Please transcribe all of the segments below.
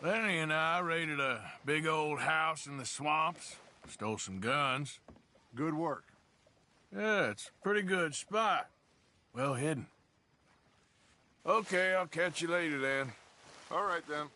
Lenny and I raided a big old house in the swamps, stole some guns. Good work. Yeah, it's a pretty good spot. Well hidden. Okay, I'll catch you later then. All right, then.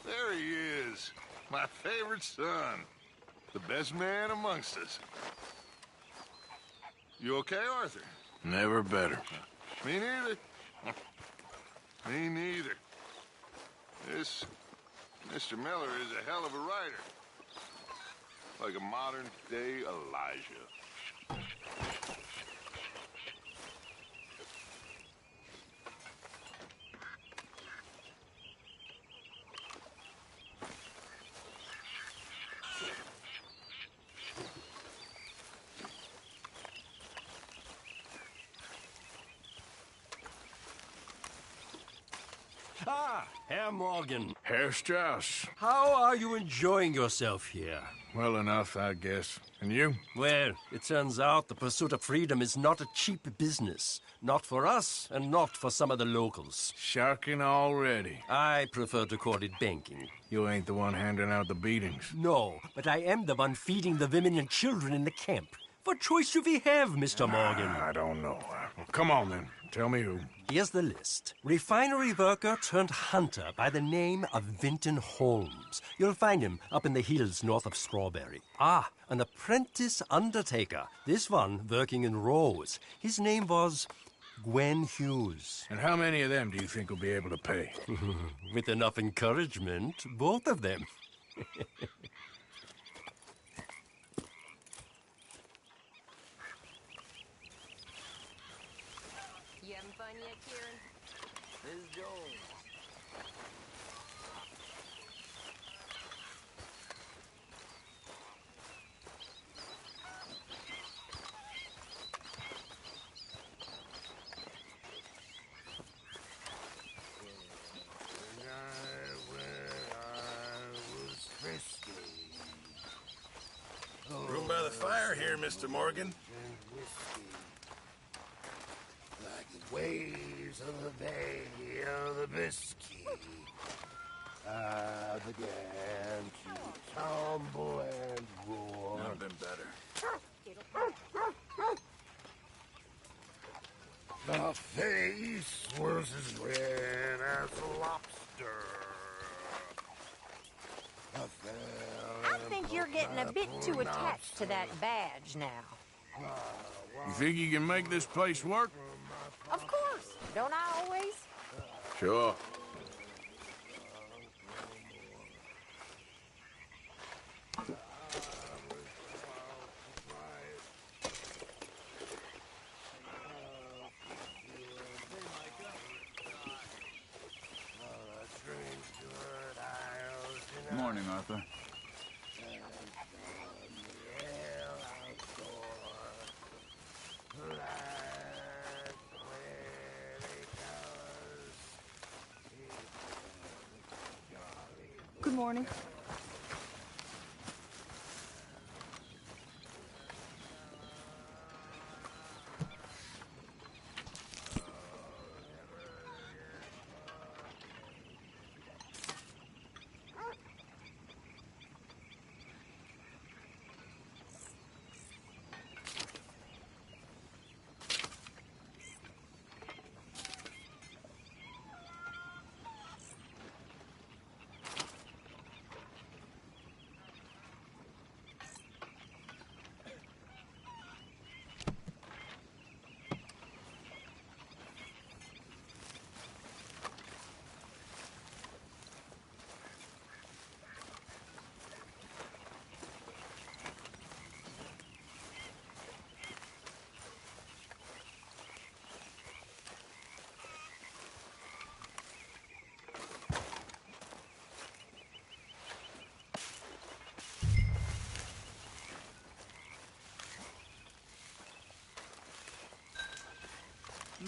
There he is. My favorite son. The best man amongst us. You okay, Arthur? Never better. Me neither. Me neither. This Mr. Miller is a hell of a writer. Like a modern-day Elijah. Ah, Herr Morgan. Herr Strauss. How are you enjoying yourself here? Well enough, I guess. And you? Well, it turns out the pursuit of freedom is not a cheap business. Not for us, and not for some of the locals. Sharking already. I prefer to call it banking. You ain't the one handing out the beatings. No, but I am the one feeding the women and children in the camp. What choice do we have, Mr. Morgan? I don't know. Well, come on, then. Tell me who. Here's the list. Refinery worker turned hunter by the name of Vinton Holmes. You'll find him up in the hills north of Strawberry. Ah, an apprentice undertaker. This one working in Rose. His name was Gwen Hughes. And how many of them do you think will be able to pay? With enough encouragement, both of them. You having fun yet, Kieran? Ms. Jones. Room by the fire here, Mr. Morgan. Like the waves of the Bay of the Biscay. I began to tumble and roar. Never been better. The face was as red as a lobster. I think you're getting a bit too attached to that badge now. You think you can make this place work? Of course. Don't I always? Sure. Morning, Arthur. Good morning.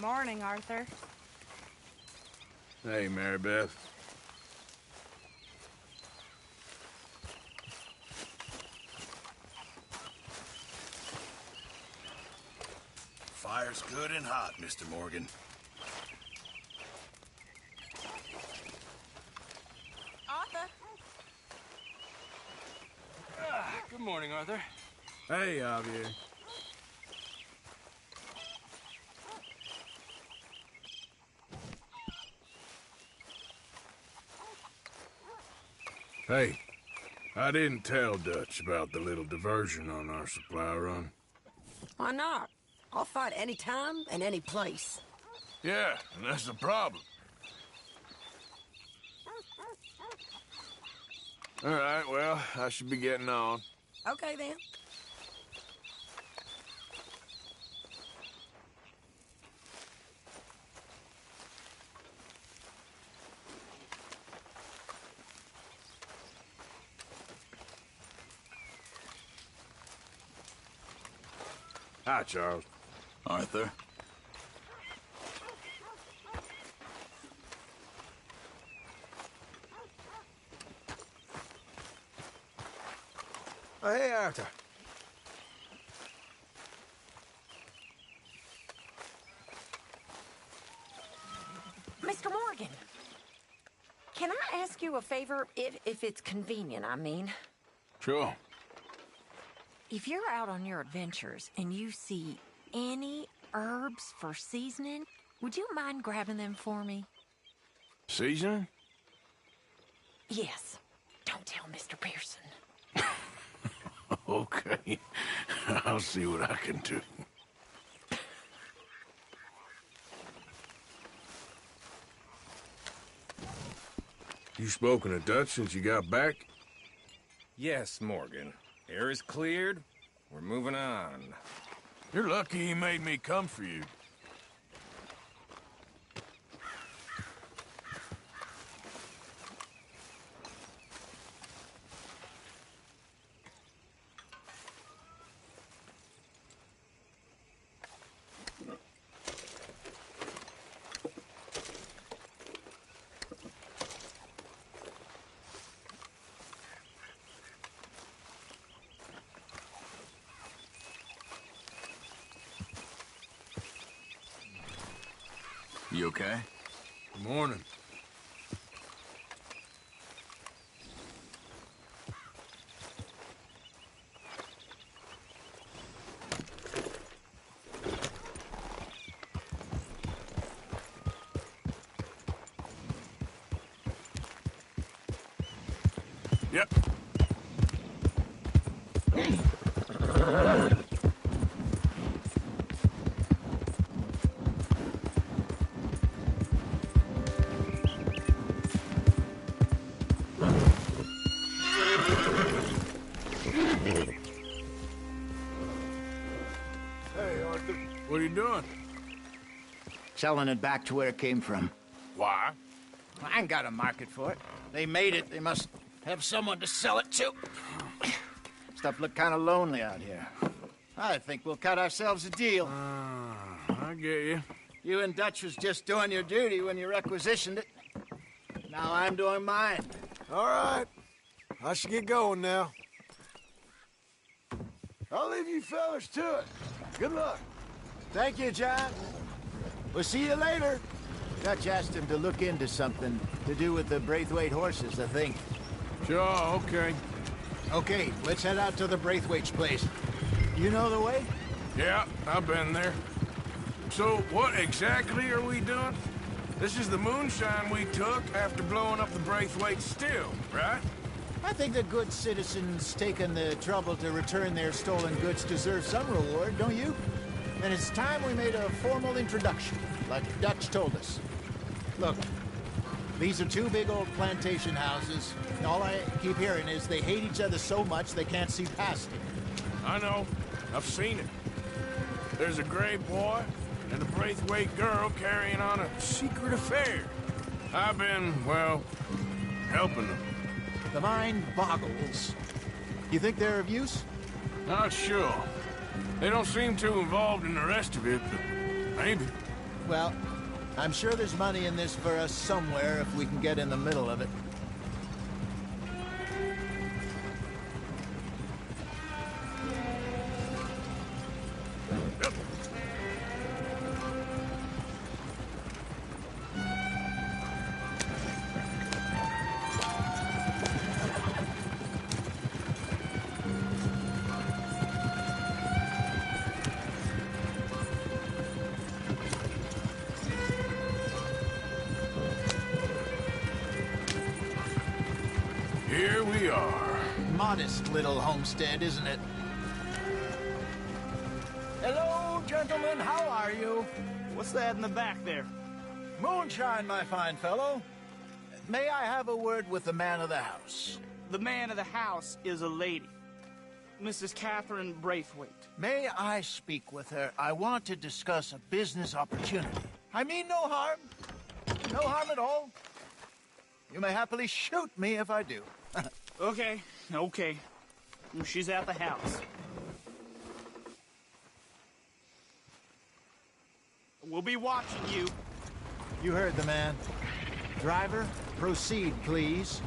Morning, Arthur. Hey, Mary Beth. Fire's good and hot, Mr. Morgan. Arthur? Good morning, Arthur. Hey, Javier. Hey, I didn't tell Dutch about the little diversion on our supply run. Why not? I'll fight any time and any place. Yeah, and that's the problem. All right, well, I should be getting on. Okay, then. Hi, Charles. Arthur. Oh, hey, Arthur. Mr. Morgan, can I ask you a favor? If it's convenient, I mean. Sure. If you're out on your adventures and you see any herbs for seasoning, would you mind grabbing them for me? Seasoning? Yes. Don't tell Mr. Pearson. Okay. I'll see what I can do. You spoken to Dutch since you got back? Yes, Morgan. Air is cleared. We're moving on. You're lucky he made me come for you. You okay? Good morning. Yep. Hey, Arthur. What are you doing? Selling it back to where it came from. Why? I ain't got a market for it. They made it. They must have someone to sell it to. Stuff look kind of lonely out here. I think we'll cut ourselves a deal. I get you. You and Dutch was just doing your duty when you requisitioned it. Now I'm doing mine. All right. I should get going now. I'll leave you fellas to it. Good luck. Thank you, John. We'll see you later. Dutch asked him to look into something to do with the Braithwaite horses, I think. Sure, okay. Okay, let's head out to the Braithwaite's place. You know the way? Yeah, I've been there. So, what exactly are we doing? This is the moonshine we took after blowing up the Braithwaite still, right? I think the good citizens taking the trouble to return their stolen goods deserve some reward, don't you? And it's time we made a formal introduction, like Dutch told us. Look, these are two big old plantation houses. All I keep hearing is they hate each other so much they can't see past it. I know. I've seen it. There's a gray boy and a Braithwaite girl carrying on a secret affair. I've been, well, helping them. The mind boggles. You think they're of use? Not sure. They don't seem too involved in the rest of it, but maybe. Well, I'm sure there's money in this for us somewhere if we can get in the middle of it. Yep. Here we are. modest little homestead, isn't it? Hello, gentlemen. How are you? What's that in the back there? Moonshine, my fine fellow. May I have a word with the man of the house? The man of the house is a lady. Mrs. Catherine Braithwaite. May I speak with her? I want to discuss a business opportunity. I mean no harm. No harm at all. You may happily shoot me if I do. Okay. She's at the house. We'll be watching you. You heard the man. Driver, proceed, please.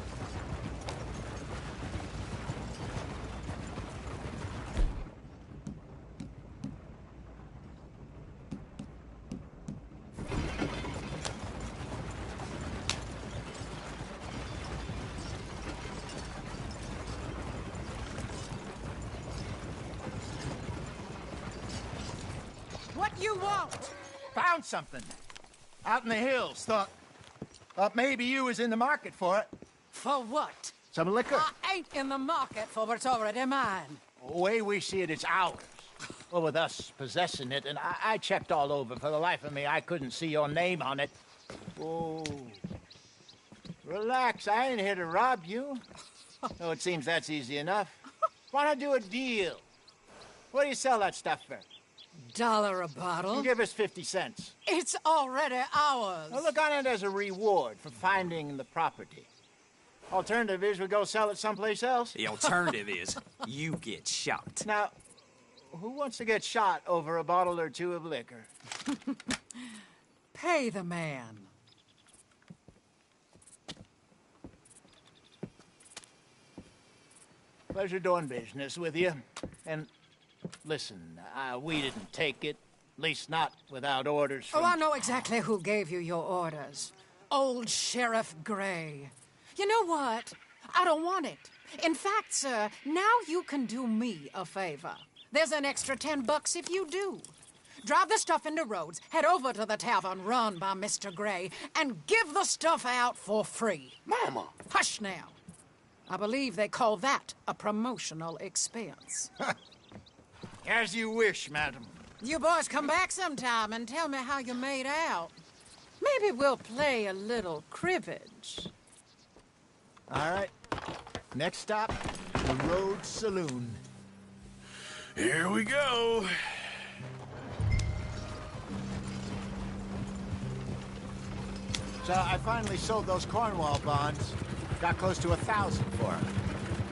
What you want? Found something. Out in the hills. Thought maybe you was in the market for it. For what? Some liquor. I ain't in the market for what's already mine. The way we see it, it's ours. Well, with us possessing it, and I checked all over. For the life of me, I couldn't see your name on it. Oh. Relax, I ain't here to rob you. Oh, it seems that's easy enough. Why not do a deal? What do you sell that stuff for? $1 a bottle? You give us 50 cents. It's already ours. Well, look on it as a reward for finding the property. Alternative is we go sell it someplace else. The alternative is you get shot. Now, who wants to get shot over a bottle or two of liquor? Pay the man. Pleasure doing business with you. And listen, we didn't take it. At least not without orders from... Oh, I know exactly who gave you your orders. Old Sheriff Gray. You know what? I don't want it. In fact, sir, now you can do me a favor. There's an extra $10 if you do. Drive the stuff into Rhodes, head over to the tavern run by Mr. Gray, and give the stuff out for free. Mama! Hush now. I believe they call that a promotional expense. As you wish, madam. You boys come back sometime and tell me how you made out. Maybe we'll play a little cribbage. All right. Next stop, the Rhodes Saloon. Here we go. So I finally sold those Cornwall bonds. Got close to 1,000 for them.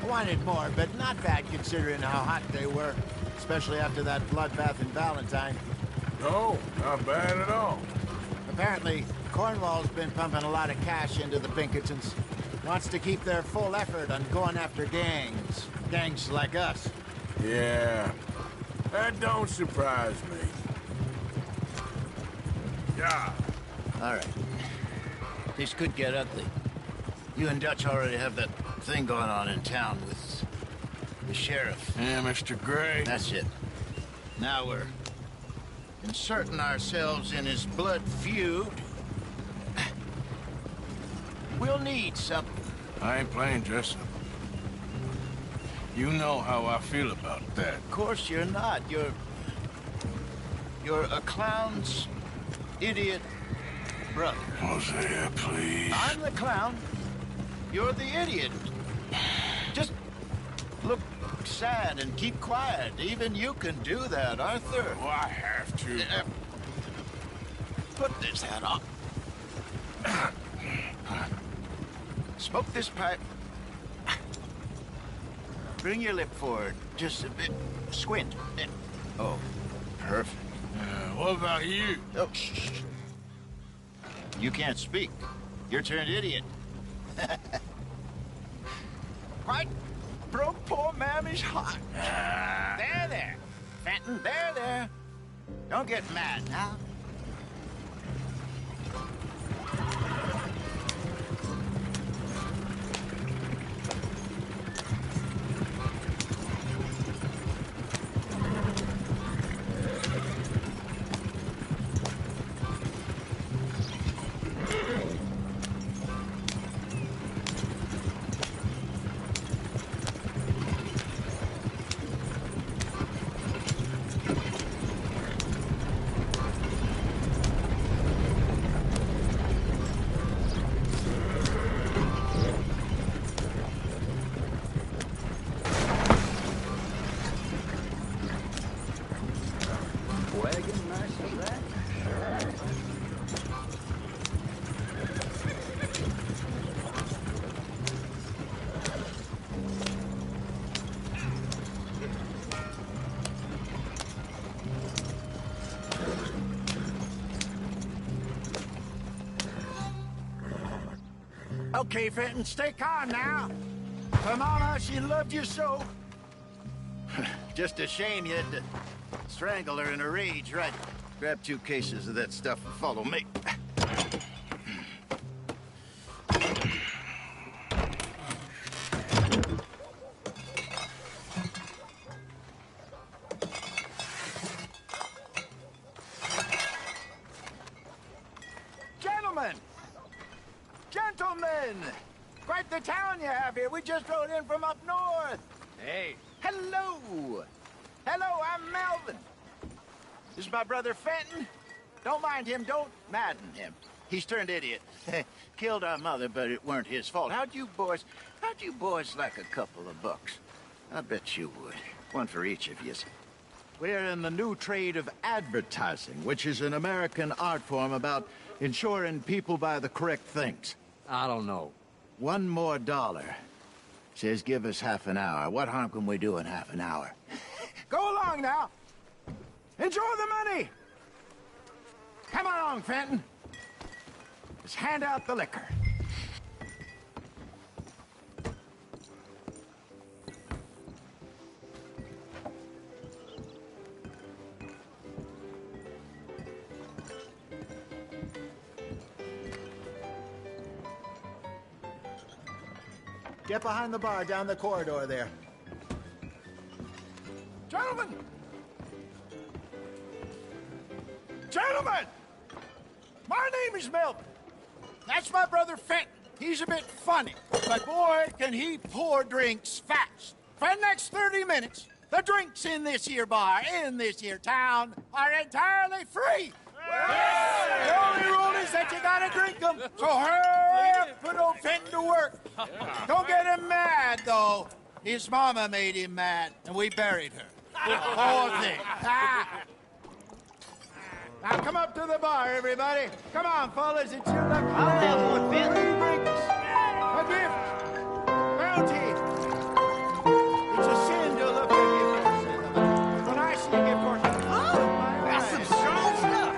I wanted more, but not bad considering how hot they were. Especially after that bloodbath in Valentine. No, not bad at all. Apparently, Cornwall's been pumping a lot of cash into the Pinkertons. Wants to keep their full effort on going after gangs. Gangs like us. Yeah, that don't surprise me. Yeah. All right. This could get ugly. You and Dutch already have that thing going on in town with the sheriff. Yeah, Mr. Gray. That's it. Now we're inserting ourselves in his blood feud. We'll need something. I ain't playing dress up. You know how I feel about that. Of course you're not. You're a clown's idiot brother. Hosea, please. I'm the clown. You're the idiot. Just look sad and keep quiet. Even you can do that, Arthur. Oh, I have to. Put this hat on. Smoke this pipe. Bring your lip forward just a bit. Squint. Oh, perfect. What about you? Oh, shh. You can't speak. You're turned idiot. Right? Broke poor Mammy's heart. There. Fenton, there. Don't get mad now. Okay, Fenton, stay calm now. Her mama, she loved you so. Just a shame you had to strangle her in a rage, right? Grab 2 cases of that stuff and follow me. Gentlemen! Gentlemen! Quite the town you have here. We just rode in from up north. Hey. Hello! Hello, I'm Melvin. This is my brother Fenton. Don't mind him, don't madden him. He's turned idiot. Killed our mother, but it weren't his fault. How'd you boys like a couple of bucks? I bet you would. One for each of you. We're in the new trade of advertising, which is an American art form about ensuring people buy the correct things. I don't know. $1 more. Says give us half an hour. What harm can we do in half an hour? Go along now. Enjoy the money. Come along, Fenton. Let's hand out the liquor. Get behind the bar down the corridor there. Gentlemen! Gentlemen! My name is Melvin. That's my brother Fenton. He's a bit funny, but boy, can he pour drinks fast. For the next 30 minutes, the drinks in this here bar, in this here town, are entirely free. The only rule is that you gotta drink them. So hurry up, put old Fenton to work. Don't get him mad, though. His mama made him mad, and we buried her. Poor thing. Now come up to the bar, everybody. Come on, fellas, it's your lucky day. I'll have one, Fenton. 3 drinks, a gift, bounty. It's a sin to look at gift horse in the mouth. When I see a gift horse, That's some strong stuff.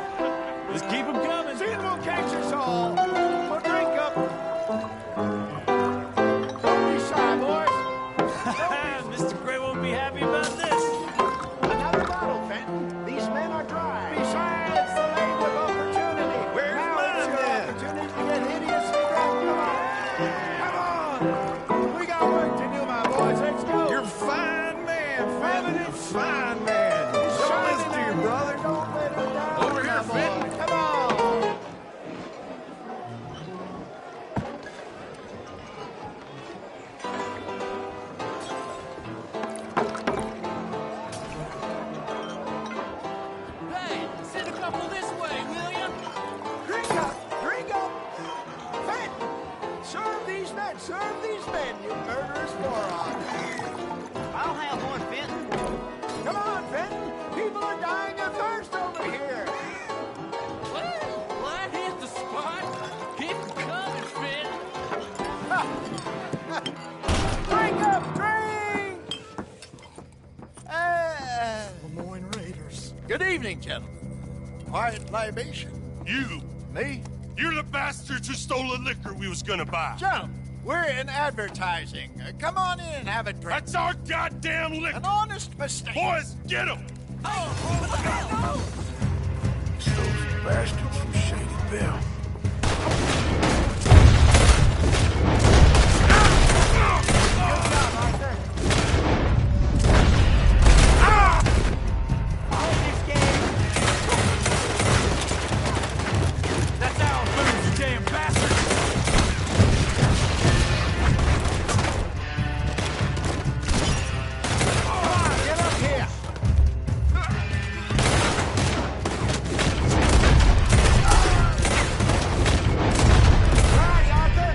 Just keep them coming. sin will catch us all. So drink up. Don't be shy, boys. Mr. Gray won't be happy about this. Another bottle, Fenton. These men are dry. Besides the land of opportunity. Where's now mine, it's your then? opportunity to get hideously drunk. Come on. We got work to do, my boys. Let's go. You're a fine man, Fenton. You're a fine man. Don't Shine listen to your in, brother. Don't let him down. Over here, my boy. Fenton. Come on. Hey, send a couple this way, will ya? Drink up. Drink up. Fenton, serve these men. Serve these men, you murderous moron. I'll have one, Fenton. Come on, Fenton. People are dying of thirst over here. Well, I hit the spot. Keep 'em coming, Fenton. Drink up, drink! Lemoyne Raiders. Good evening, gentlemen. Quiet libation. You! Me? You're the bastards who stole the liquor we was gonna buy. Gentlemen, we're in advertising. Come on in and have a drink. That's our goddamn liquor! An honest mistake. Boys, get him! Those bastards from Shady Belle. That's our food, you damn bastard. Come on, get up here. Right, Arthur.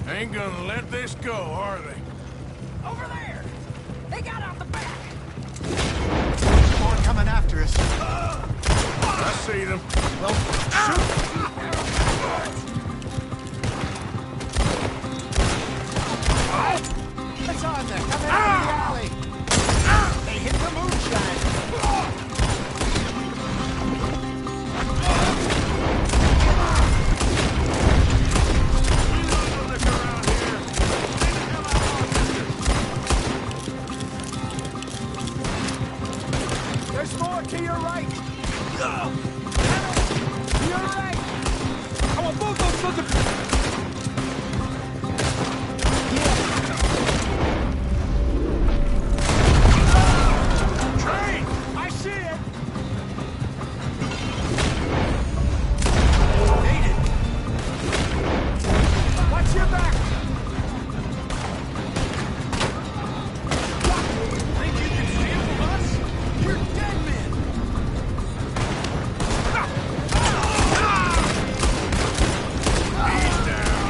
Ain't gonna let this go, are they? Over there! They got out the back! More coming after us. I see them. Well, shoot! It's on there. Coming out of the alley. They hit the moonshine. There's more to your right. To your right. I want both those sons of... Train! I see it. Needed. Watch your back. Think you can steal from us? You're dead men! He's down.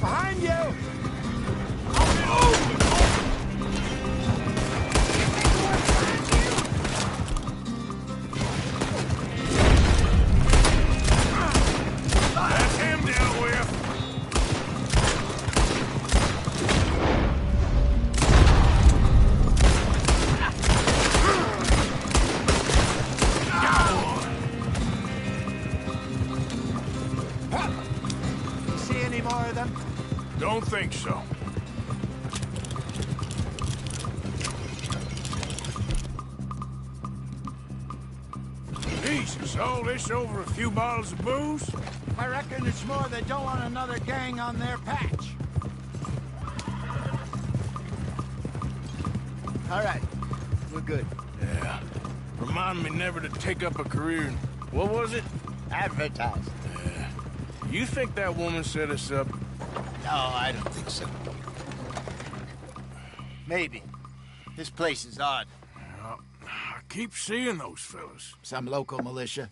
Behind you. That's him dealt with. You see any more of them? Don't think so. Jesus, all this over a few bottles of booze? I reckon it's more they don't want another gang on their patch. All right. We're good. Yeah. Remind me never to take up a career in... What was it? Advertised. Yeah. You think that woman set us up? No, I don't think so. Maybe. This place is odd. I keep seeing those fellas. Some local militia.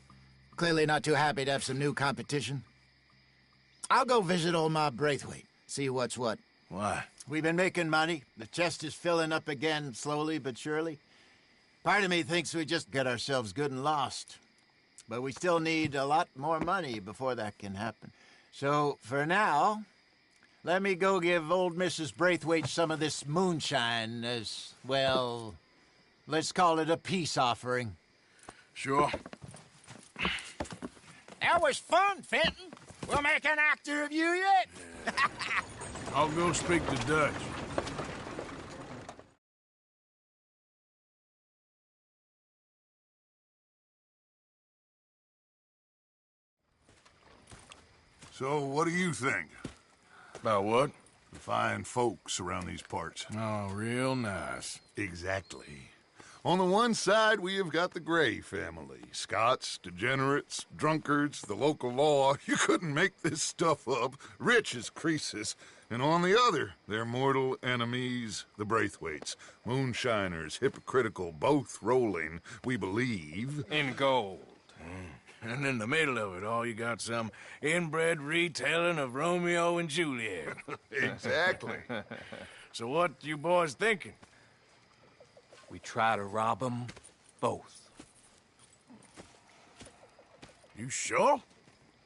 Clearly not too happy to have some new competition. I'll go visit old Ma Braithwaite, see what's what. Why? We've been making money. The chest is filling up again, slowly but surely. Part of me thinks we just get ourselves good and lost. But we still need a lot more money before that can happen. So, for now, let me go give old Mrs. Braithwaite some of this moonshine as, well, let's call it a peace offering. Sure. That was fun, Fenton. We'll make an actor of you yet. I'll go speak to Dutch. So, what do you think? About what? The fine folks around these parts. Oh, real nice. Exactly. On the one side, we have got the Gray family. Scots, degenerates, drunkards, the local law. You couldn't make this stuff up. Rich as Croesus. And on the other, their mortal enemies, the Braithwaites. Moonshiners, hypocritical, both rolling, we believe. In gold. And in the middle of it all, you got some inbred retelling of Romeo and Juliet. Exactly. So what you boys thinking? We try to rob them both. You sure?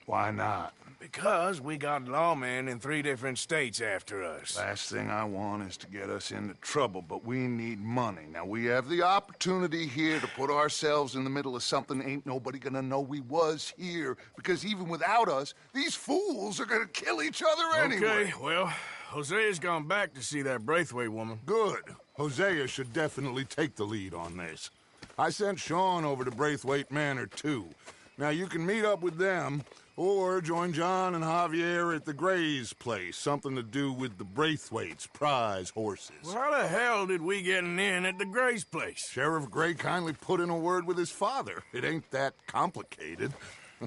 Why not? Because we got lawmen in 3 different states after us. Last thing I want is to get us into trouble, but we need money. Now, we have the opportunity here to put ourselves in the middle of something ain't nobody gonna know we was here, because even without us, these fools are gonna kill each other anyway. Okay, well, Hosea's gone back to see that Braithwaite woman. Good. Hosea should definitely take the lead on this. I sent Sean over to Braithwaite Manor, too. Now, you can meet up with them, or join John and Javier at the Gray's place. Something to do with the Braithwaites' prize horses. Well, how the hell did we get in at the Gray's place? Sheriff Gray kindly put in a word with his father. It ain't that complicated.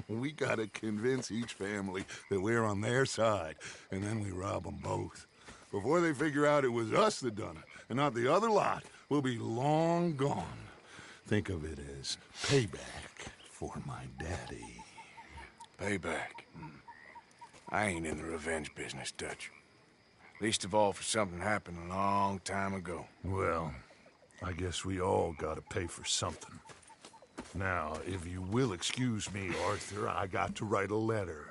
We gotta convince each family that we're on their side, and then we rob them both. Before they figure out it was us that done it, and not the other lot, we'll be long gone. Think of it as payback for my daddy. Payback. I ain't in the revenge business, Dutch. Least of all for something happened a long time ago. Well, I guess we all gotta pay for something. Now, if you will excuse me, Arthur, I got to write a letter.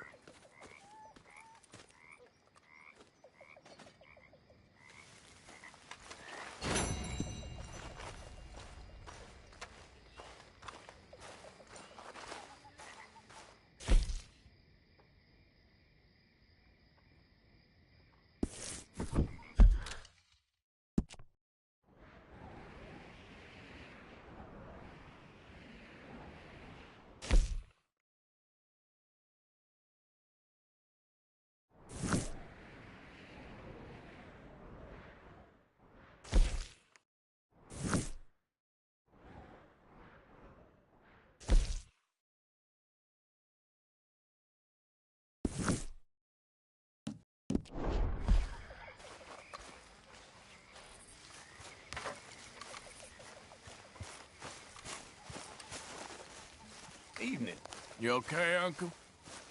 Evening. You okay, Uncle?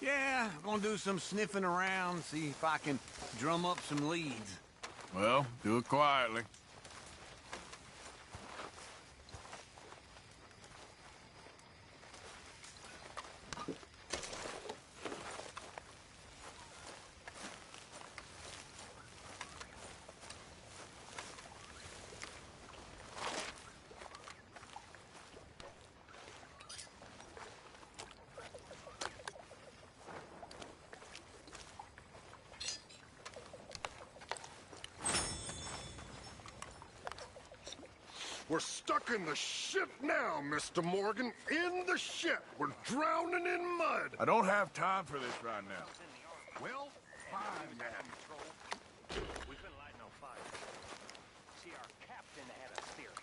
Yeah, I'm gonna do some sniffing around, see if I can drum up some leads. Well, do it quietly. We're stuck in the shit now, Mr. Morgan. In the shit. We're drowning in mud. I don't have time for this right now. Well, fine then. We've been lighting on fire. See, our captain had a theory.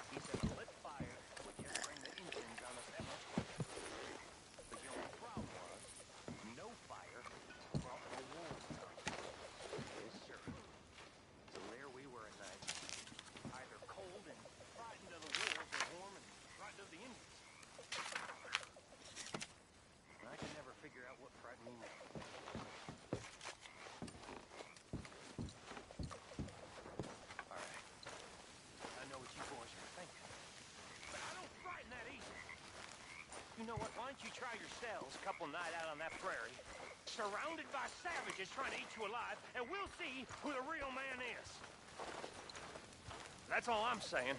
He said a lit fire would just bring the engines on us that much quicker. But you know, the problem was, no fire brought no wolves down. Yes, sir. So there we were at night, either cold and frightened of the wolves or warm and frightened of the Indians. And I could never figure out what frightened me more. You know what? Why don't you try yourselves a couple night out on that prairie, surrounded by savages trying to eat you alive, and we'll see who the real man is. That's all I'm saying.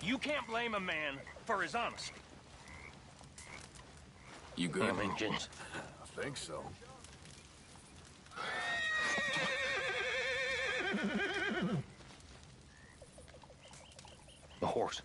You can't blame a man for his honesty. You good? Damn Indians. I think so. The horse.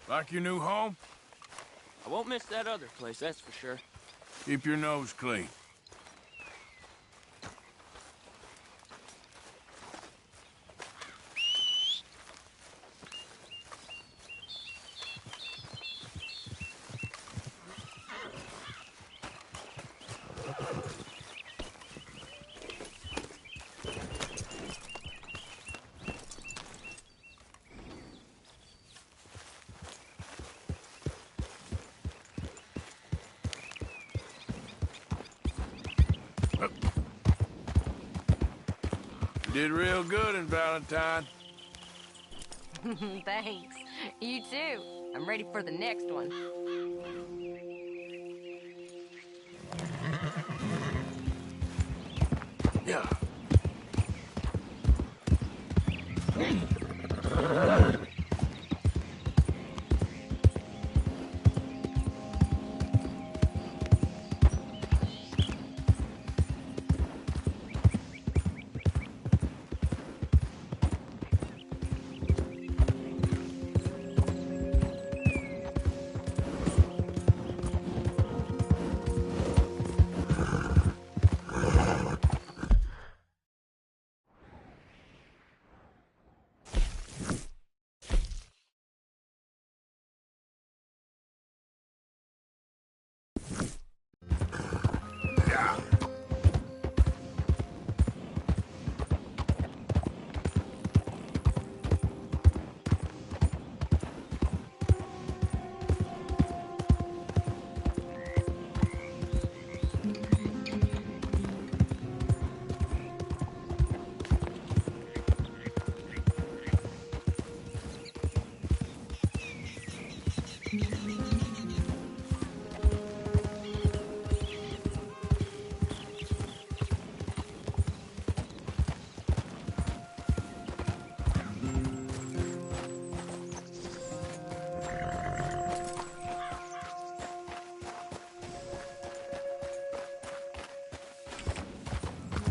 Like your new home? I won't miss that other place, that's for sure. Keep your nose clean. You did real good in Valentine. Thanks. You too. I'm ready for the next one. Yeah.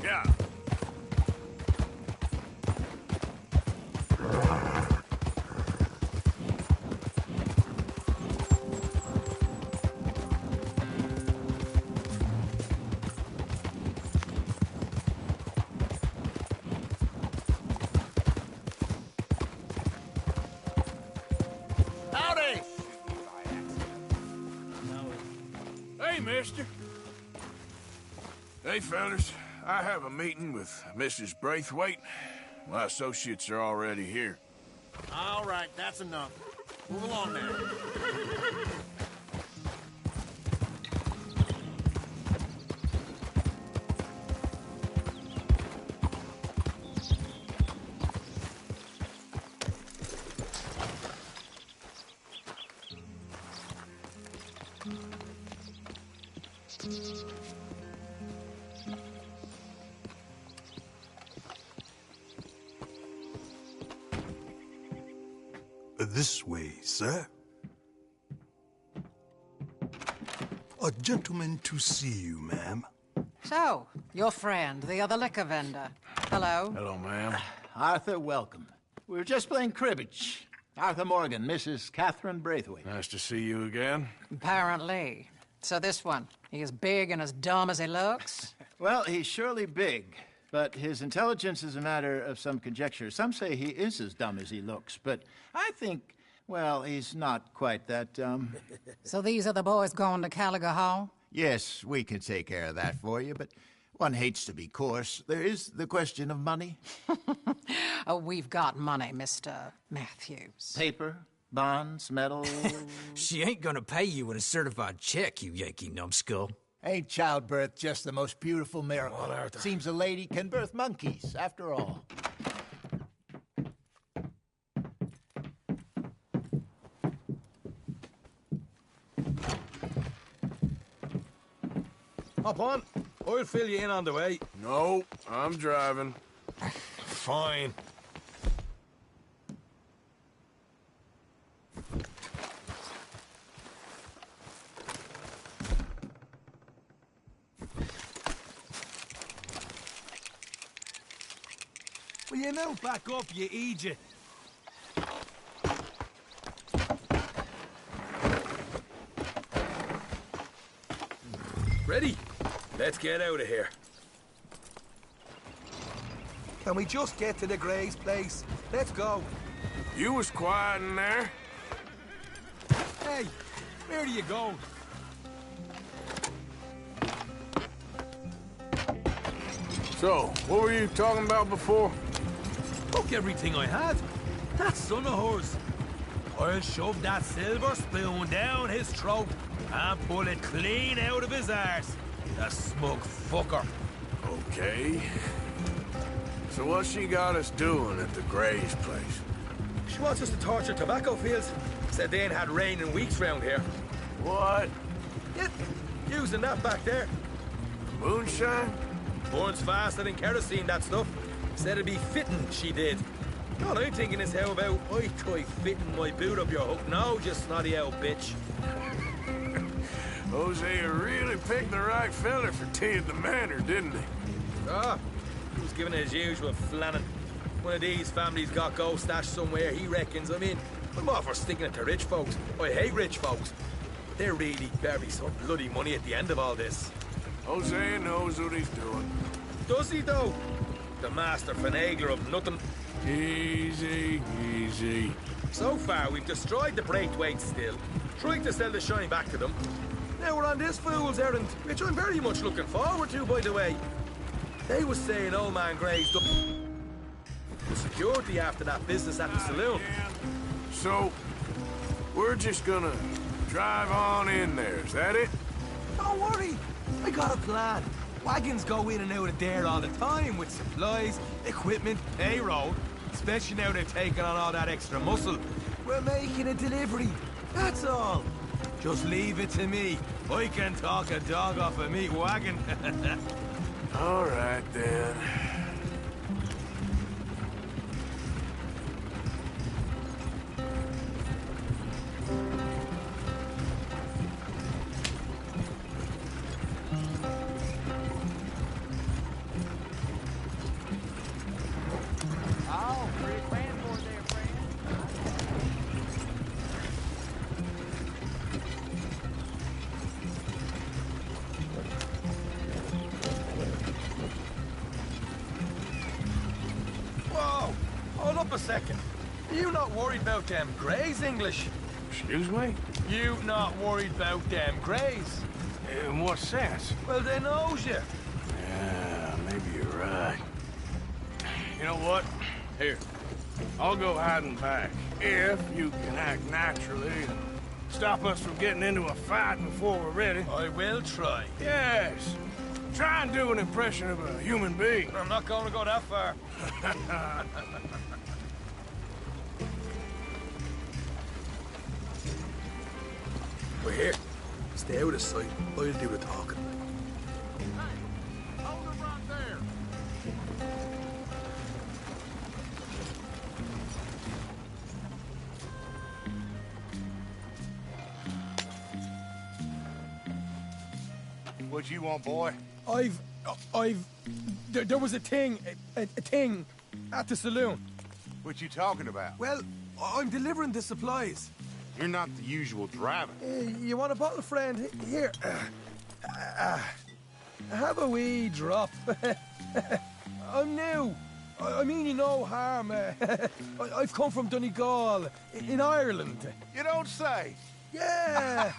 Yeah. Howdy! Hey, mister. Hey, fellas. I have a meeting with Mrs. Braithwaite. My associates are already here. All right, that's enough. Move along now. This way, sir. A gentleman to see you, ma'am. So, your friend, the other liquor vendor. Hello. Hello, ma'am. Arthur, welcome. We were just playing cribbage. Arthur Morgan, Mrs. Catherine Braithwaite. Nice to see you again. Apparently. So this one, he is big and as dumb as he looks? Well, he's surely big, but his intelligence is a matter of some conjecture. Some say he is as dumb as he looks, but I think, well, he's not quite that dumb. So these are the boys going to Caliga Hall? Yes, we can take care of that for you, but one hates to be coarse. There is the question of money. Oh, we've got money, Mr. Matthews. Paper, bonds, metal. She ain't gonna pay you with a certified check, you Yankee numbskull. Ain't childbirth just the most beautiful miracle? Seems a lady can birth monkeys, after all. Hop on. I'll fill you in on the way. No, I'm driving. Fine. Will you now back up, you idiot? Ready? Let's get out of here. Can we just get to the Gray's place? Let's go. You was quiet in there. Hey, where are you going? So, what were you talking about before? Took everything I had. That son of hers. I'll shove that silver spoon down his throat and pull it clean out of his arse. The smug fucker. Okay. So what's she got us doing at the Gray's place? She wants us to torture tobacco fields. Said they ain't had rain in weeks round here. What? Yep, using that back there. Moonshine? Burns faster than kerosene, that stuff. Said it'd be fitting, she did. All I'm thinking is how about I try fitting my boot up your hook now, you snotty old bitch. Hosea really picked the right fella for tea at the manor, didn't he? Ah, he was giving it his usual flannin'. One of these families got gold stashed somewhere, he reckons. I mean, I'm all for sticking it to rich folks. I hate rich folks. There really better be some bloody money at the end of all this. Hosea knows what he's doing. Does he, though? The master finagler of nothing. Easy, easy. So far, we've destroyed the Braithwaite still, trying to sell the shine back to them. Now we're on this fool's errand, which I'm very much looking forward to, by the way. They was saying old man Gray's done the security after that business at the saloon. So, we're just gonna drive on in there, is that it? Don't worry. I got a plan. Wagons go in and out of there all the time with supplies, equipment, payroll. Especially now they've taken on all that extra muscle. We're making a delivery. That's all. Just leave it to me. I can talk a dog off a meat wagon. All right, then. Hold up a second. You not worried about them Greys, English? Excuse me? You not worried about them Greys? In what sense? Well, they knows you. Yeah, maybe you're right. You know what? Here, I'll go hiding back. If you can act naturally and stop us from getting into a fight before we're ready. I will try. Yes. Try and do an impression of a human being. I'm not going to go that far. We're here. Stay out of sight. I'll do the talking. Hold him right there. What you want, boy? There was a thing at the saloon. What you talking about? Well, I'm delivering the supplies. You're not the usual driver. You want a bottle, friend? Here. Have a wee drop. I'm new. I mean you no harm. I've come from Donegal, in Ireland. You don't say. Yeah.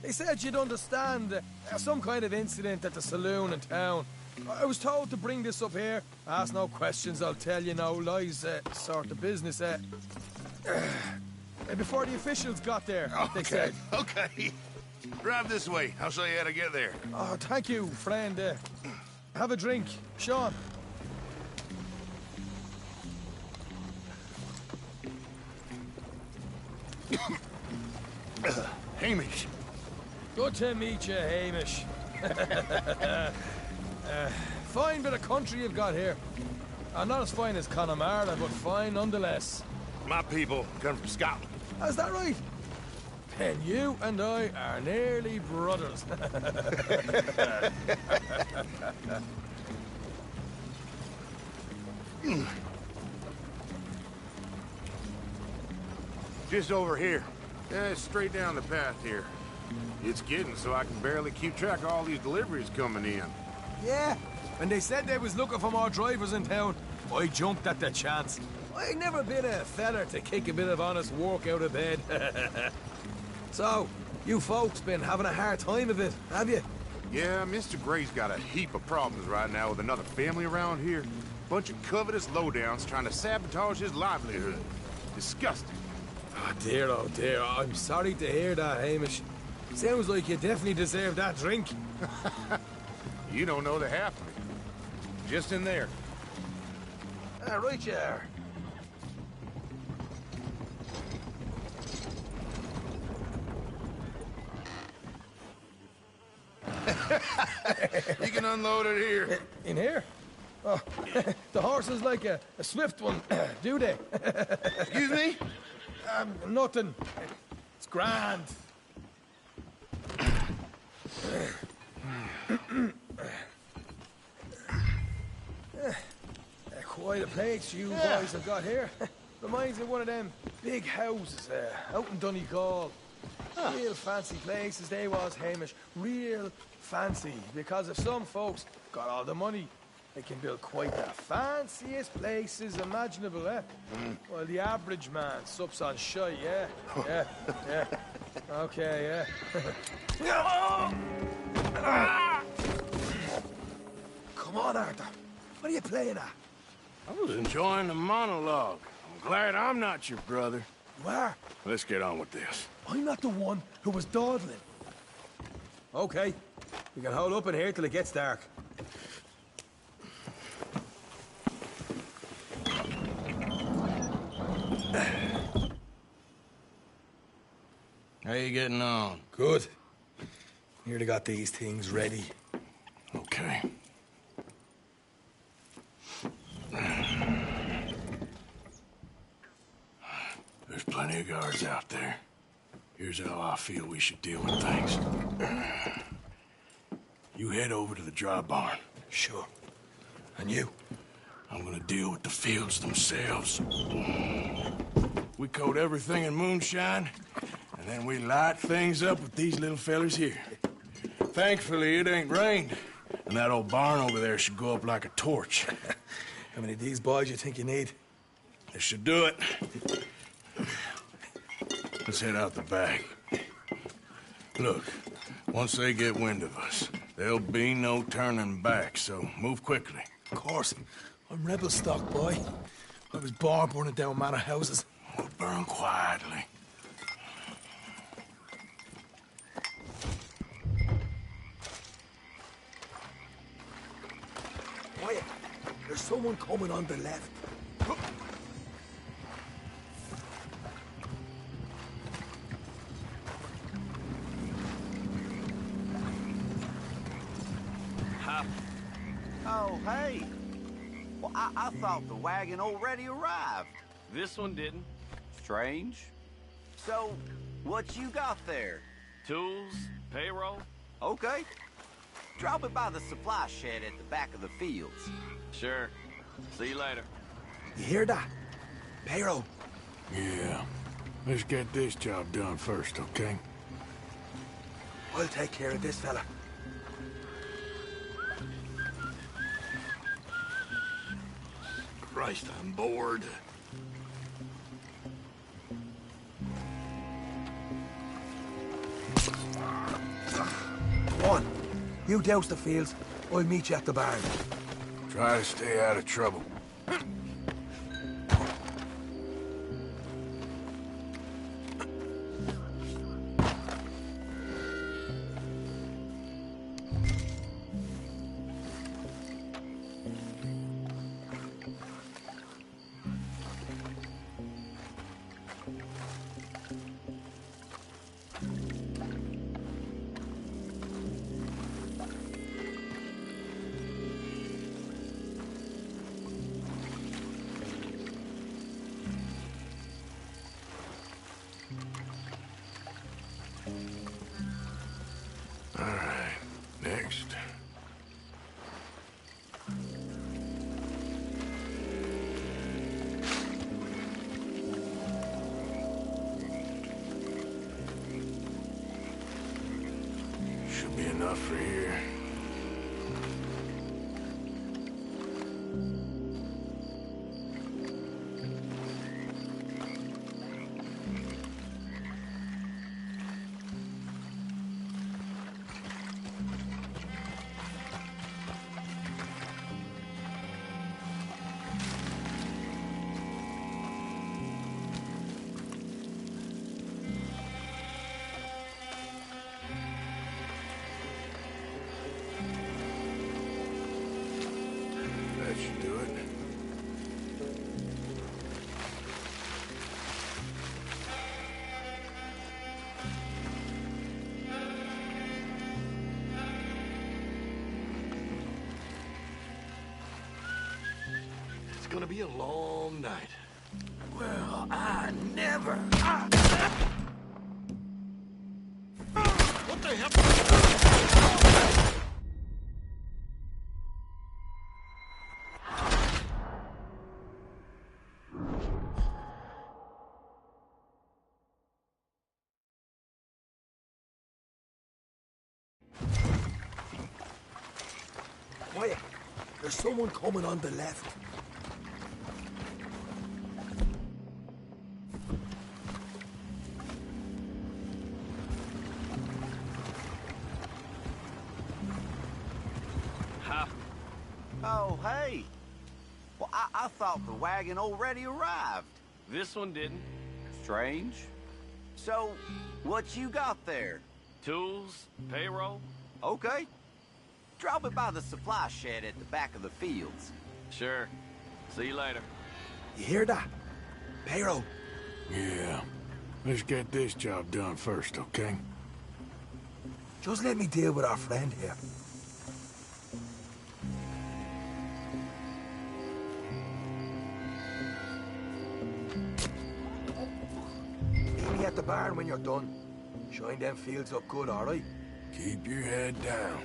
They said you'd understand. Some kind of incident at the saloon in town. I was told to bring this up here. Ask no questions, I'll tell you no lies, sort of business. Before the officials got there, they said. Okay. Drive this way. I'll show you how to get there. Oh, thank you, friend. Have a drink. Sean. Hamish. Good to meet you, Hamish. Fine bit of country you've got here. Not as fine as Connemara, but fine nonetheless. My people come from Scotland. Is that right? Then you and I are nearly brothers. Just over here. Straight down the path here. It's getting so I can barely keep track of all these deliveries coming in. Yeah, and they said they was looking for more drivers in town. I jumped at the chance. I ain't never been a feller to kick a bit of honest work out of bed. So, you folks been having a hard time of it, have you? Yeah, Mr. Gray's got a heap of problems right now with another family around here. Bunch of covetous lowdowns trying to sabotage his livelihood. Disgusting. Oh dear, I'm sorry to hear that, Hamish. Sounds like you definitely deserve that drink. You don't know the half of it. Just in there. Right you are. You can unload it here. In here? Oh, the horses like a swift one, do they? Excuse me? Nothing. It's grand. Quite a place you boys have got here. Reminds me of one of them big houses out in Donegal. Real fancy places they was, Hamish. Real fancy. Because if some folks got all the money, they can build quite the fanciest places imaginable, eh? Well, the average man sups on shite, yeah? Yeah. Okay, yeah. Come on, Arthur. What are you playing at? I was enjoying the monologue. I'm glad I'm not your brother. You are? Let's get on with this. I'm not the one who was dawdling. Okay. We can hold up in here till it gets dark. How you getting on? Good. Nearly got these things ready. Okay. There's plenty of guards out there. Here's how I feel we should deal with things. You head over to the dry barn. Sure. And you? I'm gonna deal with the fields themselves. We coat everything in moonshine, and then we light things up with these little fellers here. Thankfully, it ain't rained, and that old barn over there should go up like a torch. How many of these boys you think you need? This should do it. Let's head out the back. Look, once they get wind of us, there'll be no turning back, so move quickly. Of course. I'm rebel stock, boy. I was born burning down manor houses. We'll burn quietly. Quiet. There's someone coming on the left. Oh, hey. Well, I thought the wagon already arrived. This one didn't. Strange. So, what you got there? Tools, payroll. Okay. Drop it by the supply shed at the back of the fields. Sure. See you later. You hear that? Payroll. Yeah. Let's get this job done first, okay? I'll take care of this fella. Christ, I'm bored. Come on. You douse the fields. I'll meet you at the barn. Try to stay out of trouble. enough for here. That should do it. It's gonna be a long night. Well, I never. What the hell? Quiet. There's someone coming on the left. Oh, hey. Well, I thought the wagon already arrived. This one didn't. Strange. So, what you got there? Tools, payroll. Okay. Drop it by the supply shed at the back of the fields. Sure. See you later. You hear that? Payroll. Yeah. Let's get this job done first, okay? Just let me deal with our friend here. Meet me at the barn when you're done. Shine them fields up good, all right? Keep your head down.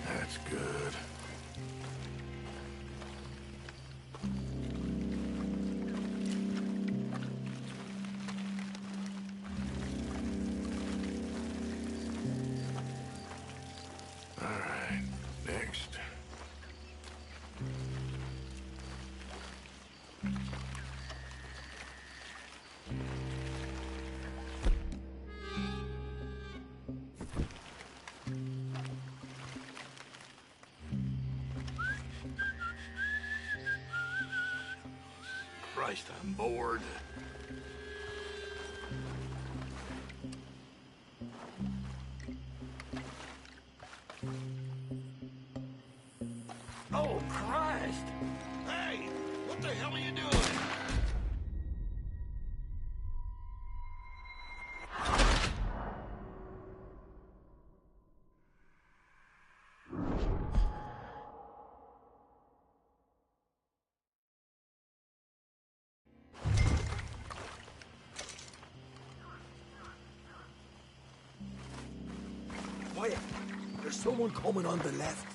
That's good. All right, next. Christ, I'm bored. Oh, Christ! Hey, what the hell are you doing? There's someone coming on the left.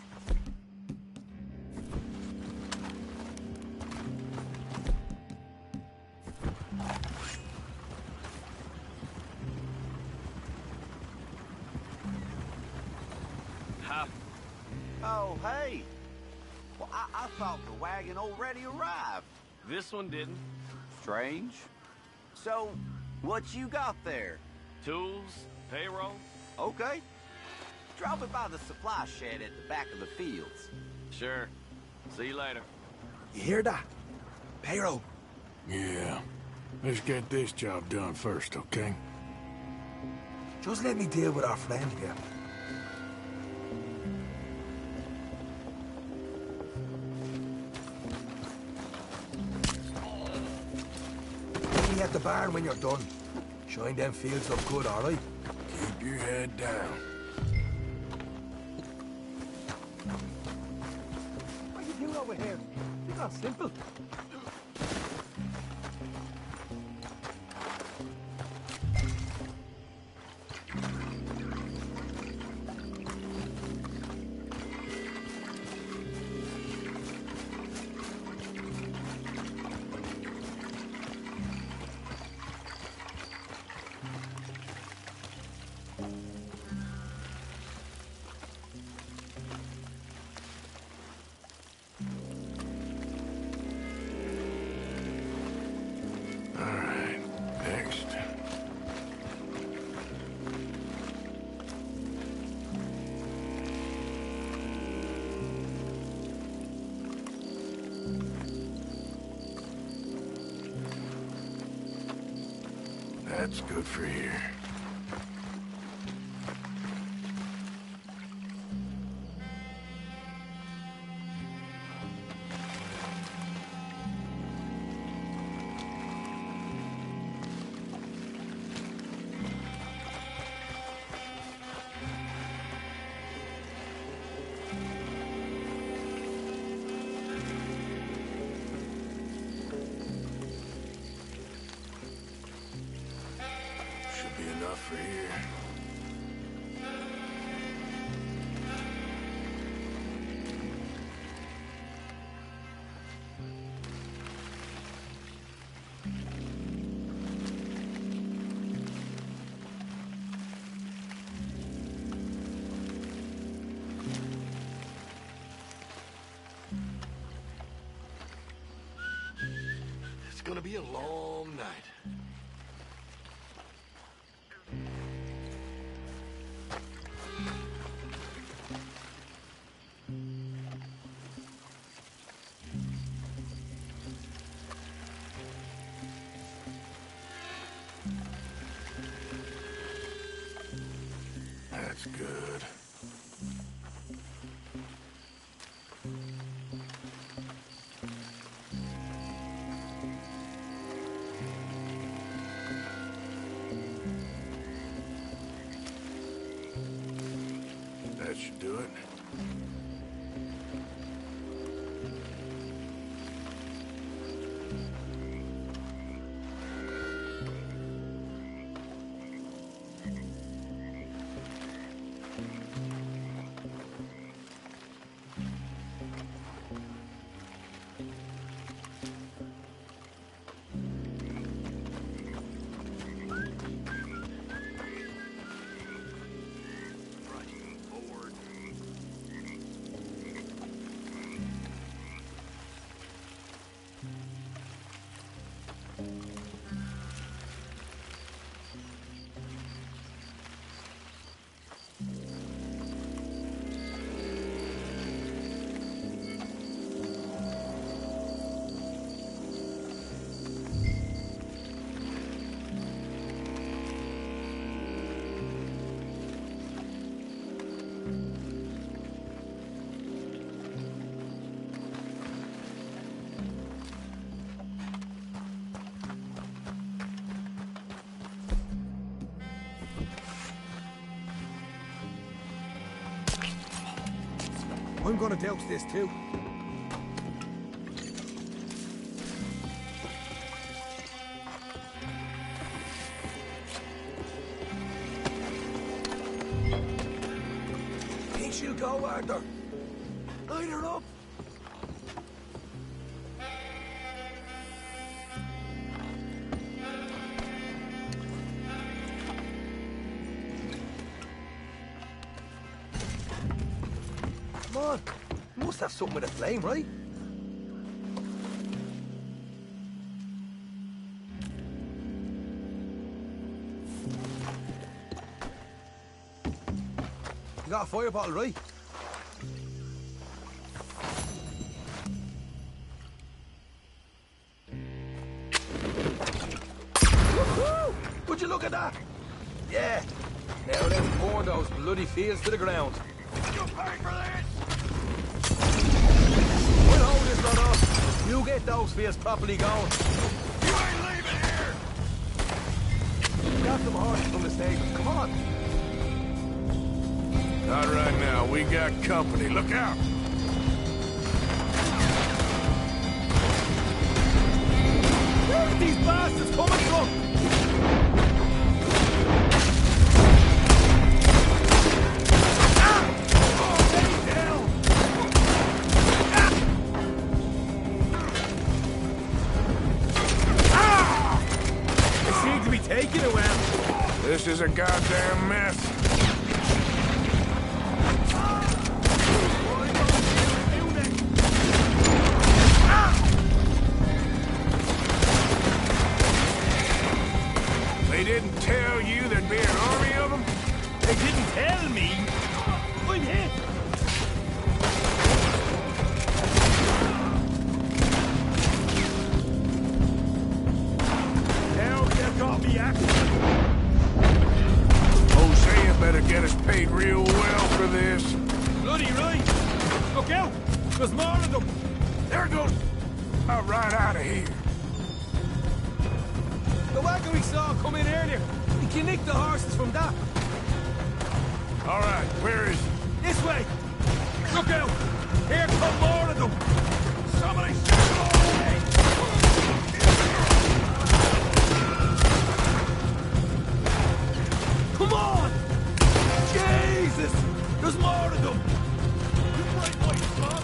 Oh, hey. Well, I thought the wagon already arrived. This one didn't. Strange. So, what you got there? Tools, payroll. Okay. Drop it by the supply shed at the back of the fields. Sure. See you later. You hear that? Payroll. Yeah. Let's get this job done first, okay? Just let me deal with our friend here. Meet me at the barn when you're done. Shine them fields up good, all right? Keep your head down. What are you doing over here? It's not simple. That's good for here. Enough for here. It's gonna be a long night. That's good. That should do it. I'm gonna douse this too. she'll go, Arthur. Light her up. Come on. You must have something with a flame, right? You got a fire bottle, right? Woohoo! Would you look at that? Yeah. Now let's burn those bloody fields to the ground. You pay for this! We'll hold this lot up. You get those fields properly going. You ain't leaving here! Got some horses from the stable. Come on. Not right now. We got company. Look out! Where are these bastards coming from? Taking it well. This is a goddamn mess. They didn't tell you there'd be an army of them? They didn't tell me. I'm hit. Hosea better get us paid real well for this. Bloody right! Look out! There's more of them! There goes... right out of here. The wagon we saw come in earlier. We can nick the horses from that. All right, where is he? This way! Look out! Here come more of them! Somebody shoot them away! Come on! Jesus! There's more of them! You right, boy, son!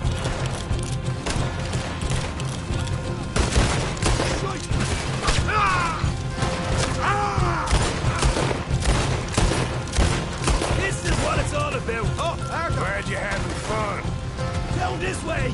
Right! This is what it's all about! Oh, Arthur! Glad you're having fun. Down this way!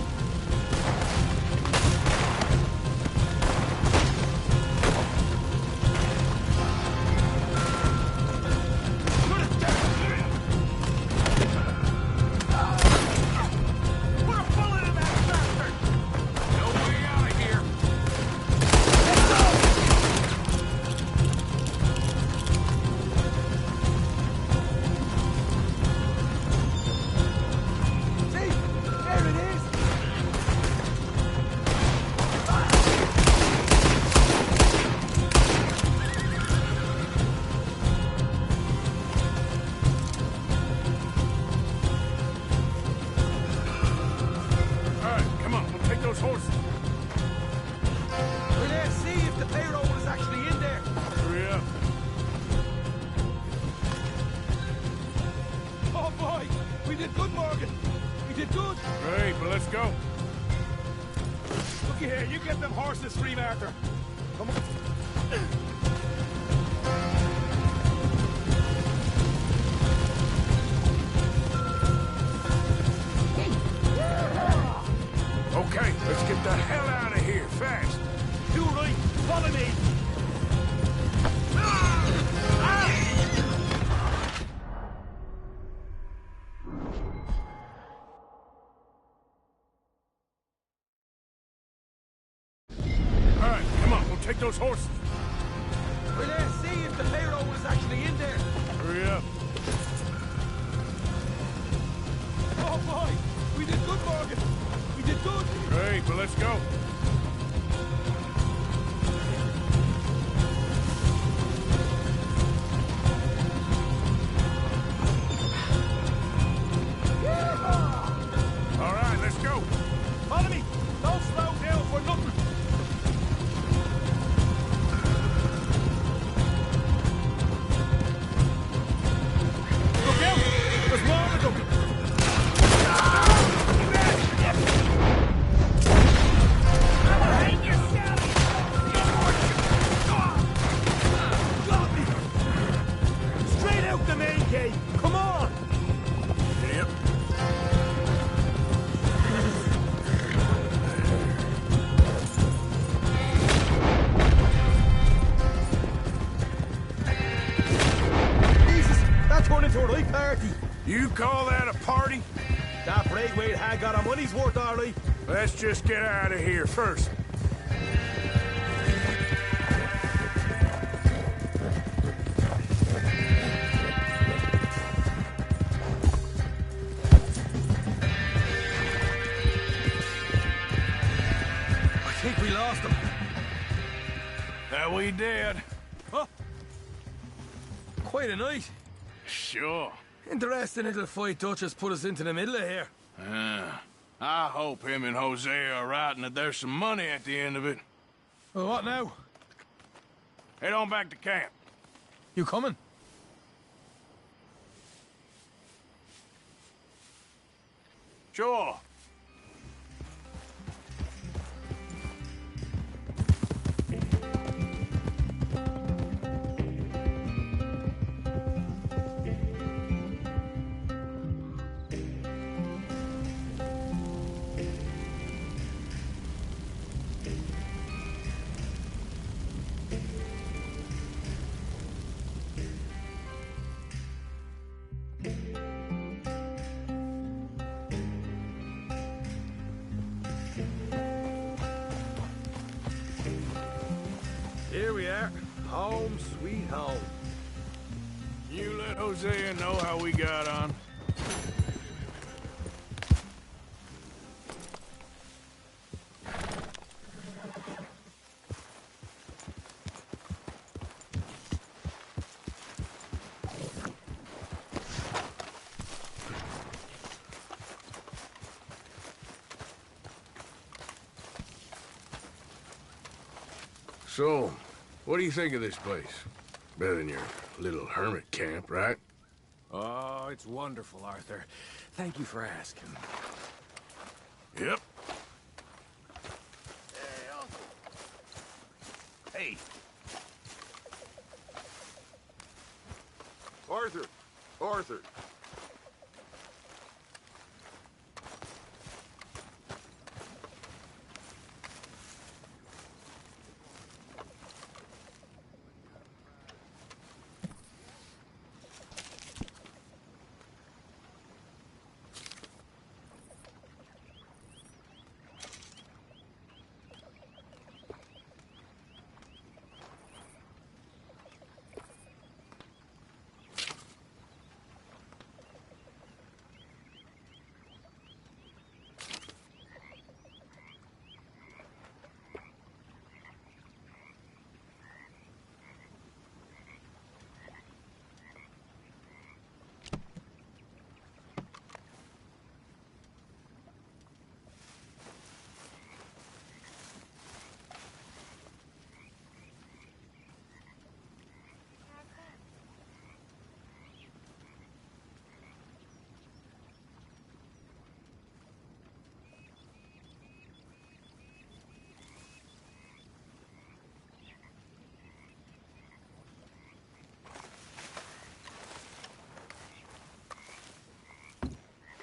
Those horses. Well, let's see if the payroll was actually in there. Hurry up. Oh, boy. We did good, Morgan. We did good. Great, well, let's go. All right, let's go. Follow me. Don't slow down for nothing. right party. You call that a party? That Braithwaite had got our money's worth, all right. Let's just get out of here first. I think we lost him. That we did. Huh? Quite a night. Sure. Interesting little fight Dutch has put us into the middle of here. I hope him and Hosea are right and that there's some money at the end of it. Well, what now? Head on back to camp. You coming? Sure. Here we are. Home sweet home. You let Hosea know how we got on. So, what do you think of this place? Better than your little hermit camp, right? Oh, it's wonderful, Arthur. Thank you for asking. Yep. Hey. Arthur! Arthur!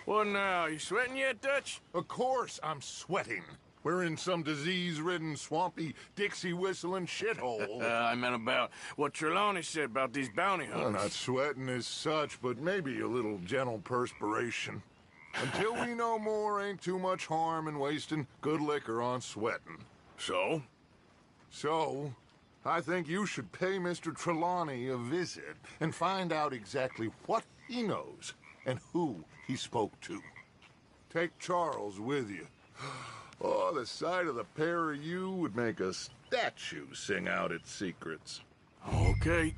What now? You sweating yet, Dutch? Of course I'm sweating. We're in some disease-ridden, swampy, Dixie-whistling shithole. I meant about what Trelawney said about these bounty hunters. Well, not sweating as such, but maybe a little gentle perspiration. Until we know more, ain't too much harm in wasting good liquor on sweating. So? So, I think you should pay Mr. Trelawney a visit and find out exactly what he knows and who he spoke to. Take Charles with you. Oh, the sight of the pair of you would make a statue sing out its secrets. Okay.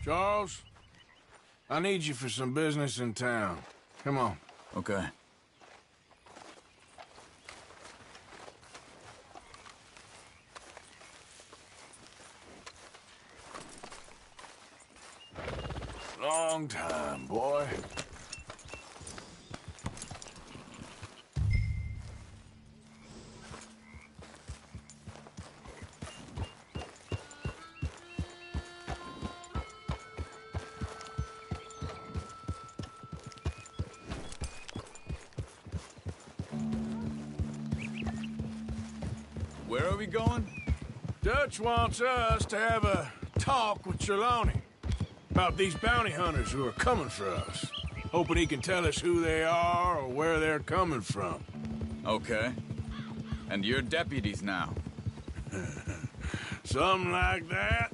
Charles, I need you for some business in town. Come on. Okay. Long time, boy. Where are we going? Dutch wants us to have a talk with Trelawney about these bounty hunters who are coming for us. Hoping he can tell us who they are or where they're coming from. Okay. And you're deputies now? Something like that.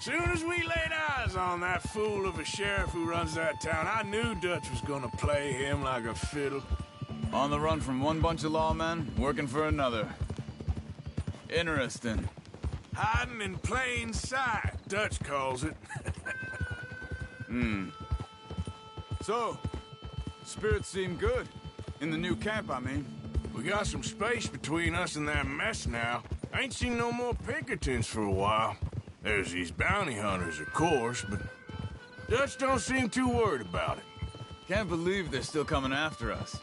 Soon as we laid eyes on that fool of a sheriff who runs that town, I knew Dutch was gonna play him like a fiddle. On the run from one bunch of lawmen, working for another. Interesting. Hiding in plain sight, Dutch calls it. So, spirits seem good. In the new camp, I mean. We got some space between us and that mess now. I ain't seen no more Pinkertons for a while. There's these bounty hunters, of course, but Dutch don't seem too worried about it. Can't believe they're still coming after us.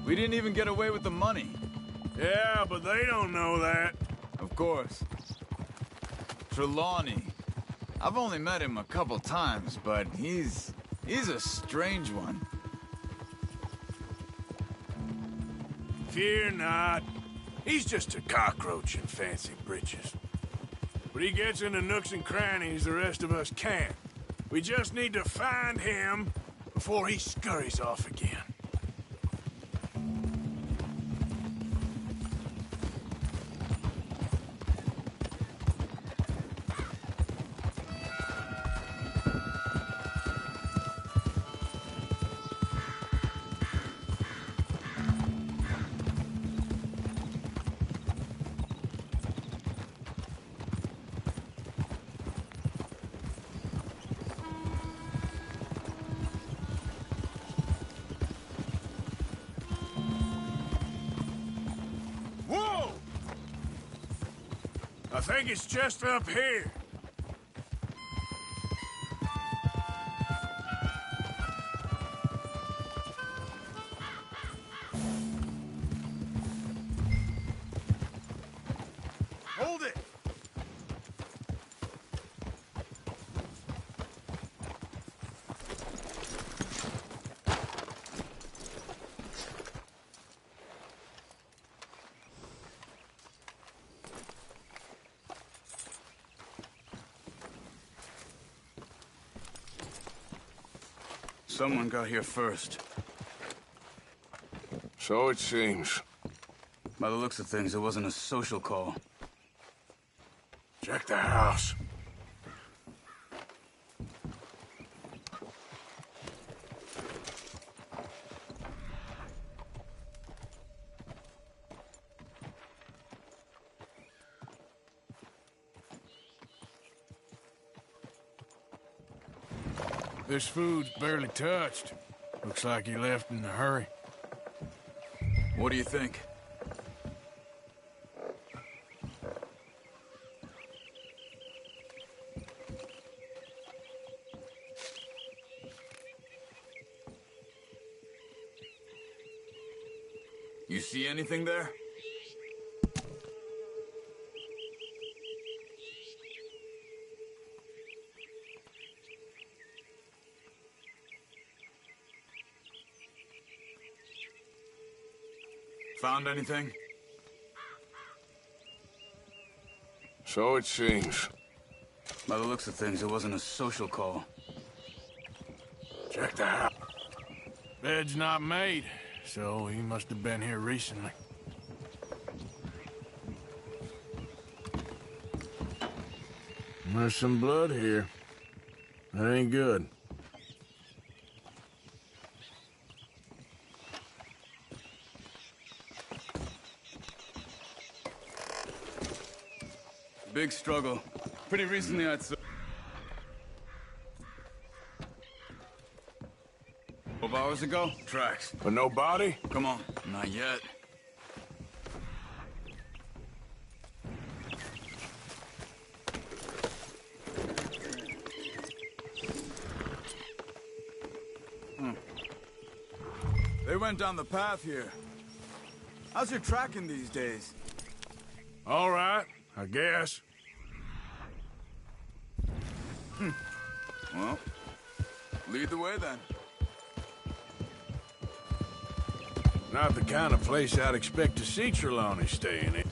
We didn't even get away with the money. Yeah, but they don't know that. Of course. Trelawney. I've only met him a couple times, but he's a strange one. Fear not. He's just a cockroach in fancy breeches. But he gets into nooks and crannies the rest of us can't. We just need to find him before he scurries off again. I think it's just up here. Hold it! Someone got here first. So it seems. By the looks of things, it wasn't a social call. Check the house. This food's barely touched. Looks like he left in a hurry. What do you think? You see anything there? Found anything? So it seems. By the looks of things, it wasn't a social call. Check the house. Bed's not made, so he must have been here recently. There's some blood here. That ain't good. Big struggle. Pretty recently, I'd say. 12 hours ago? Tracks. But no body? Come on. Not yet. They went down the path here. How's your tracking these days? All right, I guess. Well, lead the way then. Not the kind of place I'd expect to see Trelawney staying in.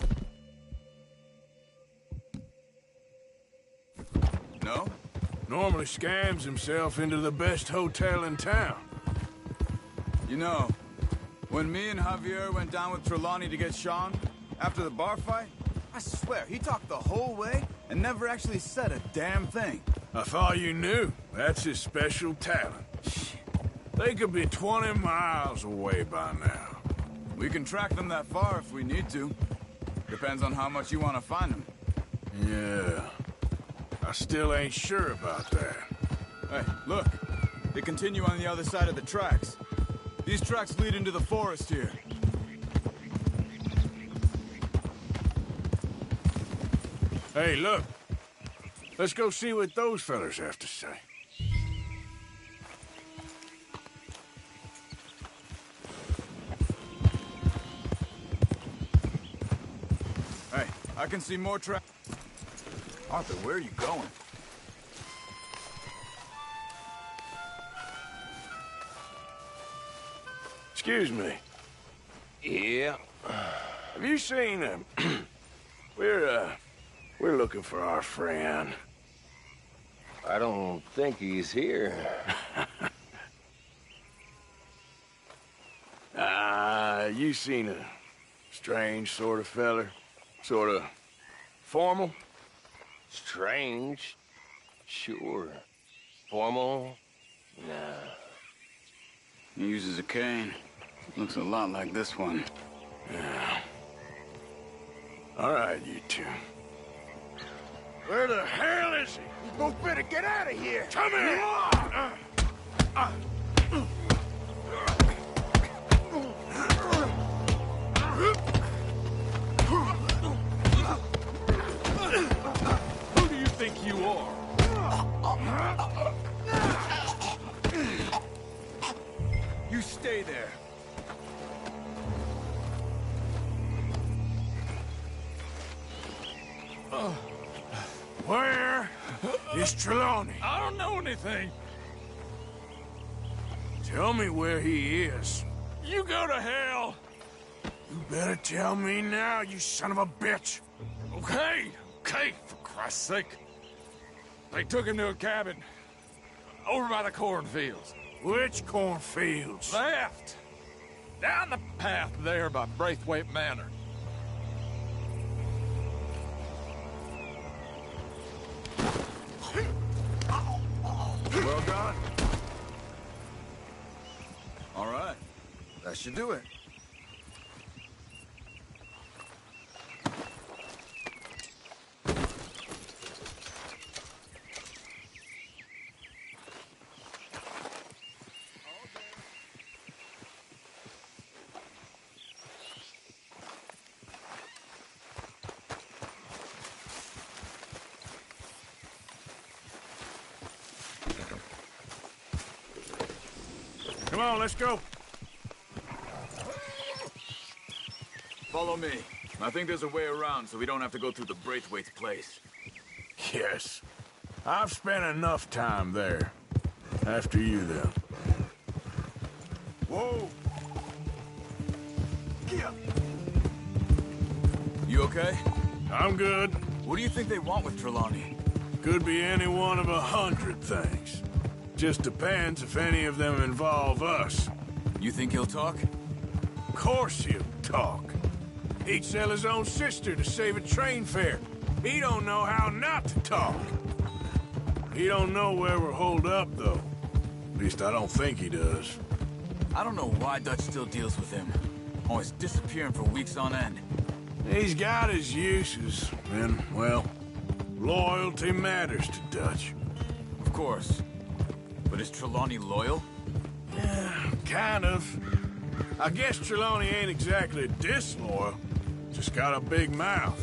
Normally scams himself into the best hotel in town. You know, when me and Javier went down with Trelawney to get Sean, after the bar fight, I swear, he talked the whole way and never actually said a damn thing. I thought you knew. That's his special talent. They could be 20 miles away by now. We can track them that far if we need to. Depends on how much you want to find them. Yeah. I still ain't sure about that. Hey, look. They continue on the other side of the tracks. These tracks lead into the forest here. Hey, look. Let's go see what those fellas have to say. Hey, I can see more tracks. Arthur, where are you going? Excuse me. Yeah? Have you seen him? We're looking for our friend. I don't think he's here. You seen a strange sort of feller? Sort of formal? Strange? Sure. Formal? Nah. He uses a cane. Looks a lot like this one. Yeah. All right, you two. Where the hell is he? You both better get out of here! Come here! Who do you think you are? You stay there. Where is Trelawney? I don't know anything. Tell me where he is. You go to hell. You better tell me now, you son of a bitch. Okay, for Christ's sake. They took him to a cabin over by the cornfields. Which cornfields? Left. Down the path there by Braithwaite Manor. Well done. All right. That should do it. Come on, let's go. Follow me. I think there's a way around so we don't have to go through the Braithwaite's place. Yes. I've spent enough time there. After you, then. Whoa! Yeah. You okay? I'm good. What do you think they want with Trelawney? Could be any one of 100 things. Just depends if any of them involve us. You think he'll talk? Of course he'll talk. He'd sell his own sister to save a train fare. He don't know how not to talk. He don't know where we're holed up, though. At least I don't think he does. I don't know why Dutch still deals with him. Always disappearing for weeks on end. He's got his uses, and, well, loyalty matters to Dutch. Of course. But is Trelawney loyal? Yeah, kind of. I guess Trelawney ain't exactly disloyal. Just got a big mouth.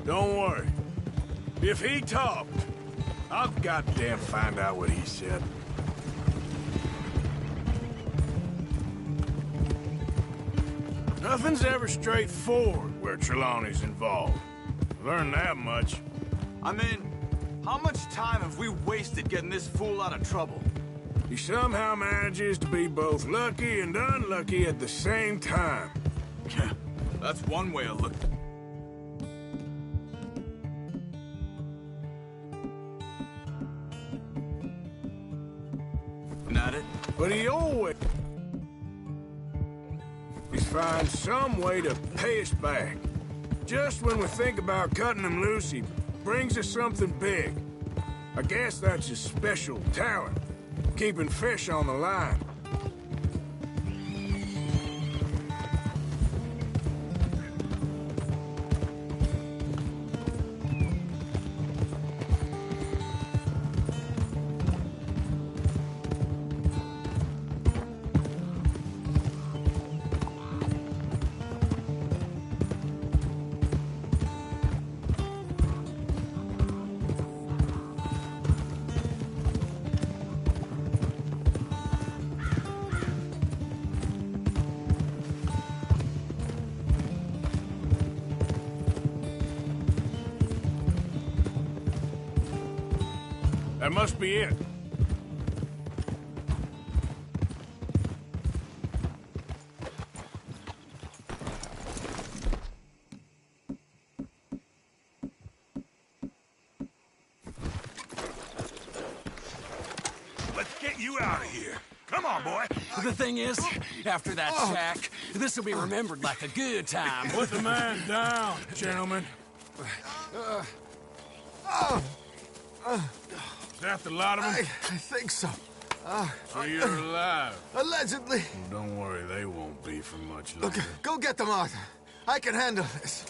Don't worry. If he talked, I'll goddamn find out what he said. Nothing's ever straightforward where Trelawney's involved. Learned that much. I mean, how much time have we wasted getting this fool out of trouble? He somehow manages to be both lucky and unlucky at the same time. That's one way of looking. got it. But he always finds some way to pay us back. Just when we think about cutting him loose, he brings us something big. I guess that's his special talent, keeping fish on the line. That must be it. Let's get you out of here. Come on, boy. The thing is, after that shack, this will be remembered like a good time. Put the man down, gentlemen. Is that the lot of them? I think so. So you're alive? Allegedly. Well, don't worry, they won't be for much longer. Look, go get them, Arthur. I can handle this.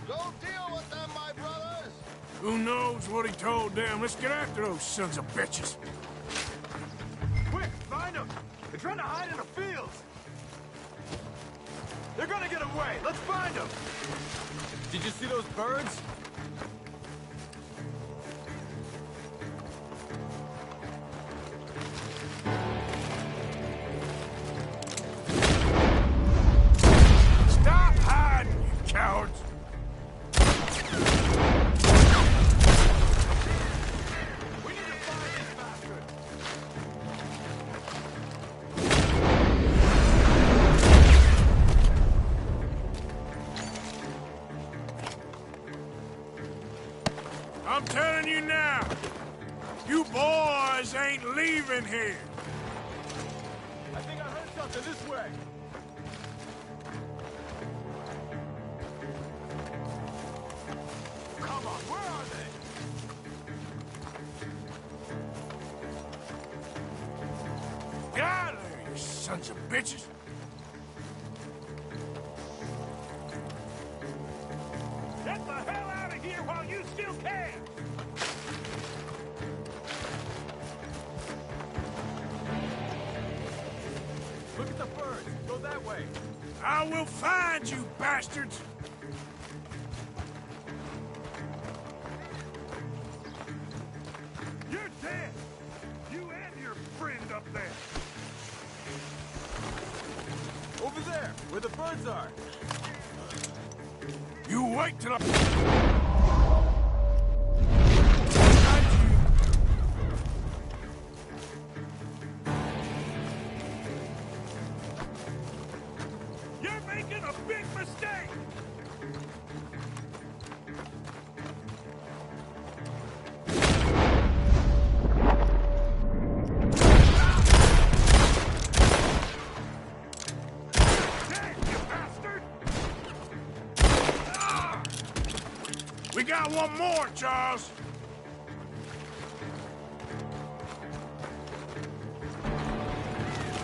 Go deal with them, my brothers! Who knows what he told them? Let's get after those sons of bitches. Quick, find them! They're trying to hide in the fields! They're gonna get away! Let's find them! Did you see those birds? Stop hiding, you cowards! I'm telling you now, you boys ain't leaving here. I think I heard something this way. Come on, where are they? Get out of there, you sons of bitches! Get the hell out of here while you still can! Look at the birds. Go that way. I will find you, bastards! You're dead! You and your friend up there! Over there, where the birds are. You wait till You're making a big mistake! We got one more, Charles.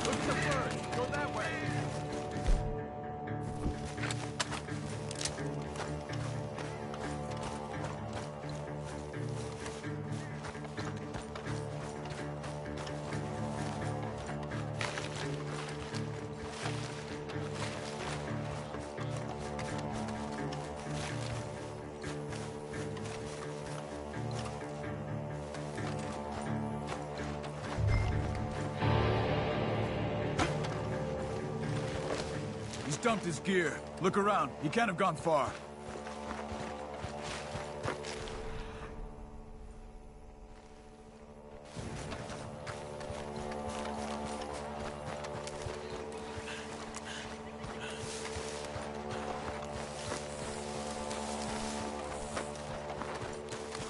Look at the birds. Go that way. He's dumped his gear. Look around. He can't have gone far.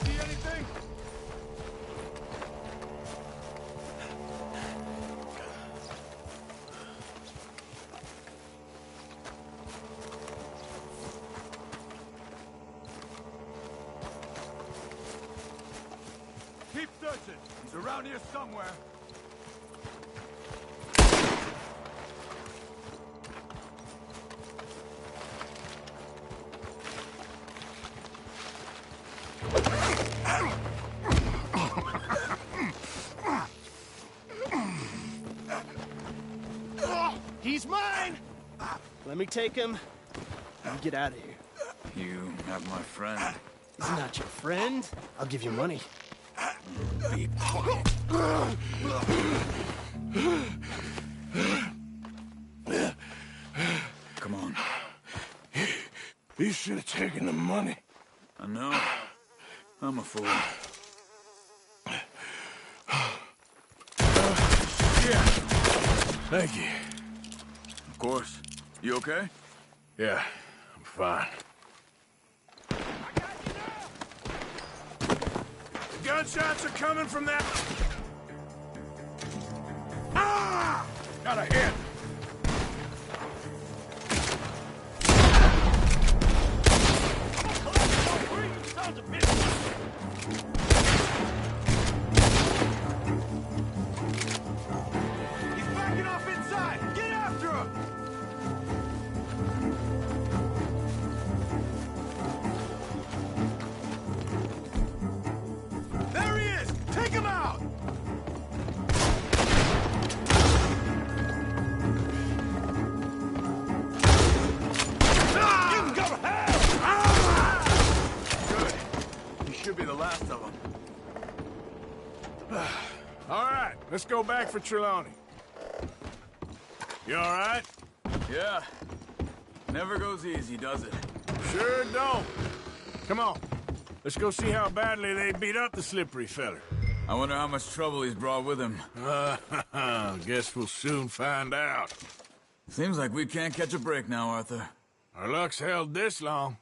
See anything? Keep searching. He's around here somewhere. He's mine! Let me take him and get out of here. You have my friend. He's not your friend. I'll give you money. Be quiet. Come on. You should have taken the money. I know. I'm a fool. Yeah. Thank you. Of course. You okay? Yeah, I'm fine. The gunshots are coming from that... Ah! Got a hit. He's backing off inside! Get after him! There he is! Take him out! You can go to hell! Good. You should be the last of them. All right, let's go back for Trelawney. You all right? Yeah. Never goes easy, does it? Sure don't. Come on. Let's go see how badly they beat up the slippery feller. I wonder how much trouble he's brought with him. Guess we'll soon find out. Seems like we can't catch a break now, Arthur. Our luck's held this long.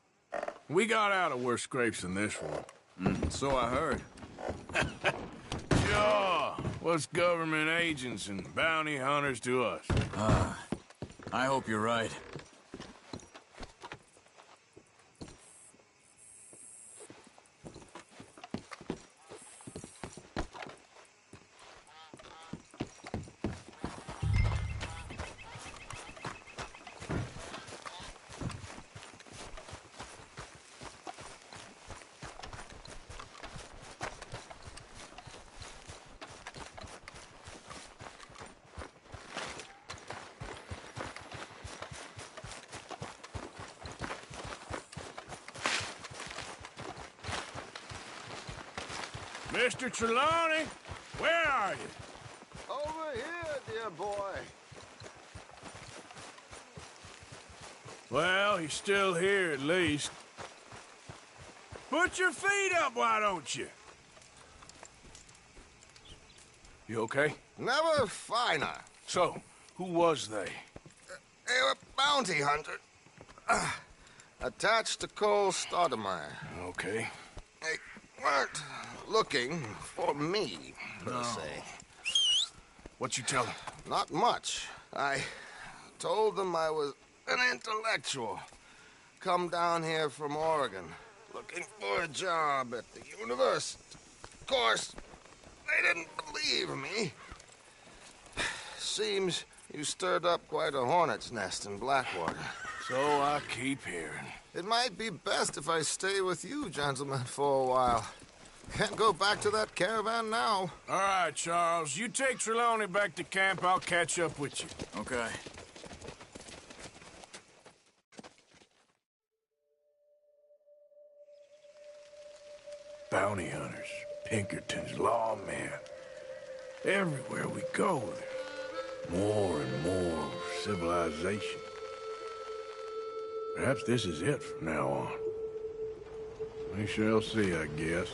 We got out of worse scrapes than this one. So I heard. Sure. What's government agents and bounty hunters to us? I hope you're right. Mr. Trelawney, where are you? Over here, dear boy. Well, he's still here at least. Put your feet up, why don't you? You okay? Never finer. So, who was they? They were bounty hunter. Attached to Cole Stoudemire. Okay. They weren't looking for me, per se. What you tell them? Not much. I told them I was an intellectual. Come down here from Oregon, looking for a job at the university. Of course, they didn't believe me. Seems you stirred up quite a hornet's nest in Blackwater. So I keep hearing. It might be best if I stay with you, gentlemen, for a while. Can't go back to that caravan now. All right, Charles. You take Trelawney back to camp. I'll catch up with you. Okay. Bounty hunters, Pinkertons, lawmen. Everywhere we go, there's more and more civilization. Perhaps this is it from now on. We shall see, I guess.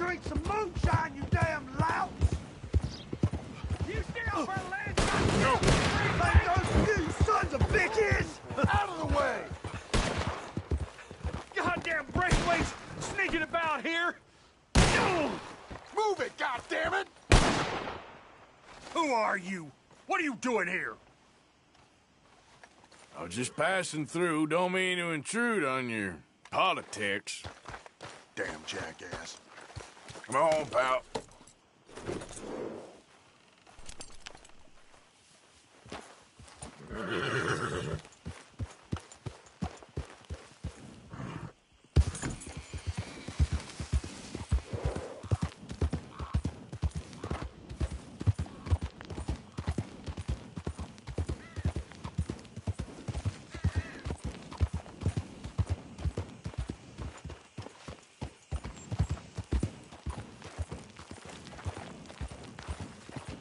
drink some moonshine, you damn louts! You still for land? No! You sons of bitches! Out of the way! Goddamn Braithwaite's sneaking about here! Move it, goddammit! Who are you? What are you doing here? I was just passing through. Don't mean to intrude on your politics. Damn jackass. Come on, pal.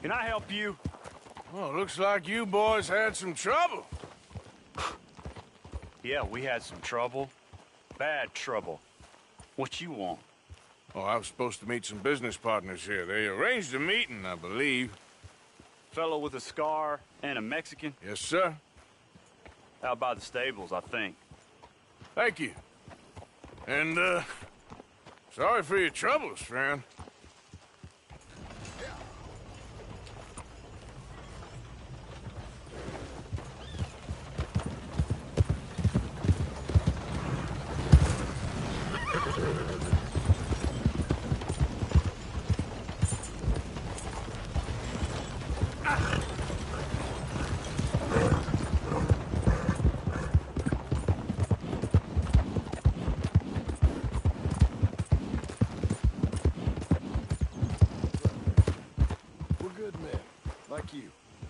Can I help you? Well, looks like you boys had some trouble. Yeah, we had some trouble. Bad trouble. What you want? Oh, I was supposed to meet some business partners here. They arranged a meeting, I believe. Fellow with a scar and a Mexican? Yes, sir. Out by the stables, I think. Thank you. And, sorry for your troubles, friend.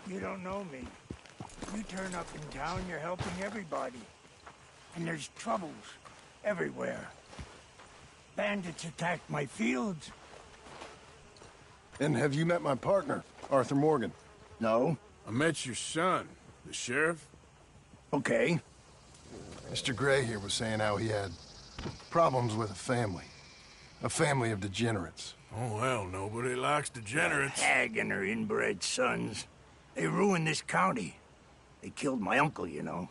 You don't know me. You turn up in town, you're helping everybody. And there's troubles everywhere. Bandits attacked my fields. And have you met my partner, Arthur Morgan? No. I met your son, the sheriff. Okay. Mr. Gray here was saying how he had problems with a family of degenerates. Oh, well, nobody likes degenerates. Hag and her inbred sons. They ruined this county. They killed my uncle, you know.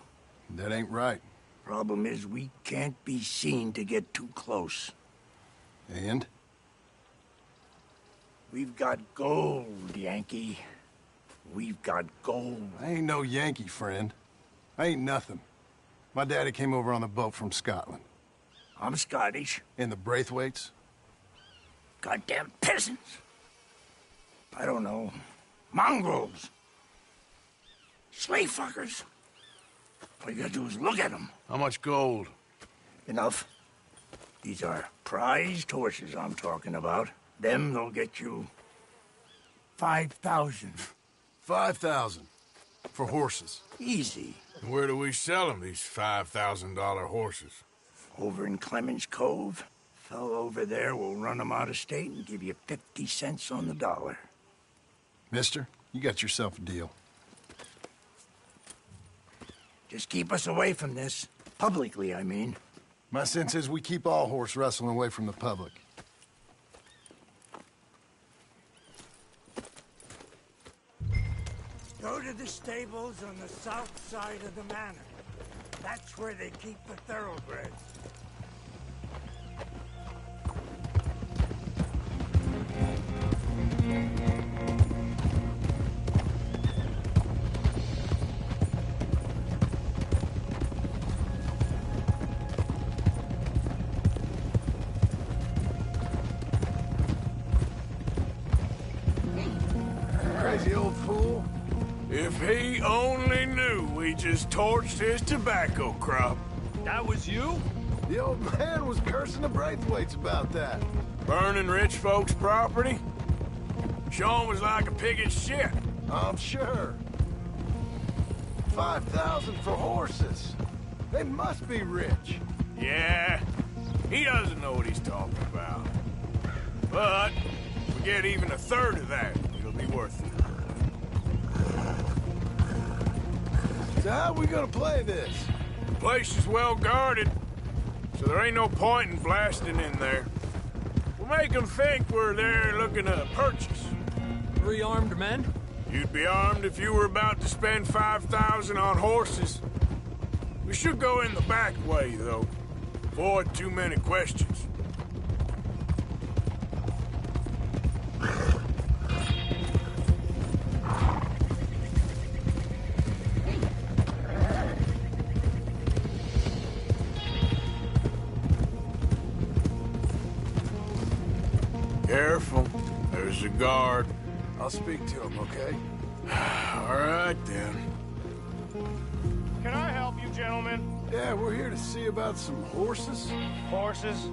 That ain't right. Problem is, we can't be seen to get too close. And? We've got gold, Yankee. We've got gold. I ain't no Yankee, friend. I ain't nothing. My daddy came over on the boat from Scotland. I'm Scottish. And the Braithwaites? Goddamn peasants. I don't know. Mongrels. Slave fuckers. All you gotta do is look at them. How much gold? Enough. These are prized horses I'm talking about. Them, they'll get you 5,000. 5,000 for horses. Easy. Where do we sell them, these $5,000 horses? Over in Clemens Cove. Fellow over there will run them out of state and give you 50 cents on the dollar. Mister, you got yourself a deal. Just keep us away from this. Publicly, I mean. My sense is we keep all horse wrestling away from the public. Go to the stables on the south side of the manor. That's where they keep the thoroughbreds. Crazy old fool. If he only knew we just torched his tobacco crop. That was you? The old man was cursing the Braithwaites about that. Burning rich folks' property? Sean was like a pig at shit. I'm sure. 5,000 for horses. They must be rich. Yeah, he doesn't know what he's talking about. But if we get even a third of that, it'll be worth it. So how are we gonna play this? The place is well guarded, so there ain't no point in blasting in there. We'll make them think we're there looking to purchase. 3 armed men? You'd be armed if you were about to spend 5,000 on horses. We should go in the back way, though. Avoid too many questions. Careful. There's a guard. I'll speak to him, okay? All right, then. Can I help you, gentlemen? Yeah, we're here to see about some horses. Horses?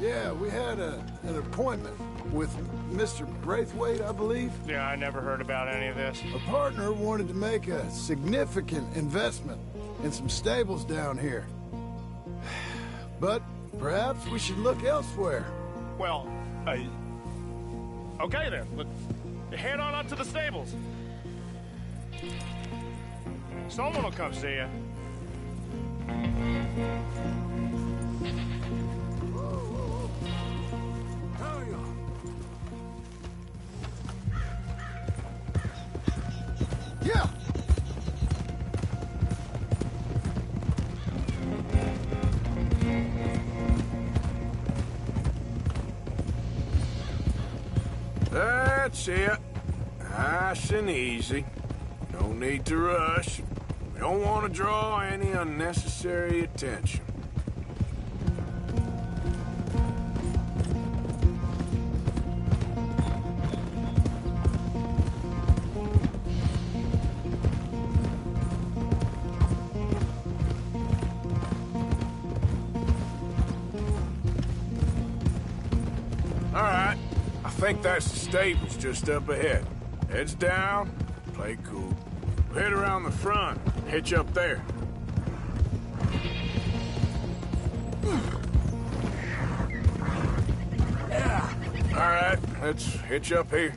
Yeah, we had an appointment with Mr. Braithwaite, I believe. Yeah, I never heard about any of this. A partner wanted to make a significant investment in some stables down here. But perhaps we should look elsewhere. Well, okay then. Head on up to the stables. Someone will come see you. Yeah! That's it. Nice and easy. No need to rush. We don't want to draw any unnecessary attention. All right. I think that's the stables just up ahead. Heads down, play cool. We'll head around the front, hitch up there. Yeah. All right, let's hitch up here.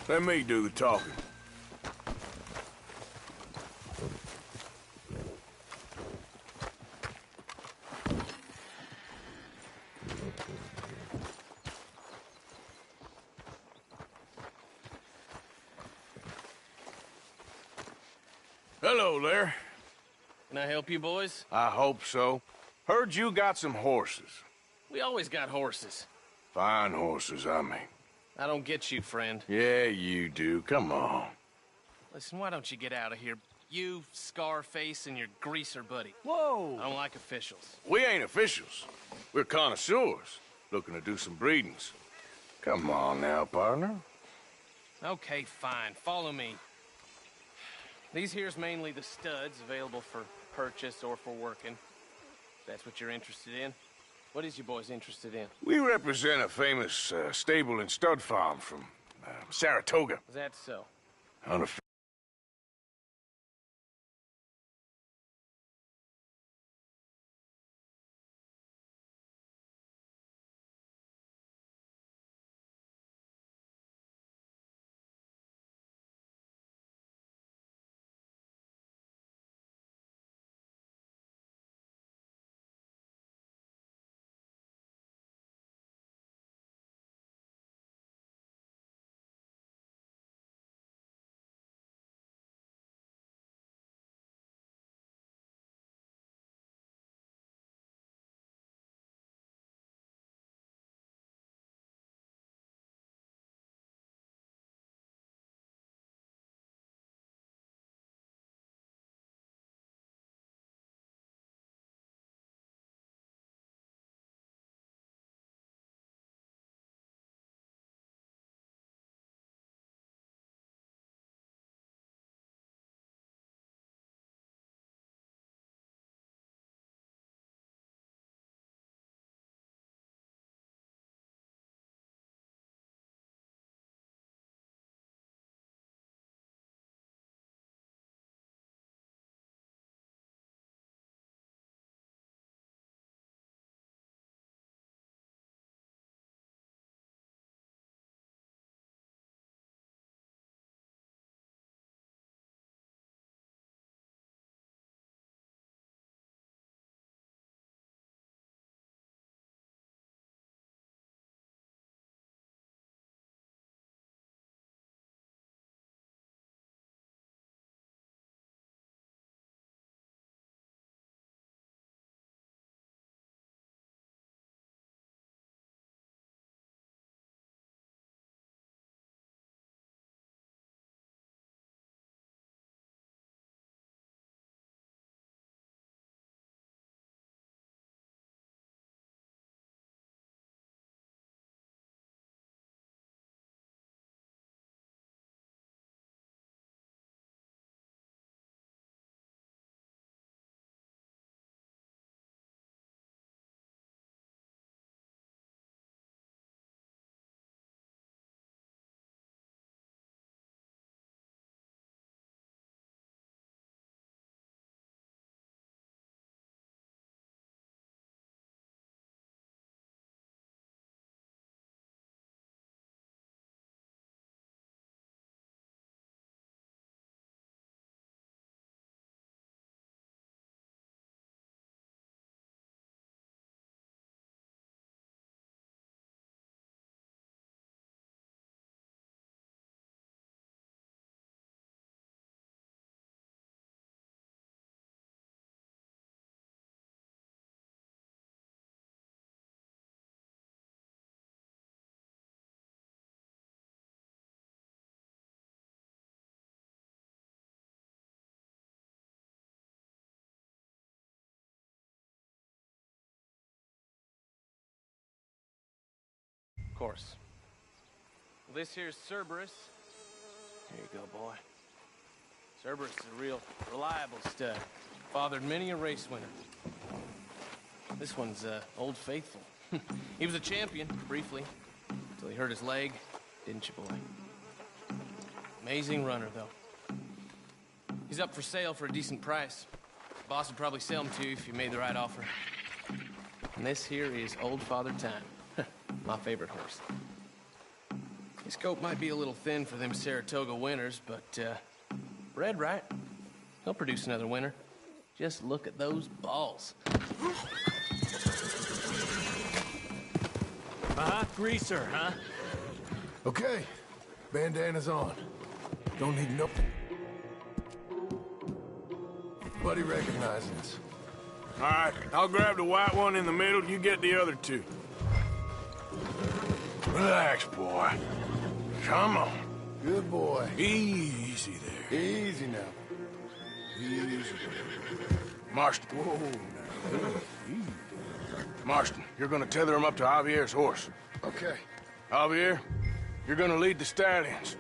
Let me do the talking. Hello there. Can I help you, boys? I hope so. Heard you got some horses. We always got horses. Fine horses, I mean. I don't get you, friend. Yeah, you do. Come on. Listen, why don't you get out of here? You, Scarface, and your greaser buddy. Whoa! I don't like officials. We ain't officials. We're connoisseurs, looking to do some breedings. Come on now, partner. Okay, fine. Follow me. These here's mainly the studs available for purchase or for working. If that's what you're interested in. What is you boys interested in? We represent a famous stable and stud farm from Saratoga. Is that so? Unofficial. course. Well, this here's Cerberus. Here you go, boy. Cerberus is a real reliable stud. Fathered many a race winner. This one's Old Faithful. He was a champion, briefly, until he hurt his leg, didn't you, boy? Amazing runner, though. He's up for sale for a decent price. Boss would probably sell him to you if you made the right offer. And this here is Old Father Time, my favorite horse. His coat might be a little thin for them Saratoga winters, but bred right, he'll produce another winner. Just look at those balls. Greaser, huh? Okay, bandana's on. Don't need no... Buddy recognizes us. All right, I'll grab the white one in the middle. You get the other two. Relax, boy. Come on. Good boy. Easy there. Easy now. Easy. Marston. Whoa. Marston, you're gonna tether him up to Javier's horse. Okay. Javier, you're gonna lead the stallions.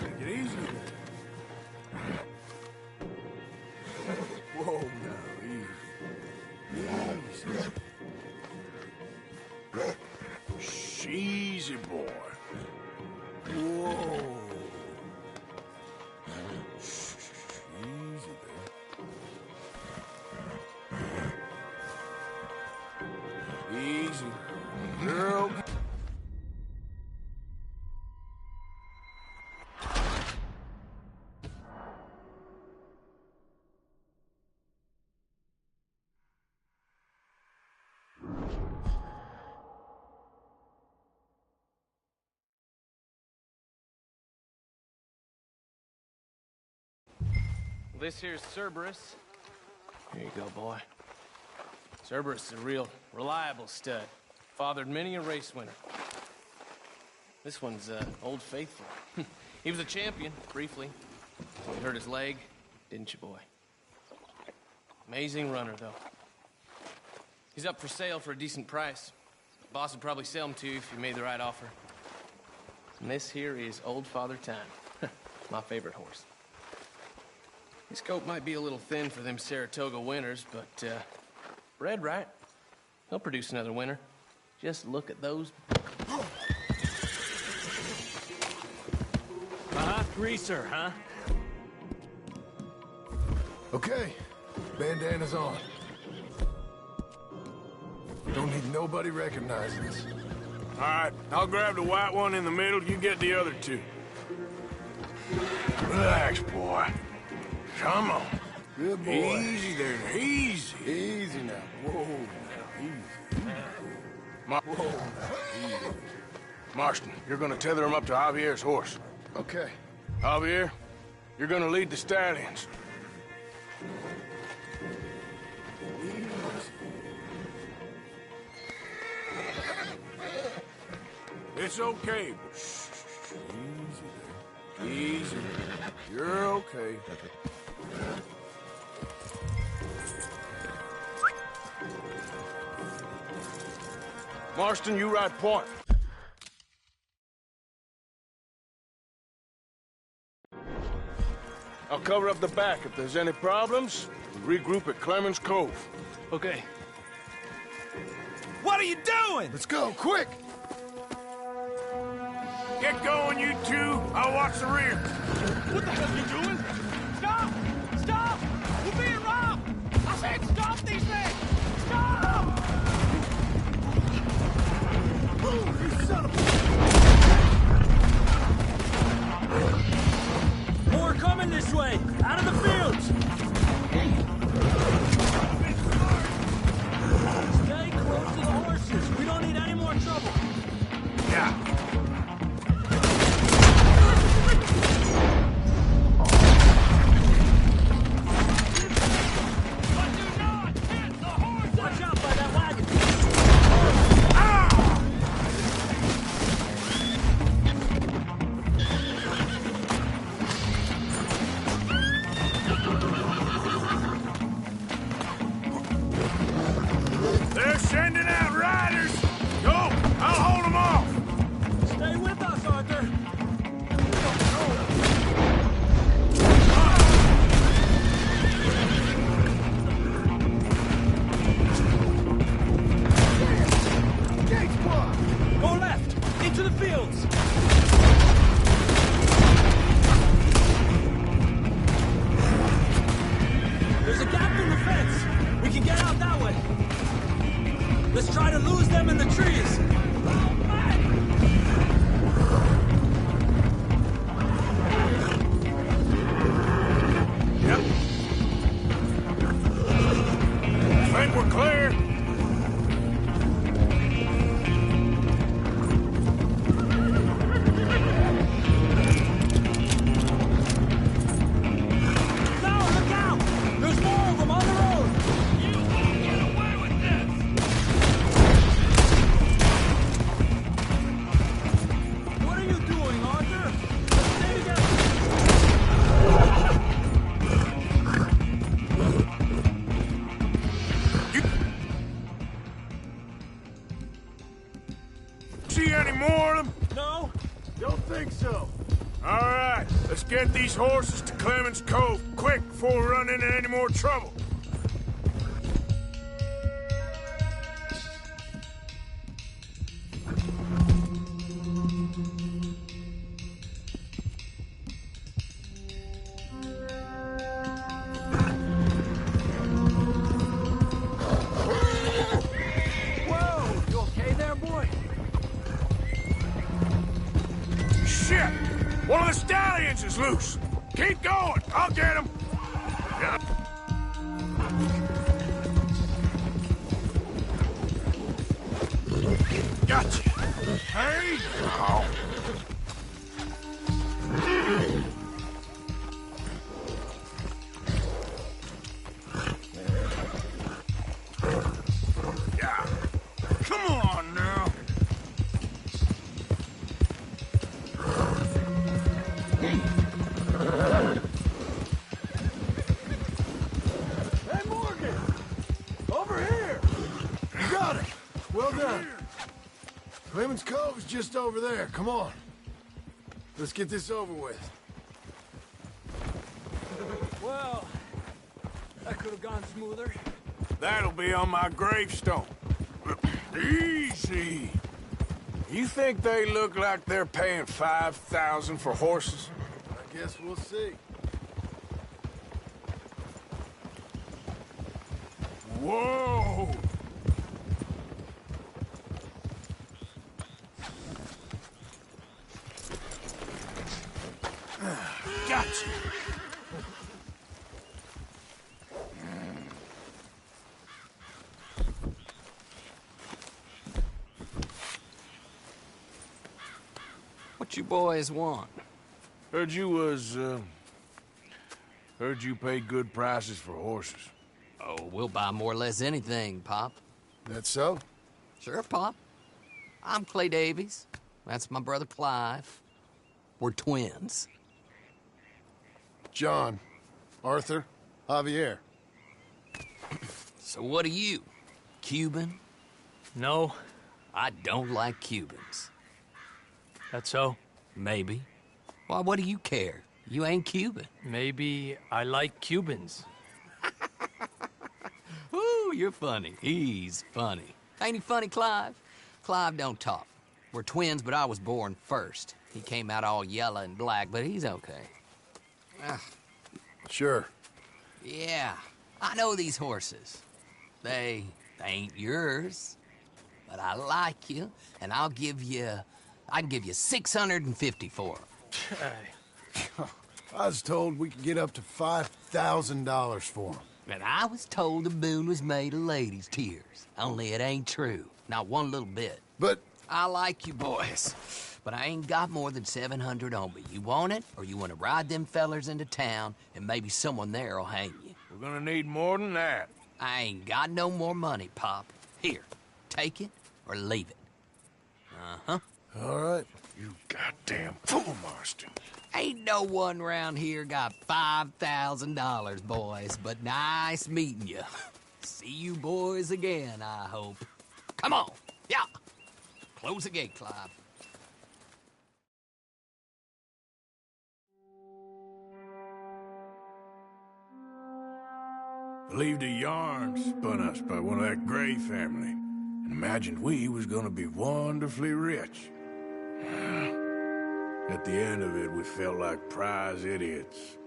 Take it easy. Whoa, now, easy. Easy, boy. Whoa. Easy there. Easy. Girl. This here's Cerberus. Here you go, boy. Cerberus is a real reliable stud. Fathered many a race winner. This one's Old Faithful. He was a champion, briefly. Until he hurt his leg, didn't you, boy? Amazing runner, though. He's up for sale for a decent price. Boss would probably sell him to you if you made the right offer. And this here is Old Father Time. My favorite horse. His coat might be a little thin for them Saratoga winters, but bred right, he'll produce another winner. Just look at those. Greaser, huh? Okay, bandana's on. Don't need nobody recognizing us. All right, I'll grab the white one in the middle. You get the other two. Relax, boy. Come on. Good boy. Easy there. Easy. Easy now. Whoa, now. Easy. Whoa, now. Easy. Marston, you're gonna tether him up to Javier's horse. Okay. Javier, you're gonna lead the stallions. It's okay. Easy there. Easy. You're okay. Marston, you ride point. I'll cover up the back. If there's any problems, we'll regroup at Clemens Cove. Okay. What are you doing? Let's go, quick! Get going, you two. I'll watch the rear. What the hell are you doing? Stop! Stop! We're being robbed! I said stop these things! Stop! Oh, you son of a... More coming this way! Out of the fields! Stay close to the horses. We don't need any more trouble. Yeah. But do not hit the Go left! Into the fields! There's a gap in the fence! We can get out that way! Let's try to lose them in the trees! Yep. Think we're clear? See any more of them? No. Don't think so. All right, let's get these horses to Clemens Cove quick before we run into any more trouble. Whoa! You okay there, boy? Shit! One of the stallions is loose. Keep going. I'll get him. Yeah. Gotcha. Hey! Oh. Yeah. Come on now. Hey, Morgan! Over here! You got it! Well done. Clemens Cove's just over there. Come on. Let's get this over with. Well, that could have gone smoother. That'll be on my gravestone. Easy. You think they look like they're paying $5,000 for horses? I guess we'll see. Whoa! Gotcha. What you boys want? Heard you pay good prices for horses. Oh, we'll buy more or less anything, Pop. That so? Sure, Pop. I'm Clay Davies. That's my brother Clive. We're twins. John, Arthur, Javier. So what are you? Cuban? No. I don't like Cubans. That's so? Maybe. Why, what do you care? You ain't Cuban. Maybe I like Cubans. Ooh, you're funny. He's funny. Ain't he funny, Clive? Clive don't talk. We're twins, but I was born first. He came out all yellow and black, but he's okay. Sure. Yeah, I know these horses. They ain't yours, but I like you, and I can give you 650 for them. I was told we could get up to $5,000 for them. And I was told the moon was made of ladies' tears. Only it ain't true. Not one little bit. But I like you boys, but I ain't got more than 700 on me. You want it, or you want to ride them fellers into town, and maybe someone there'll hang you? We're gonna need more than that. I ain't got no more money, Pop. Here, take it or leave it. Uh-huh. All right. You goddamn fool, Marston. Ain't no one round here got $5,000, boys, but nice meeting you. See you boys again, I hope. Come on. Yeah. Close the gate, Clive. Believed a yarn spun us by one of that Gray family. And Imagined we was gonna be wonderfully rich. At the end of it, we felt like prize idiots.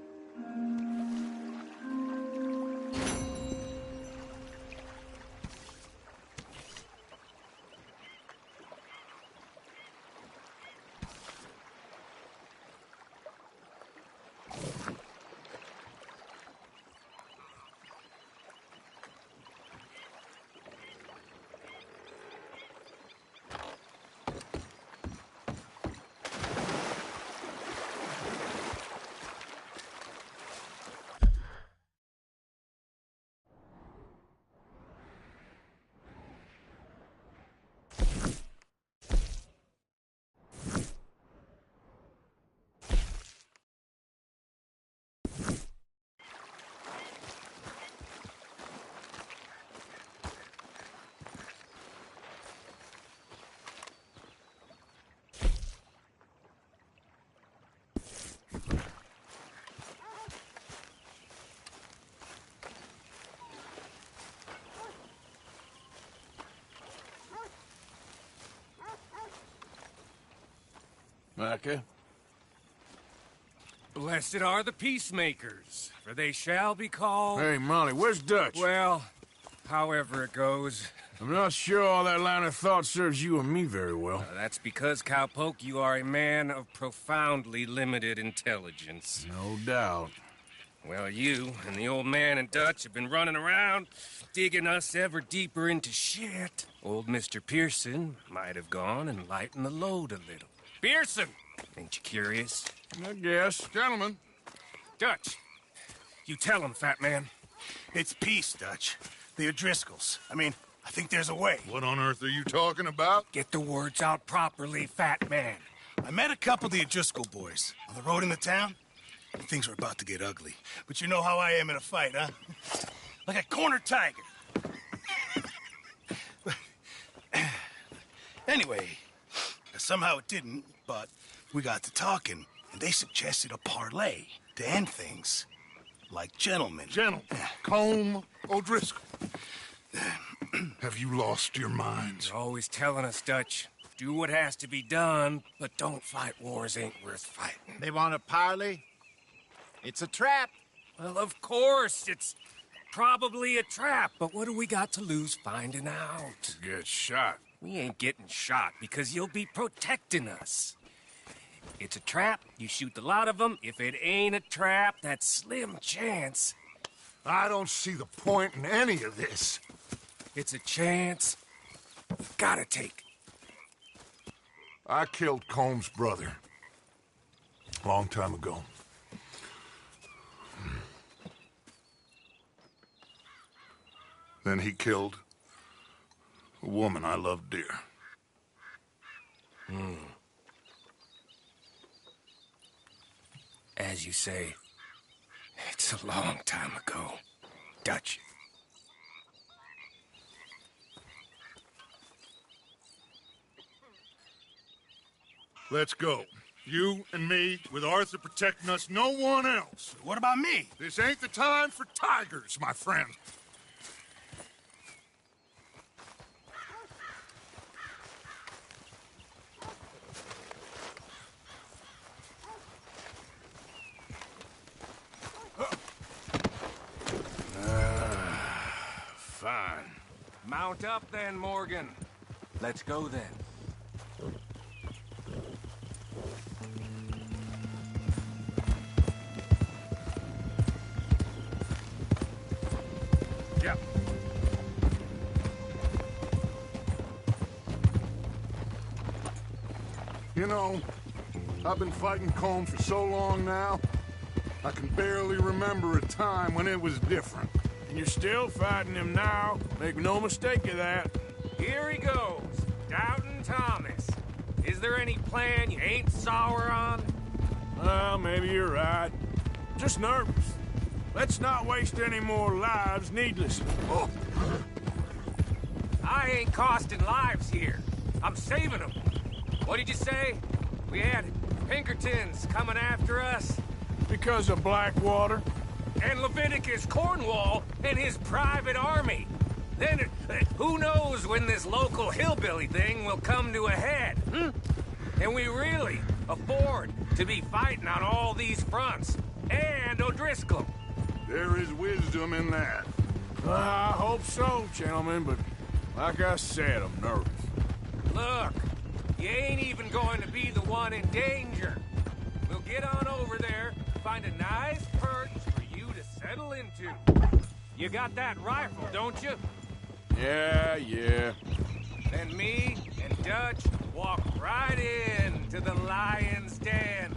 Micah? Blessed are the peacemakers, for they shall be called... Hey, Molly, where's Dutch? Well, however it goes. I'm not sure all that line of thought serves you and me very well. That's because, Cowpoke, you are a man of profoundly limited intelligence. No doubt. Well, you and the old man and Dutch have been running around, digging us ever deeper into shit. Old Mr. Pearson might have gone and lightened the load a little. Pearson! Ain't you curious? I guess. Gentlemen. Dutch, you tell him, fat man. It's peace, Dutch. The O'Driscolls. I mean, I think there's a way. What on earth are you talking about? Get the words out properly, fat man. I met a couple of the O'Driscoll boys on the road into town. Things were about to get ugly. But you know how I am in a fight, huh? Like a cornered tiger. Anyway, somehow it didn't, but we got to talking, and they suggested a parlay to end things. Like gentlemen. Gentlemen. Colm O'Driscoll. Have you lost your minds? You're always telling us, Dutch. Do what has to be done, but don't fight wars ain't worth fighting. They want a parley? It's a trap. Well, of course, it's probably a trap, but what do we got to lose finding out? Get shot. We ain't getting shot because you'll be protecting us. It's a trap, you shoot the lot of them. If it ain't a trap, that's slim chance. I don't see the point in any of this. It's a chance you've gotta take. I killed Colm's brother. A long time ago. Then he killed a woman I loved dear. As you say, it's a long time ago, Dutch. Let's go. You and me, with Arthur protecting us, no one else. What about me? This ain't the time for tigers, my friend. Fine. Mount up then, Morgan. Let's go then. Yeah. You know, I've been fighting Colm for so long now, I can barely remember a time when it was different. And you're still fighting him now. Make no mistake of that. Here he goes, Doubting Thomas. Is there any plan you ain't sour on? Well, maybe you're right. Just nervous. Let's not waste any more lives needlessly. Oh. I ain't costing lives here. I'm saving them. What did you say? We had Pinkertons coming after us? Because of Blackwater? And Leviticus Cornwall and his private army. Then who knows when this local hillbilly thing will come to a head, hmm? Can we really afford to be fighting on all these fronts? And O'Driscoll. There is wisdom in that. I hope so, gentlemen, but like I said, I'm nervous. Look, you ain't even going to be the one in danger. We'll get on over there, find a nice perch for you to settle into. You got that rifle, don't you? Yeah. Then me and Dutch walk right in to the lion's den.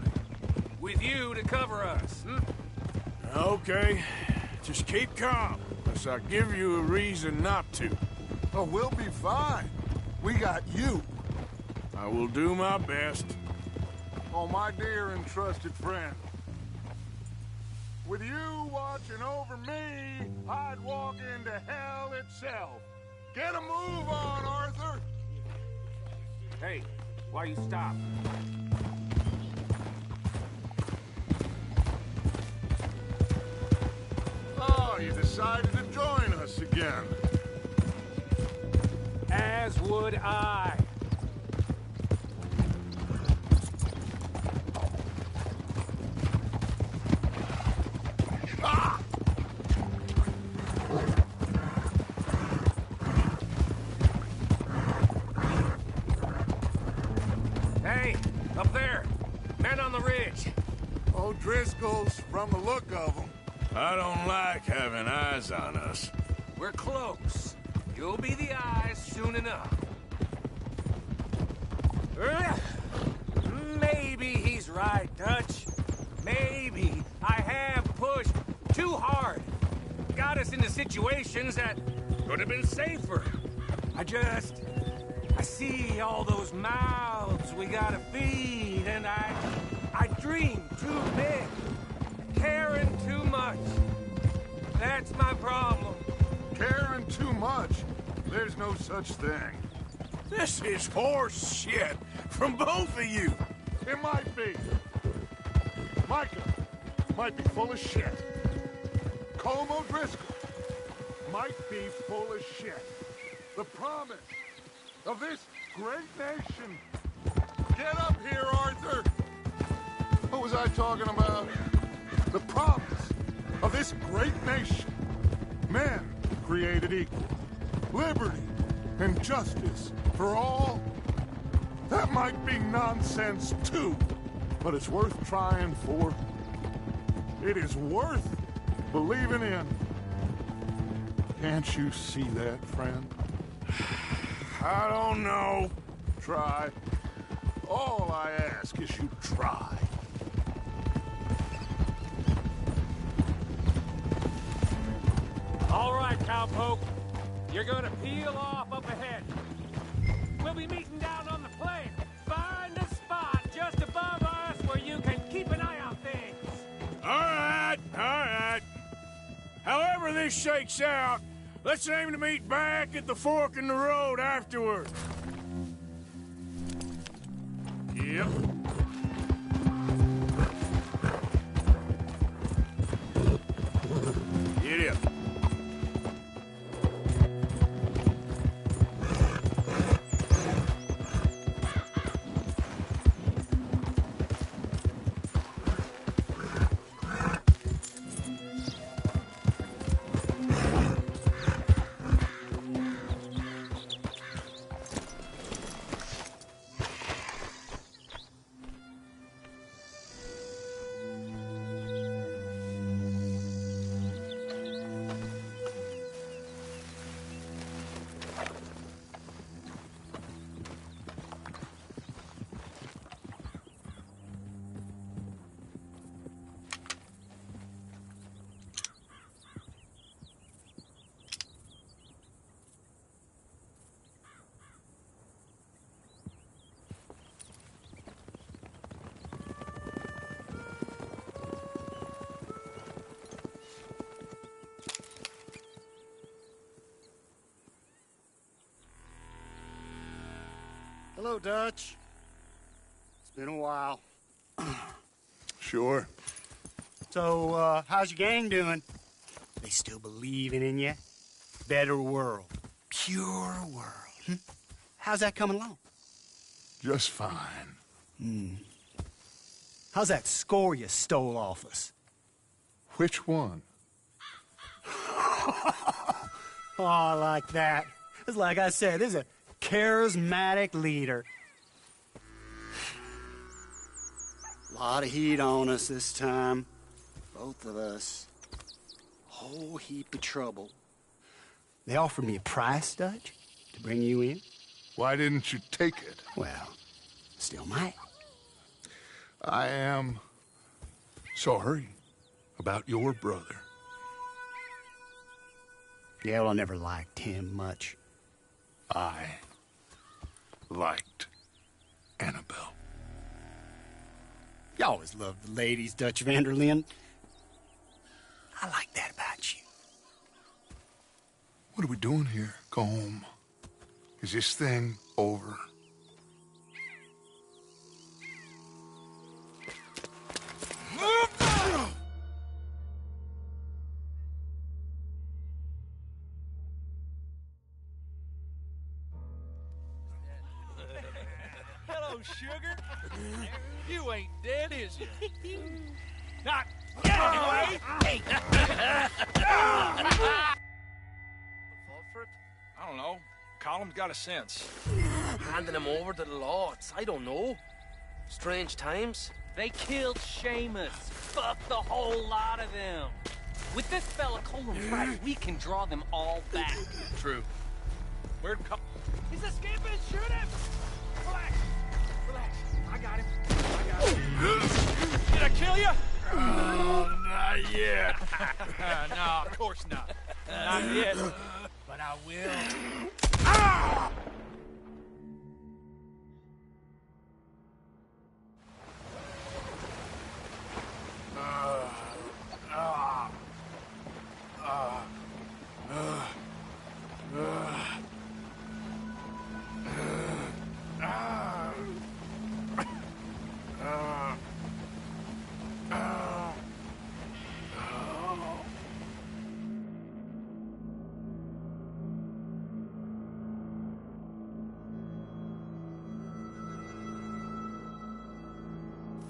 With you to cover us, hmm? Okay. Just keep calm, unless I give you a reason not to. Oh, we'll be fine. We got you. I will do my best. Oh, my dear and trusted friend. With you watching over me, I'd walk into hell itself. Get a move on, Arthur! Hey, why you stop? Oh, you decided to join us again. As would I. Ah! Hey, up there. Men on the ridge. O'Driscoll's, from the look of them. I don't like having eyes on us. We're close. You'll be the eyes soon enough. Maybe he's right, Dutch. Maybe I have pushed too hard. Got us into situations that could have been safer. I see all those mouths we gotta feed, and I dream too big. Caring too much. That's my problem. Caring too much? There's no such thing. This is horse shit from both of you. It might be. Micah might be full of shit. Colm O'Driscoll might be full of shit. The promise of this great nation. Get up here, Arthur. What was I talking about? The promise of this great nation. Men created equal. Liberty and justice for all. That might be nonsense, too. But it's worth trying for. It is worth believing in. Can't you see that, friend? I don't know. Try. All I ask is you try. All right, cowpoke. You're gonna peel off up ahead. We'll be meeting down on the plain. Find a spot just above us where you can keep an eye on things. All right. However this shakes out, let's aim to meet back at the fork in the road afterward. Yep. Get up. Hello, Dutch. It's been a while. Sure. So, how's your gang doing? They still believing in you? better world. Pure world. How's that coming along? Just fine. How's that score you stole off us? Which one? Oh, I like that. It's like I said, this is a charismatic leader. Lot of heat on us this time. Both of us. Whole heap of trouble. They offered me a price, Dutch, to bring you in. Why didn't you take it? Well, still might. I am sorry about your brother. Yeah, well, I never liked him much. I liked Annabelle. You always loved the ladies, Dutch van der Linde. I like that about you. What are we doing here? Go home. Is this thing over? Hello, sugar. You ain't dead, is you? Not yet, anyway. I don't know. Column's got a sense. Handing him over to the lords. I don't know. Strange times. They killed Seamus. Fuck the whole lot of them. With this fella Coleman right, we can draw them all back. True. Where'd He's escaping. Shoot him. Relax. Relax. I got him. Did I kill you? Oh, not yet. No, of course not. Not yet. But I will.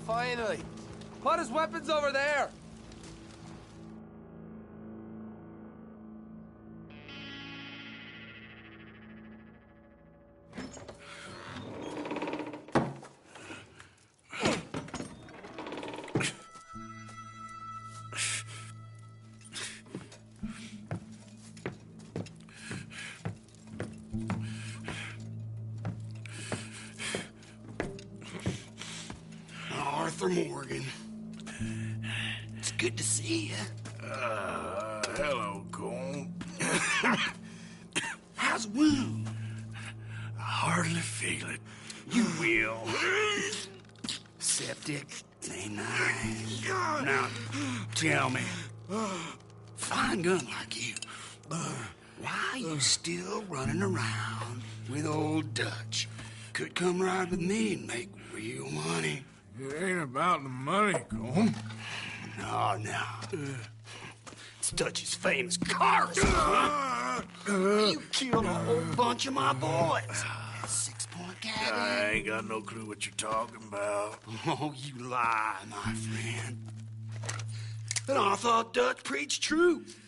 Finally! Put his weapons over there! Arthur Morgan. It's good to see you. Hello, Colm. How's the wound? I hardly feel it. You will. Septic. Ain't nice. Now, tell me. Fine gun like you. Why you still running around with old Dutch? Could come ride with me and make real money. It ain't about the money, Colm. No. It's Dutch's famous cars. You killed a whole bunch of my boys. That 6-point cabin. I ain't got no clue what you're talking about. Oh, you lie, my friend. And I thought Dutch preached truth.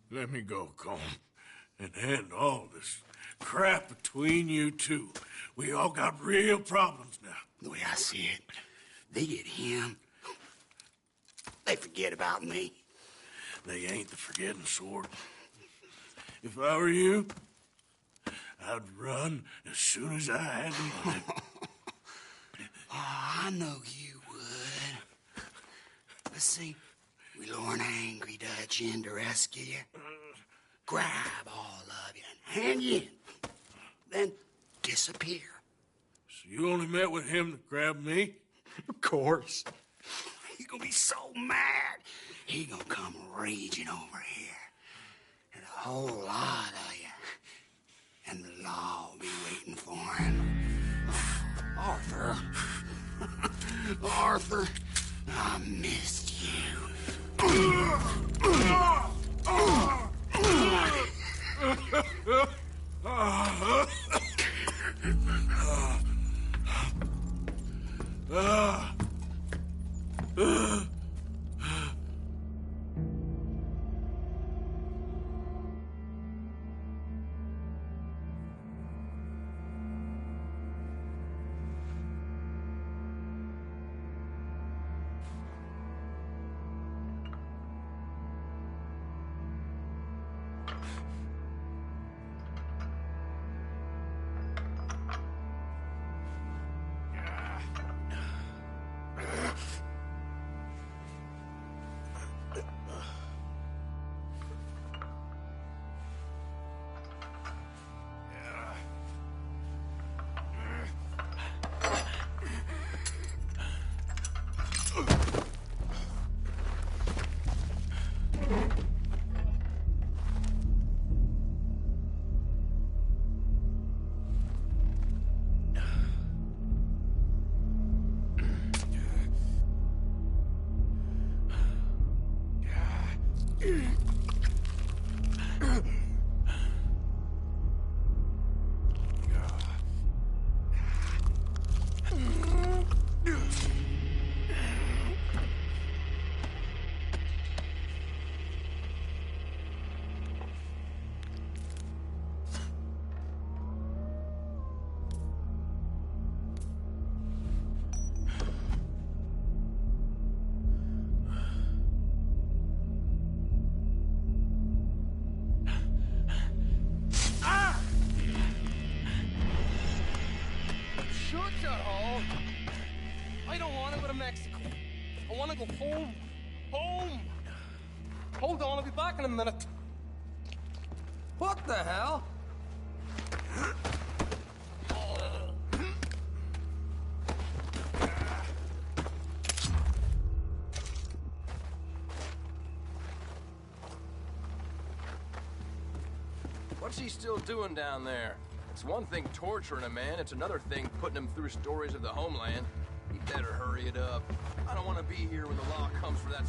Let me go, Colm, and end all this crap between you two. We all got real problems now. The way I see it, they get him. They forget about me. They ain't the forgetting sort. If I were you, I'd run as soon as I had the money. I know you would. But see, we lure an angry Dutch in to rescue you. Grab all of you and hand you in. Then disappear. So you only met with him to grab me? Of course. He's gonna be so mad. He gonna come raging over here. And a whole lot of you. And the law will be waiting for him. Arthur. Arthur, I missed you. Shut your hole. I don't want to go to Mexico. I want to go home. Home! Hold on, I'll be back in a minute. What the hell? What's he still doing down there? It's one thing torturing a man, it's another thing putting him through stories of the homeland. He better hurry it up. I don't want to be here when the law comes for that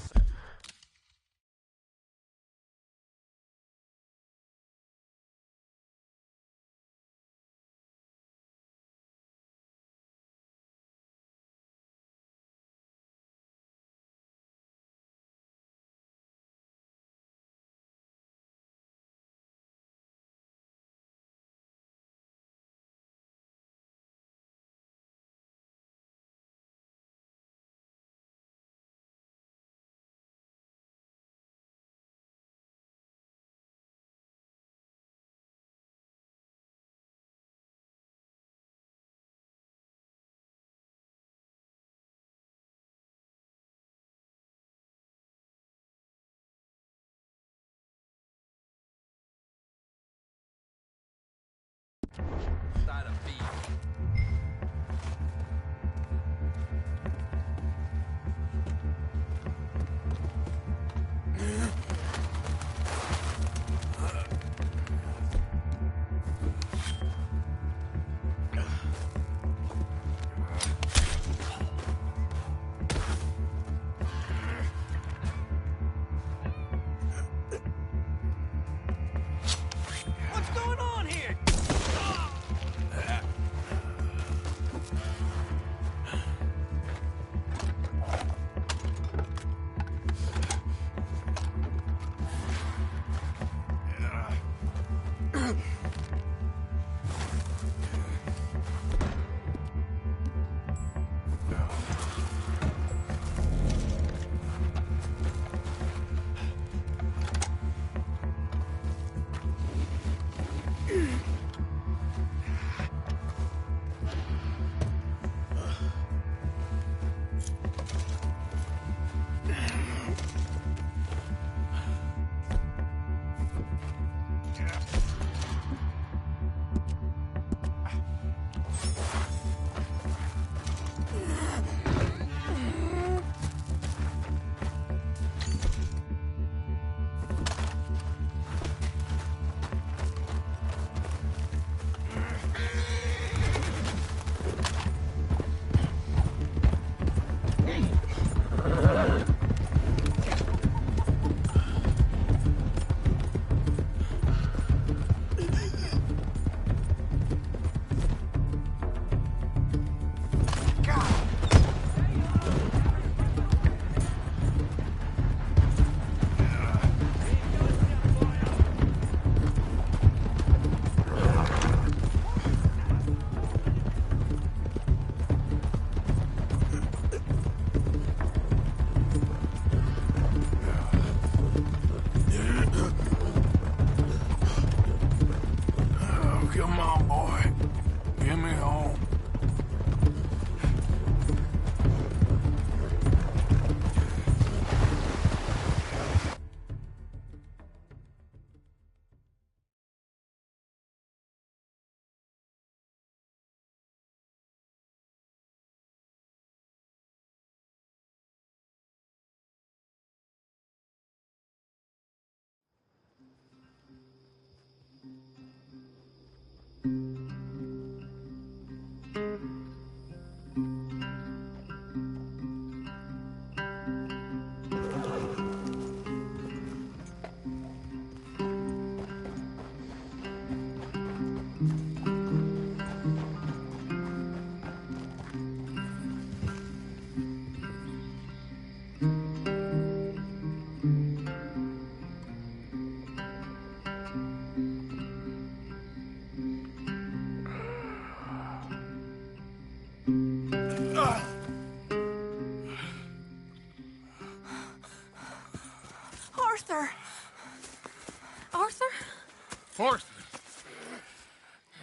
Arthur.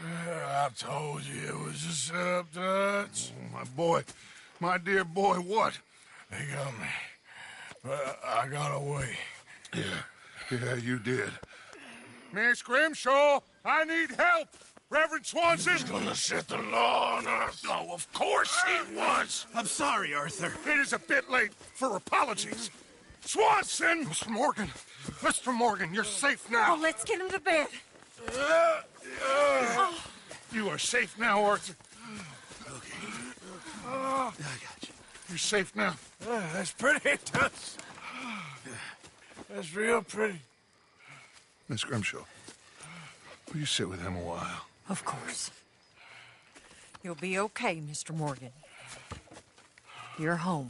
I told you it was a setup, Dutch. Oh, my boy. My dear boy, what? They got me. But I got away. Yeah, you did. Miss Grimshaw, I need help. Reverend Swanson's gonna set the law on us. Oh, of course he was. I'm sorry, Arthur. It is a bit late for apologies. Swanson! Mr. Morgan, you're safe now. Oh, let's get him to bed. You are safe now, Arthur. Okay. I got you. You're safe now. That's pretty, Tuts. That's real pretty. Miss Grimshaw, will you sit with him a while? Of course. You'll be okay, Mr. Morgan. You're home.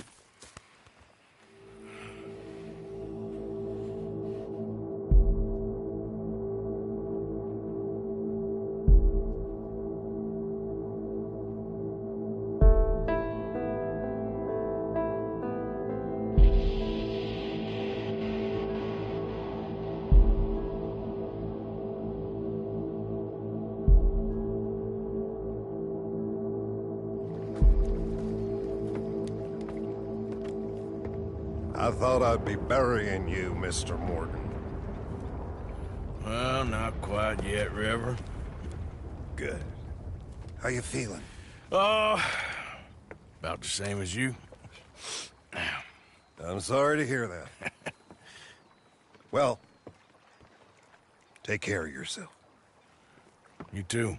I thought I'd be burying you, Mr. Morgan. Well, not quite yet, River. Good. How you feeling? About the same as you. I'm sorry to hear that. Well, take care of yourself. You too.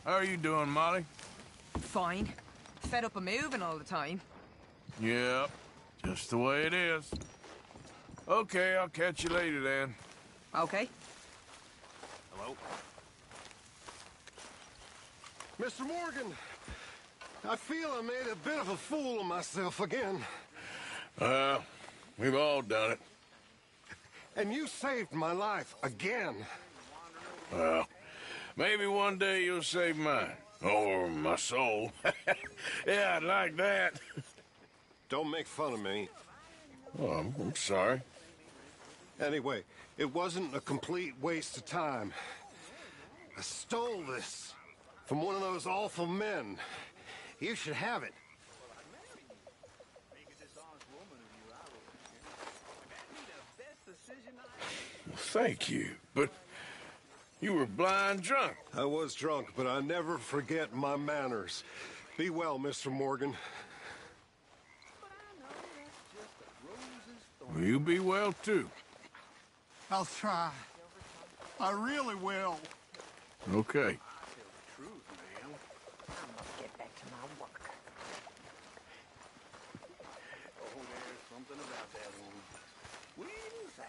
How are you doing, Molly? Fine. Fed up of moving all the time. Yep, just the way it is. Okay, I'll catch you later then. Okay. Hello? Mr. Morgan, I feel I made a bit of a fool of myself again. We've all done it. And you saved my life again. Well, maybe one day you'll save mine. Or my soul. Yeah, I'd like that. Don't make fun of me. Oh, I'm sorry. Anyway, it wasn't a complete waste of time. I stole this from one of those awful men. You should have it. Thank you, but you were blind drunk. I was drunk, but I never forget my manners. Be well, Mr. Morgan. Will you be well, too? I'll try. I really will. Okay. Get back to my work. Oh, there's something about that one. Sweet and sour.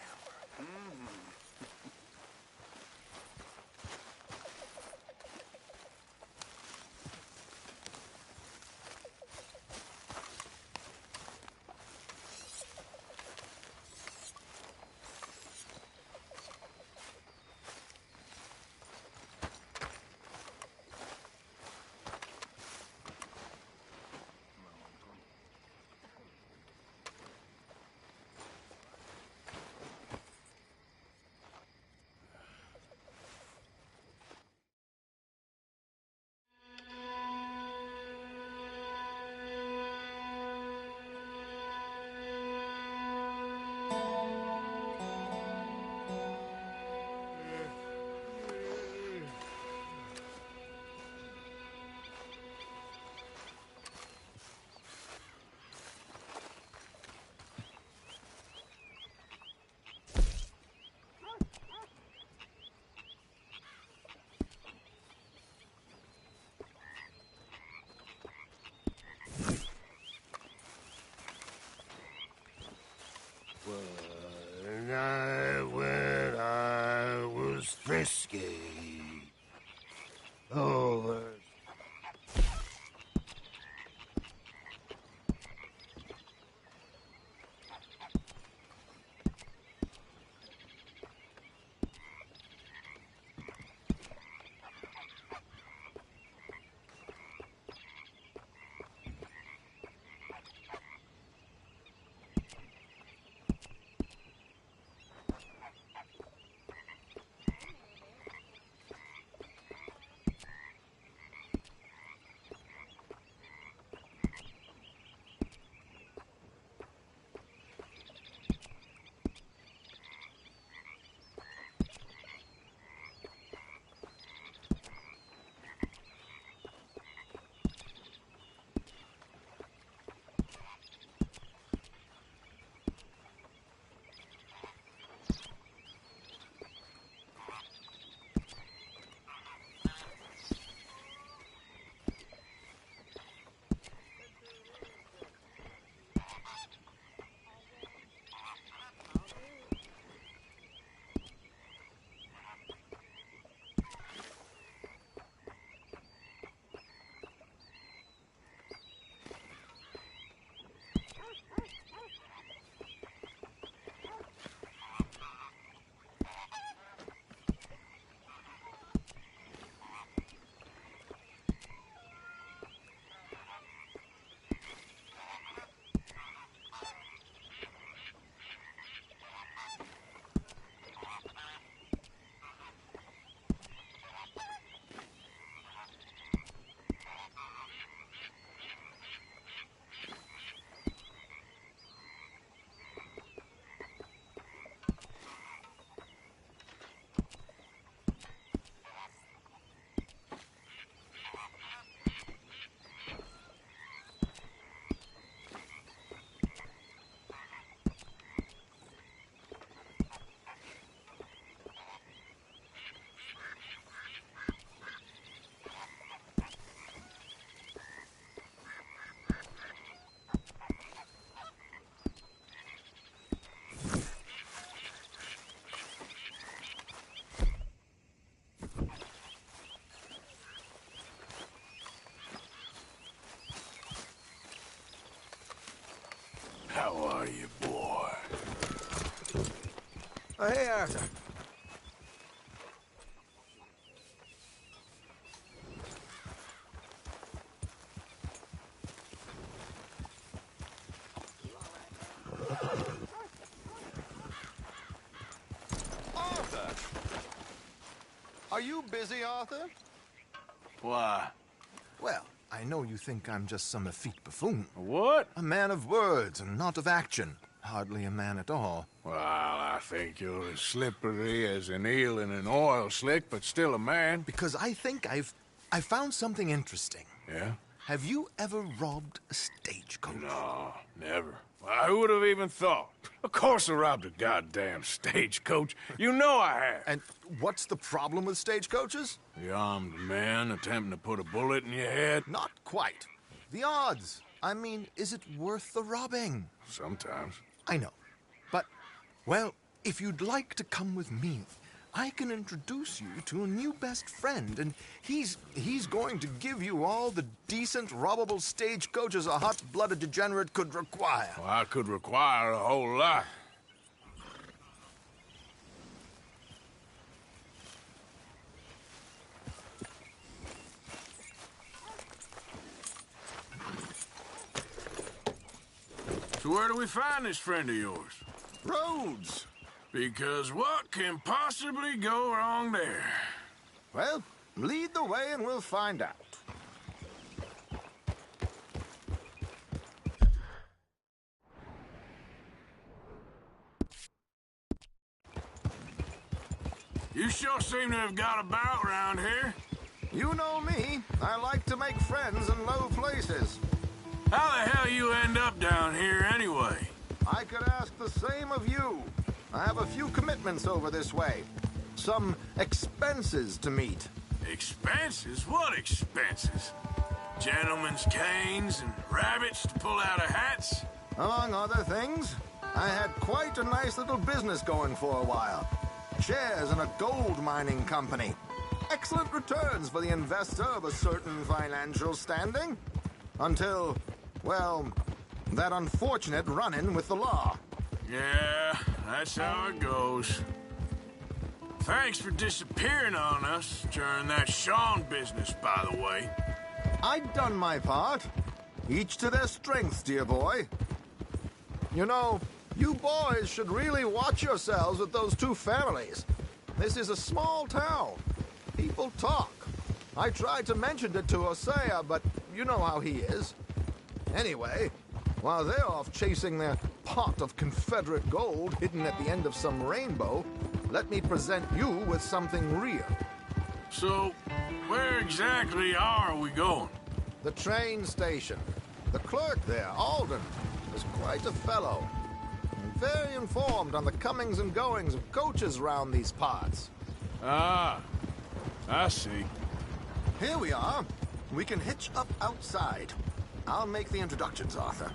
How are you, boy? Oh, hey, Arthur. Arthur! Are you busy, Arthur? Why? Well, I know you think I'm just some effete buffoon. What? A man of words and not of action. Hardly a man at all. Well, I think you're as slippery as an eel in an oil slick, but still a man. Because I think I found something interesting. Yeah? Have you ever robbed a stagecoach? No, never. Well, who would have even thought? Of course I robbed a goddamn stagecoach. You know I have. And what's the problem with stagecoaches? The armed man attempting to put a bullet in your head? Not quite. The odds. I mean, is it worth the robbing? Sometimes. I know. But, well, if you'd like to come with me, I can introduce you to a new best friend, and he's going to give you all the decent, robbable stagecoaches a hot-blooded degenerate could require. Well, I could require a whole lot. So where do we find this friend of yours? Rhodes! Because what can possibly go wrong there? Well, lead the way and we'll find out. You sure seem to have got about around here. You know me. I like to make friends in low places. How the hell you end up down here anyway? I could ask the same of you. I have a few commitments over this way. Some expenses to meet. Expenses? What expenses? Gentlemen's canes and rabbits to pull out of hats? Among other things, I had quite a nice little business going for a while. Shares in a gold mining company. Excellent returns for the investor of a certain financial standing. Until, well, that unfortunate run-in with the law. Yeah, that's how it goes. Thanks for disappearing on us during that Sean business, by the way. I'd done my part. Each to their strengths, dear boy. You know, you boys should really watch yourselves with those two families. This is a small town. People talk. I tried to mention it to Hosea, but you know how he is. Anyway, while they're off chasing their pot of Confederate gold hidden at the end of some rainbow, let me present you with something real. So, where exactly are we going? The train station. The clerk there, Alden, is quite a fellow. Very informed on the comings and goings of coaches round these parts. Ah, I see. Here we are. We can hitch up outside. I'll make the introductions, Arthur.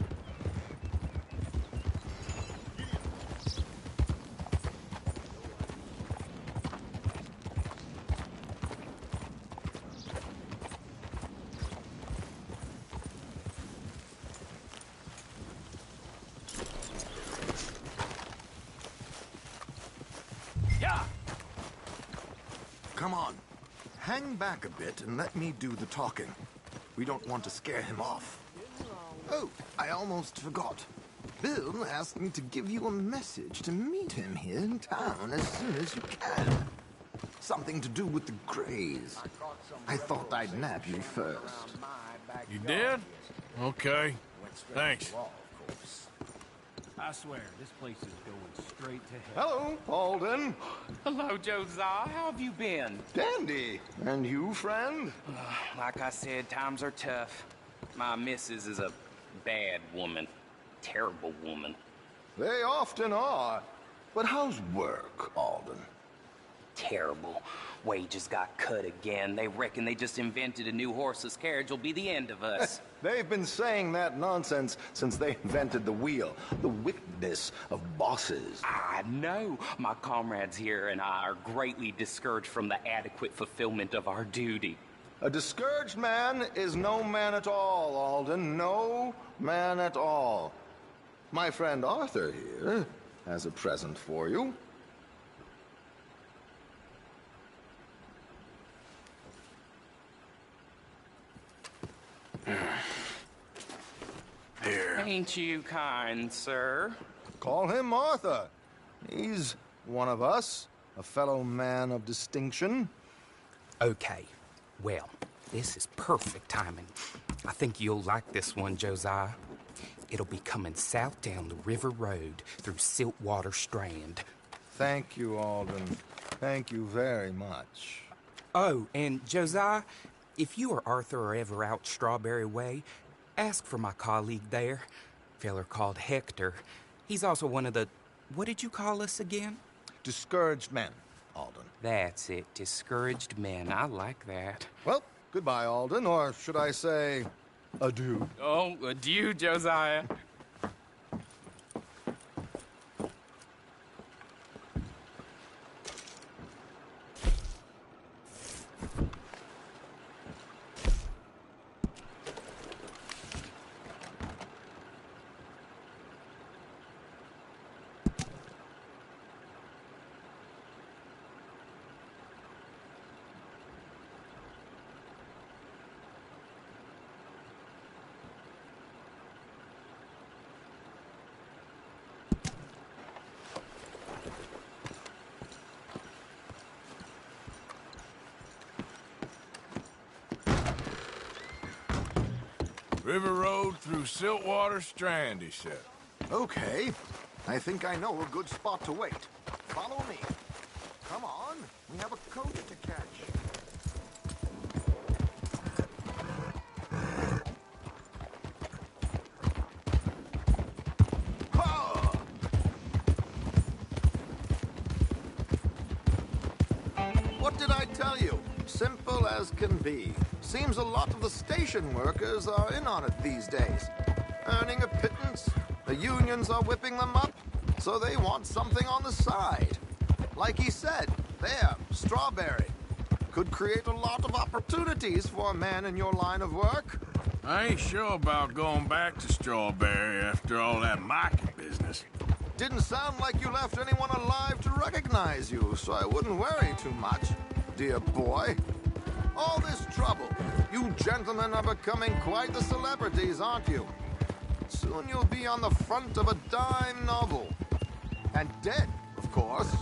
Come on. Hang back a bit and let me do the talking. We don't want to scare him off. Oh, I almost forgot. Bill asked me to give you a message to meet him here in town as soon as you can. Something to do with the Greys. I thought I'd nab you first. You did? Okay. Thanks. I swear, this place is going straight to hell. Hello, Alden. Hello, Josiah. How have you been? Dandy. And you, friend? Like I said, times are tough. My missus is a bad woman. Terrible woman. They often are. But how's work, Alden? Terrible. Wages got cut again. They reckon they just invented a new horseless carriage will be the end of us. They've been saying that nonsense since they invented the wheel. The wickedness of bosses. I know. My comrades here and I are greatly discouraged from the adequate fulfillment of our duty. A discouraged man is no man at all, Alden. No man at all. My friend Arthur here has a present for you. Here. Ain't you kind, sir? Call him Arthur. He's one of us, a fellow man of distinction. Okay, well, this is perfect timing. I think you'll like this one, Josiah. It'll be coming south down the river road through Siltwater Strand. Thank you, Alden. Thank you very much. Oh, and Josiah, if you or Arthur are ever out Strawberry Way, ask for my colleague there, feller called Hector. He's also one of the... What did you call us again? Discouraged men, Alden. That's it, discouraged men. I like that. Well, goodbye, Alden, or should I say, adieu. Oh, adieu, Josiah. River Road through Siltwater Strand, he said. Okay. I think I know a good spot to wait. Follow me. Come on. We have a coach to catch. What did I tell you? Simple as can be. Seems a lot of the station workers are in on it these days. Earning a pittance, the unions are whipping them up, so they want something on the side. Like he said, there, Strawberry. Could create a lot of opportunities for a man in your line of work. I ain't sure about going back to Strawberry after all that Mike business. Didn't sound like you left anyone alive to recognize you, so I wouldn't worry too much, dear boy. All this trouble. You gentlemen are becoming quite the celebrities, aren't you? Soon you'll be on the front of a dime novel. And dead, of course.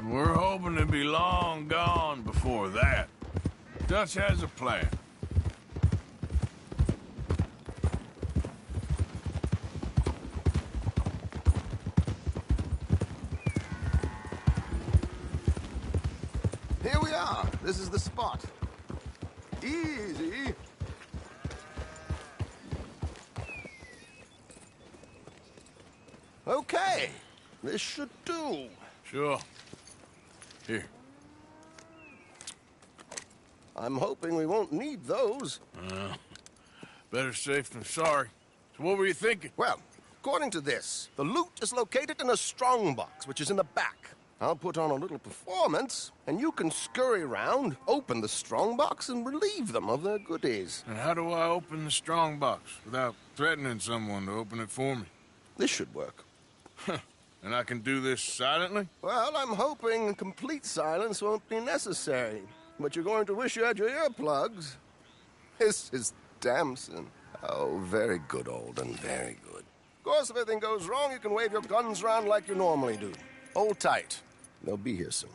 We're hoping to be long gone before that. Dutch has a plan. Here we are. This is the spot. Easy. Okay. This should do. Sure. Here. I'm hoping we won't need those. Better safe than sorry. So what were you thinking? Well, according to this, the loot is located in a strongbox, which is in the back. I'll put on a little performance, and you can scurry around, open the strongbox, and relieve them of their goodies. And how do I open the strongbox without threatening someone to open it for me? This should work. And I can do this silently? Well, I'm hoping complete silence won't be necessary. But you're going to wish you had your earplugs. This is Damson. Oh, very good, Alden, very good. Of course, if anything goes wrong, you can wave your guns around like you normally do. Hold tight. They'll be here soon.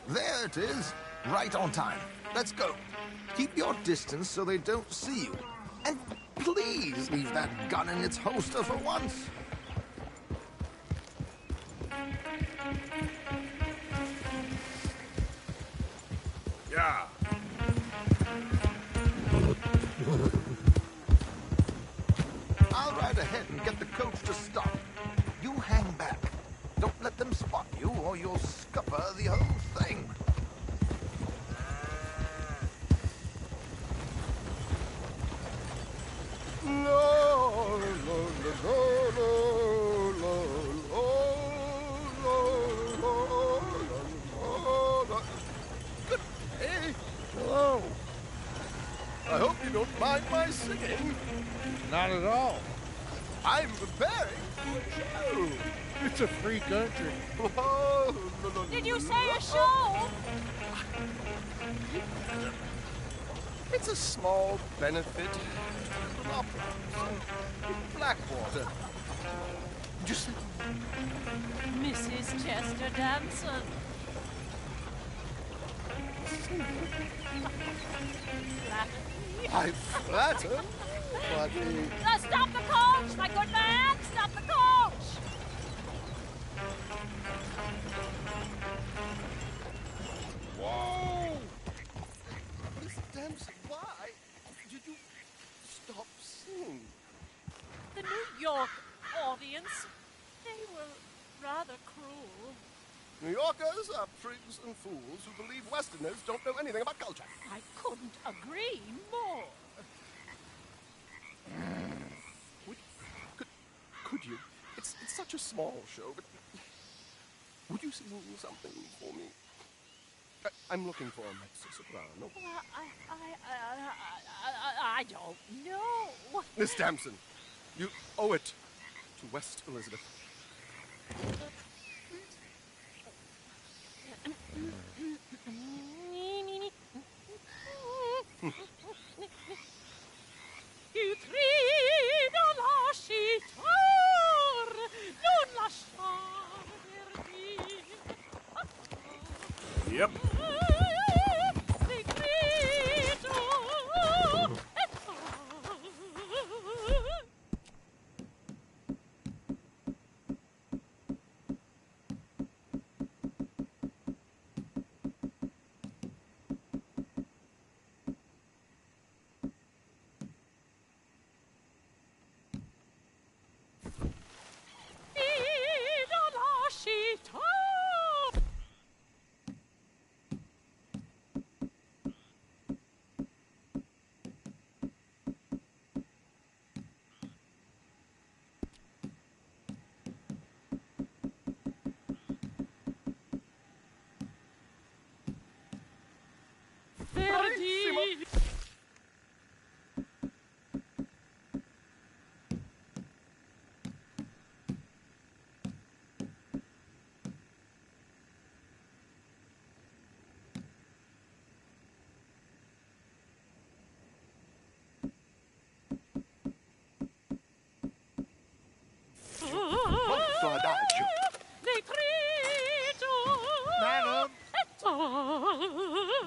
There it is. Right on time. Let's go. Keep your distance so they don't see you. And please leave that gun in its holster for once. Yeah. I'll ride ahead and get the coach to stop. You hang back. Don't let them spot you or you'll scupper the whole thing. I hope you don't mind my singing. Not at all. I'm preparing for a show. It's a free country. Oh, Did you say a show? It's a small benefit from opera in Blackwater. Just Mrs. Chester Damson. I flatter, but Stop the coach, my good man! Stop the coach! Whoa! Miss Damson, why did you stop singing? The New York audience, they were rather cruel. New Yorkers are prigs and fools who believe Westerners don't know anything about culture. I couldn't agree more. Could you? It's such a small show, but would you sing something for me? I'm looking for a mezzo-soprano. I don't know. Miss Damson, you owe it to West Elizabeth. Il trido lascitar, non lasciar perdir. Yep.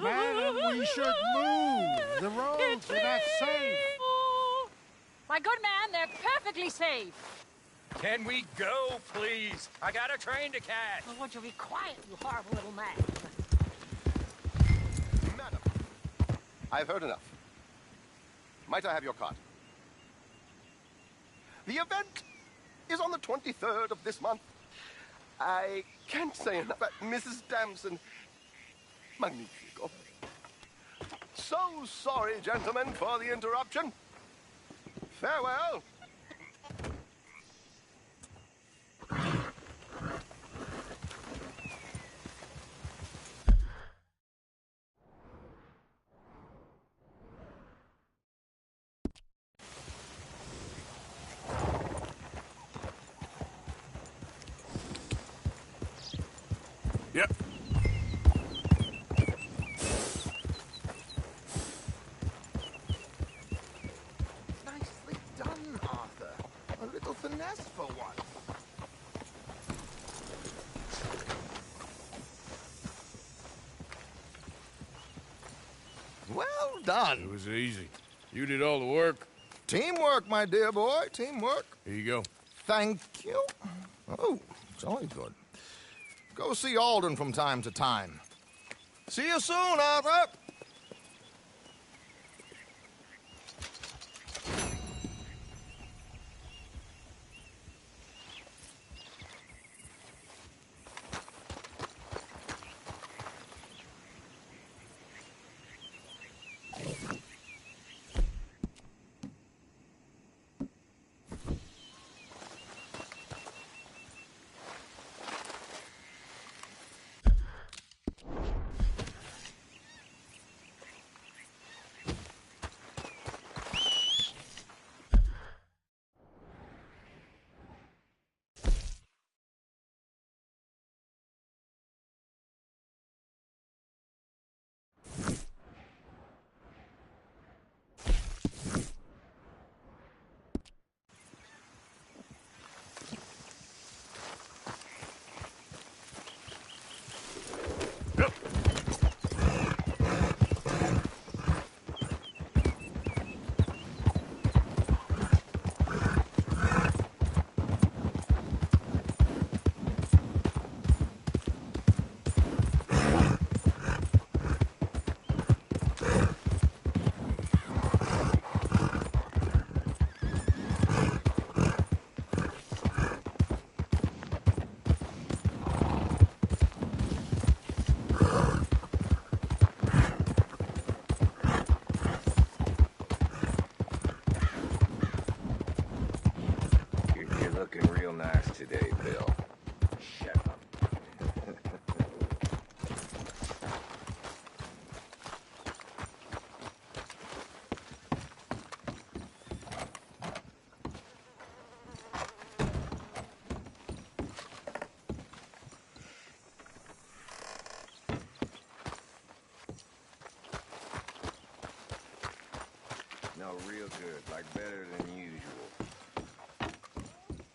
Madam, we should move. The roads are not safe. My good man, they're perfectly safe. Can we go, please? I got a train to catch. Oh, would you be quiet, you horrible little man? Madam, I've heard enough. Might I have your card? The event is on the 23rd of this month. I can't say enough. Mrs. Damson, magnifico. So sorry, gentlemen, for the interruption. Farewell. Yep. Nicely done, Arthur. A little finesse for once. Well done. It was easy. You did all the work. Teamwork, my dear boy. Teamwork. Here you go. Thank you. Oh, jolly good. Go see Alden from time to time. See you soon, Arthur. nice today, Bill. Shut up. No, real good, like better than usual.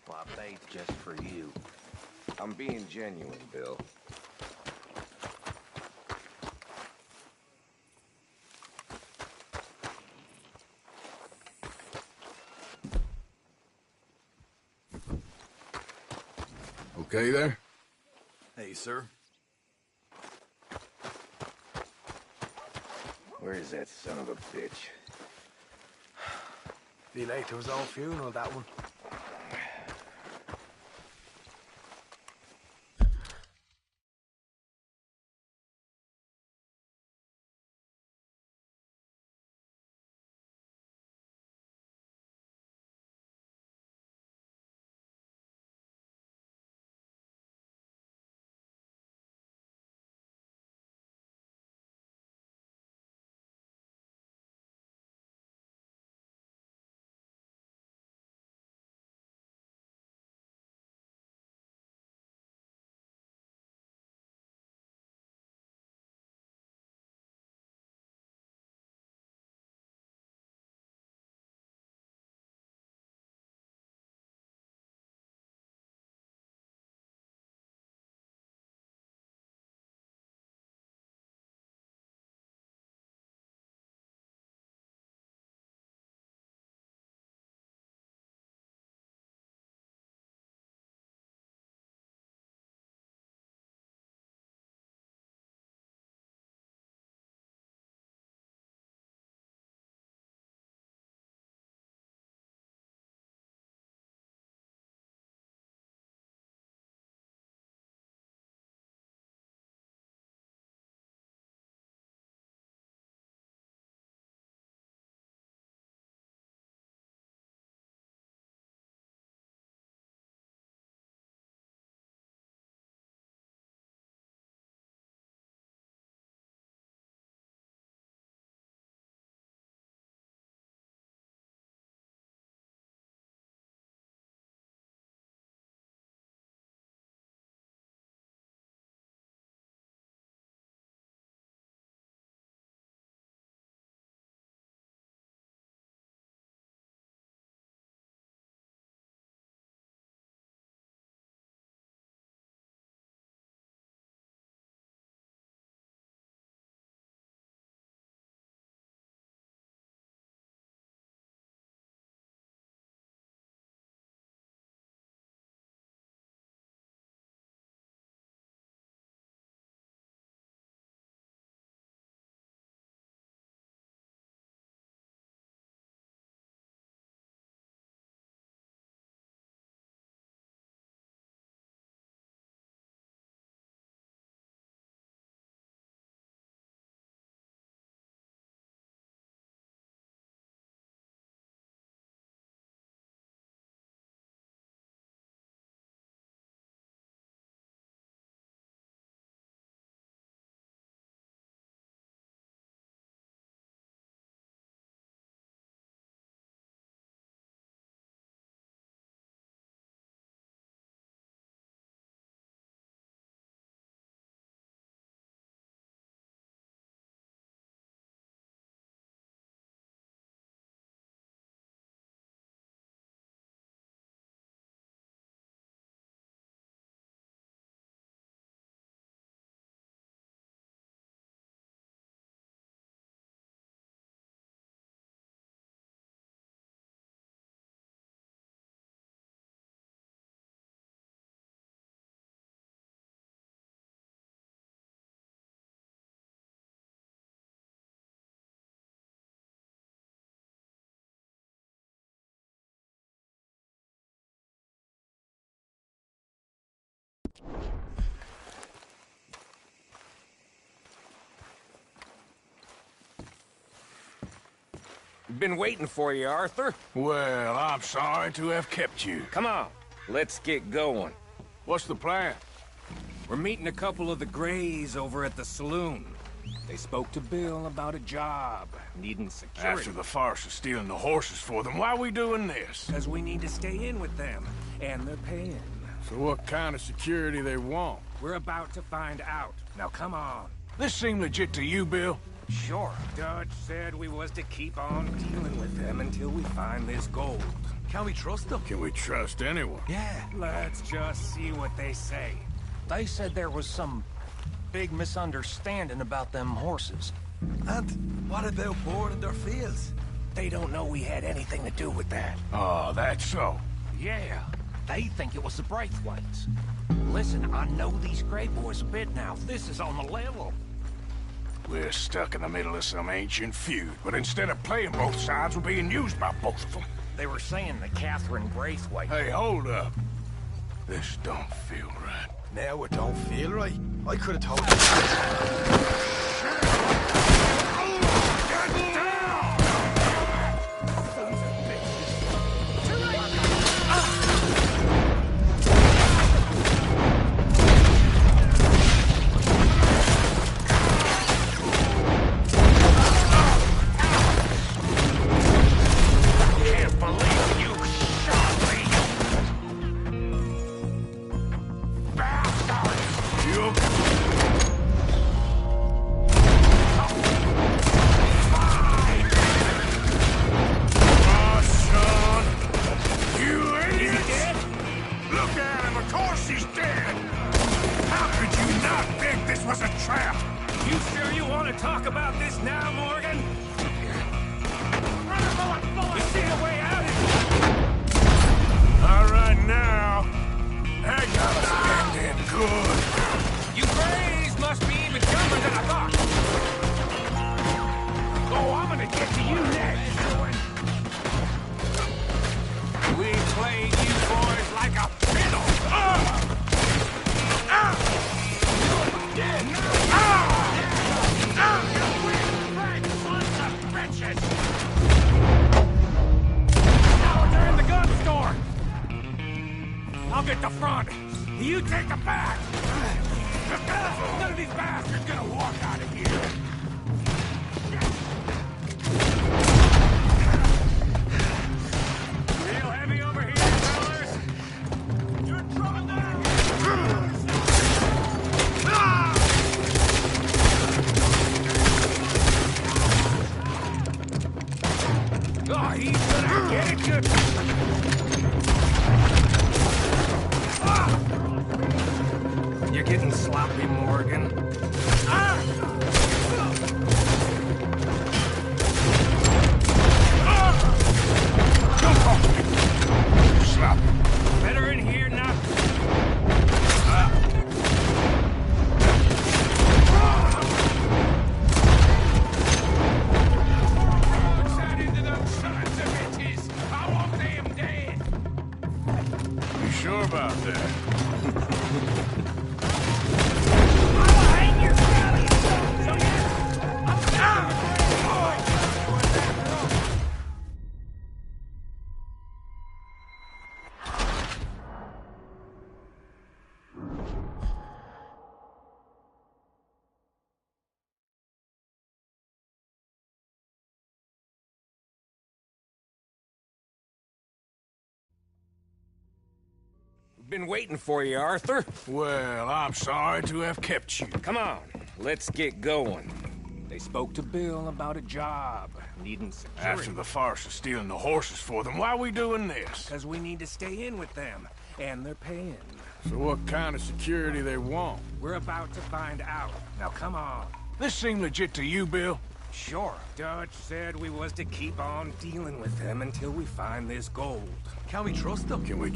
Well, I bathed just for you. I'm being genuine, Bill. Okay there? Hey, sir. Where is that son of a bitch? Be late to his own funeral, that one. Been waiting for you, Arthur. Well, I'm sorry to have kept you. Come on. Let's get going. What's the plan? We're meeting a couple of the Grays over at the saloon. They spoke to Bill about a job, needing security. After the farce of stealing the horses for them, why are we doing this? Because we need to stay in with them, and they're paying. So what kind of security they want? We're about to find out. Now come on. This seem legit to you, Bill? Sure. Dutch said we was to keep on dealing with them until we find this gold. Can we trust them? Can we trust anyone? Yeah. Let's just see what they say. They said there was some big misunderstanding about them horses. And what about boarding their fields? They don't know we had anything to do with that. Oh, that's so. Yeah, they think it was the Braithwaites. Listen, I know these Grey boys a bit now. This is on the level. We're stuck in the middle of some ancient feud, but instead of playing both sides, we're being used by both of them. They were saying that Catherine Braithwaite... Hey, hold up. This don't feel right. Now it don't feel right. I could have told you. You're getting sloppy, Morgan. Slap. Better in here, not... You sure about that? Been waiting for you, Arthur. Well, I'm sorry to have kept you. Come on, let's get going. They spoke to Bill about a job, needing security. After the farce of stealing the horses for them, why are we doing this? Because we need to stay in with them, and they're paying. So what kind of security they want? We're about to find out. Now come on. This seem legit to you, Bill? Sure. Dutch said we was to keep on dealing with them until we find this gold. Can we trust them? Can we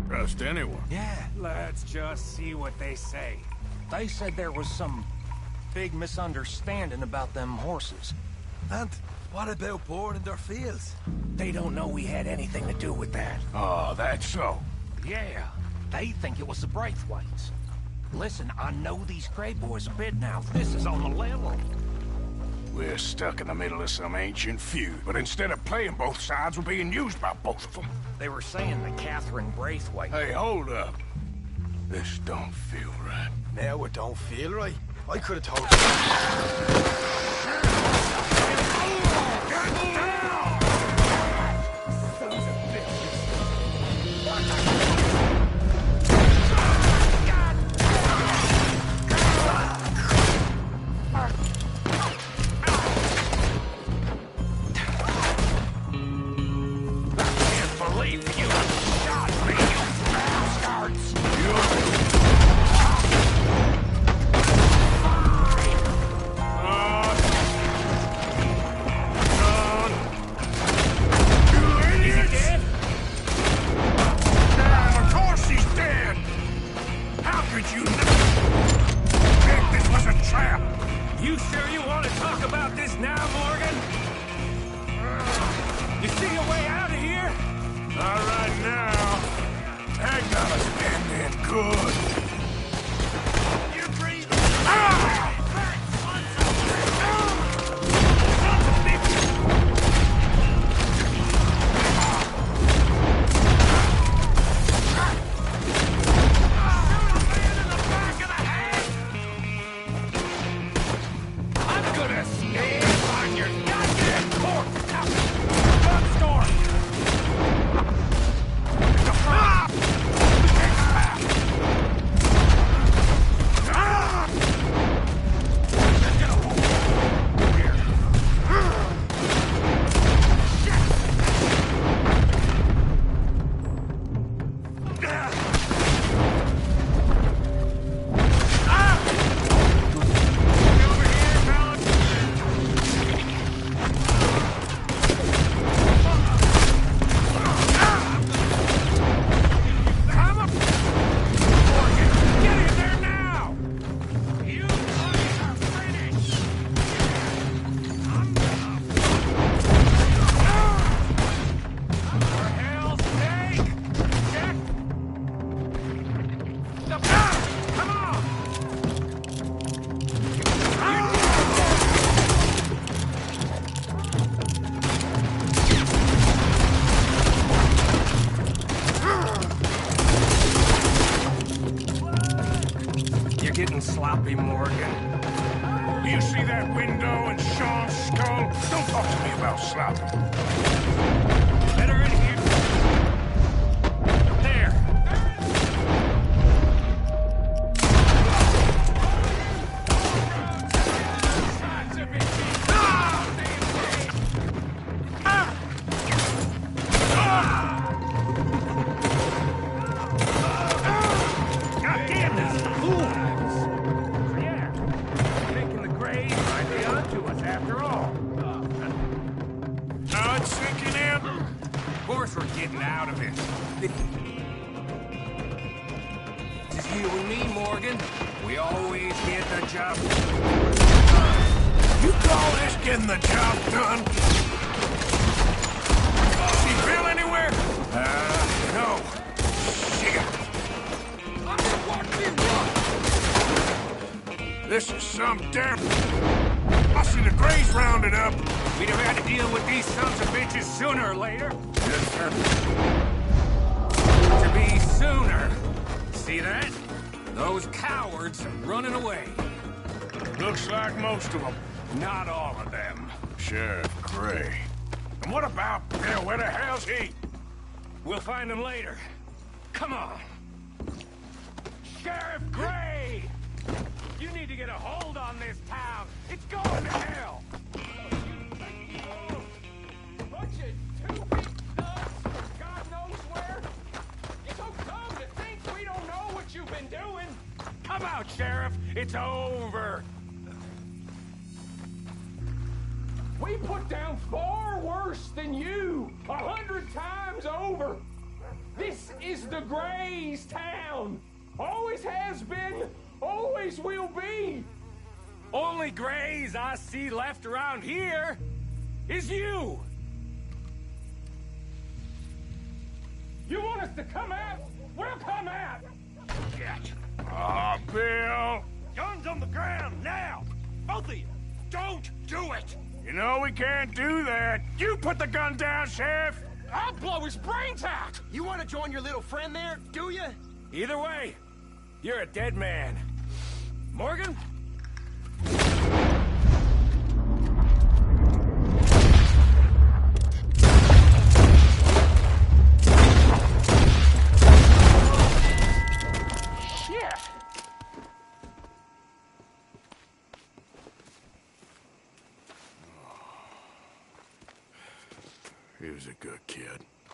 Trust anyone. Yeah, let's just see what they say. They said there was some big misunderstanding about them horses. And what about boarding their fields? They don't know we had anything to do with that. Oh, that's so. Yeah, they think it was the Braithwaites. Listen, I know these Grey boys a bit now. This is on the level. We're stuck in the middle of some ancient feud, but instead of playing both sides, we're being used by both of them. They were saying that Catherine Braithwaite... Hey, hold up. This don't feel right. Now it don't feel right. I could have told you. Sloppy, Morgan. Do you see that window in Sean's skull? Don't talk to me about sloppy. Let her in here. There. God damn this fool! After all. Now it's sinking in. Of course we're getting out of it. Just you and me, Morgan. We always get the job. You call this getting the job done? See Bill anywhere? No. Shit. I'm gonna watch you run. This is some damn... I see the Greys rounded up. We'd have had to deal with these sons of bitches sooner or later. Yes, sir. To be sooner. See that? Those cowards are running away. Looks like most of them. Not all of them. Sheriff Gray. And what about Bill? Where the hell's he? We'll find him later. Come on. Sheriff Gray! You need to get a hold on this town. It's going to hell. Bunch of two-bit nuts, God knows where. You're so dumb to think we don't know what you've been doing. Come out, Sheriff. It's over. We put down far worse than you, 100 times over. This is the Grays town! Always has been, always will be! Only Grays I see left around here is you! You want us to come out? We'll come out! Ah, Bill! Guns on the ground, now! Both of you! Don't do it! You know we can't do that. You put the gun down, Sheriff! I'll blow his brains out! You want to join your little friend there, do you? Either way, you're a dead man. Morgan? Shit! He was a good kid.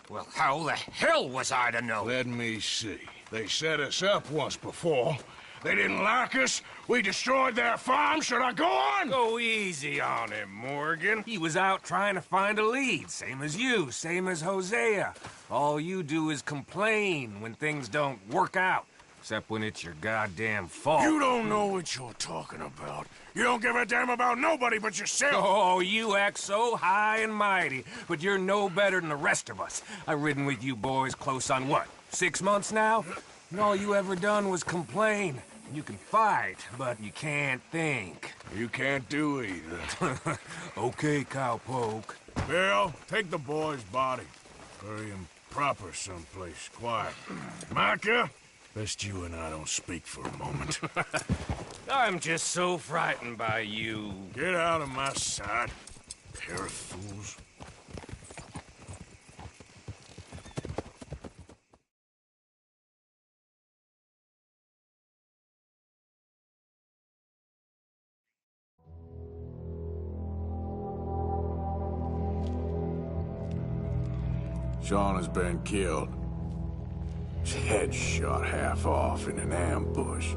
Well, how the hell was I to know? Let me see. They set us up once before. They didn't like us. We destroyed their farm. Should I go on? Go easy on him, Morgan. He was out trying to find a lead, same as you, same as Hosea. All you do is complain when things don't work out. Except when it's your goddamn fault. You don't know what you're talking about. You don't give a damn about nobody but yourself. Oh, you act so high and mighty, but you're no better than the rest of us. I've ridden with you boys close on what, 6 months now? And all you ever done was complain. You can fight, but you can't think. You can't do either. Okay, cowpoke. Bill, take the boy's body. Bury him proper someplace quiet. Micah, best you and I don't speak for a moment. I'm just so frightened by you. Get out of my sight, pair of fools. Sean has been killed. His head shot half off in an ambush.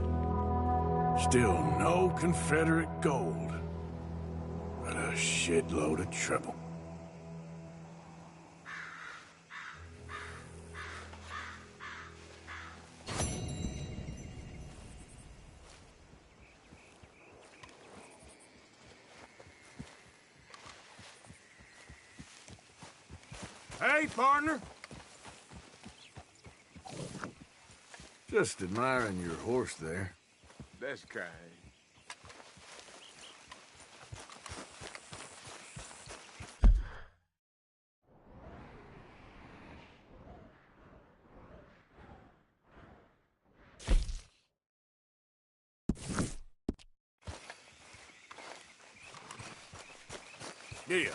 Still no Confederate gold, but a shitload of trouble. Hey, partner. Just admiring your horse there. That's kind. Yeah.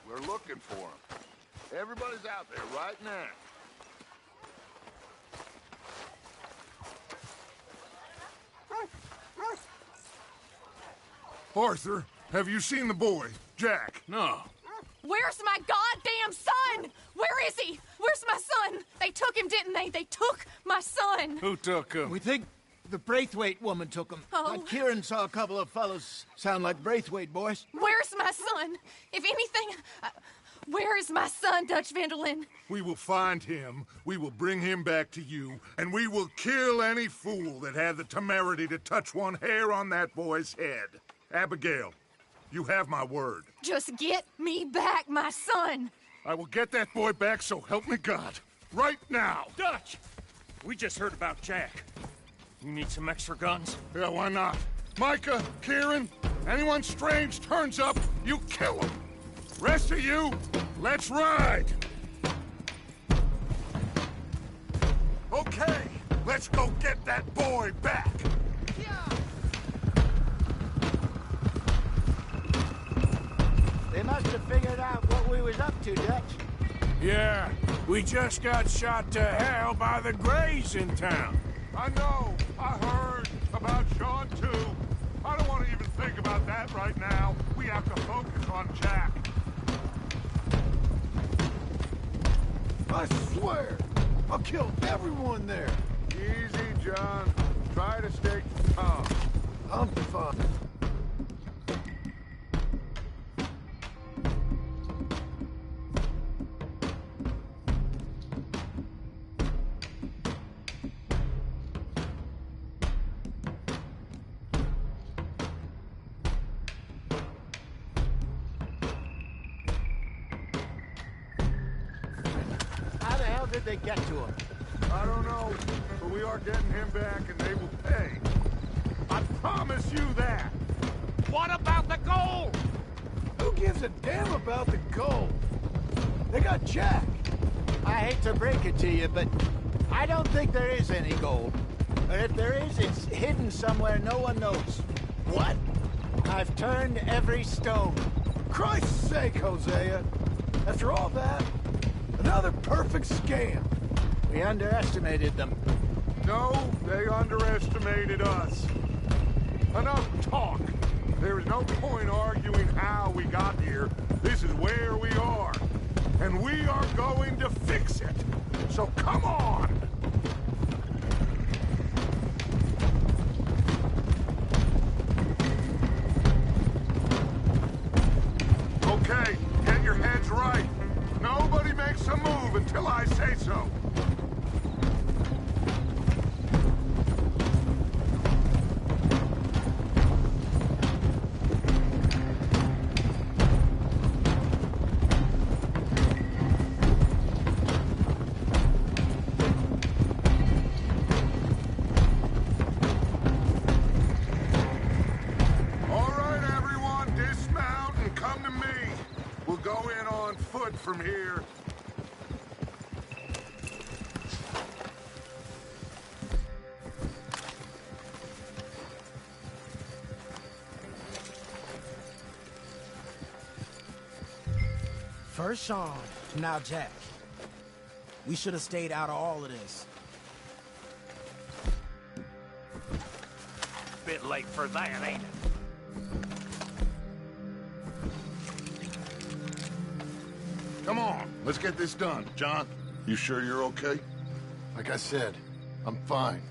We're looking for him. Everybody's out there right now. Arthur, have you seen the boy, Jack? No. Where's my goddamn son? Where is he? Where's my son? They took him, didn't they? They took my son. Who took him? We think the Braithwaite woman took him. Oh. Kieran saw a couple of fellows sound like Braithwaite boys. Where's my son? If anything, where is my son, Dutch Vanderlyn? We will find him, we will bring him back to you, and we will kill any fool that had the temerity to touch one hair on that boy's head. Abigail, you have my word. Just get me back my son. I will get that boy back, so help me God. Right now. Dutch! We just heard about Jack. You need some extra guns? Yeah, why not? Micah, Kieran, anyone strange turns up, you kill him. Rest of you, let's ride. Okay, let's go get that boy back. They must have figured out what we was up to, Dutch. Yeah, we just got shot to hell by the Greys in town. I know, I heard about Sean too. I don't want to even think about that right now. We have to focus on Jack. I swear, I'll kill everyone there. Easy, John. Try to stay calm. I'm fine. How the hell did they get to him? I don't know, but we are getting him back and they will pay. I promise you that. What about the gold? Who gives a damn about the gold? They got Jack. I hate to break it to you, but I don't think there is any gold. Or if there is, it's hidden somewhere no one knows. What? I've turned every stone. Christ's sake, Hosea. After all that, another perfect scam. We underestimated them. No, they underestimated us. Enough talk. There is no point arguing how we got here. This is where we are. And we are going to fix it. So come on! Okay, get your heads right. Nobody makes a move until I say so. All right, everyone, dismount and come to me. We'll go in on foot from here. First Sean, now Jack. We should have stayed out of all of this. Bit late for that, ain't it? Come on, let's get this done. John, you sure you're okay? Like I said, I'm fine.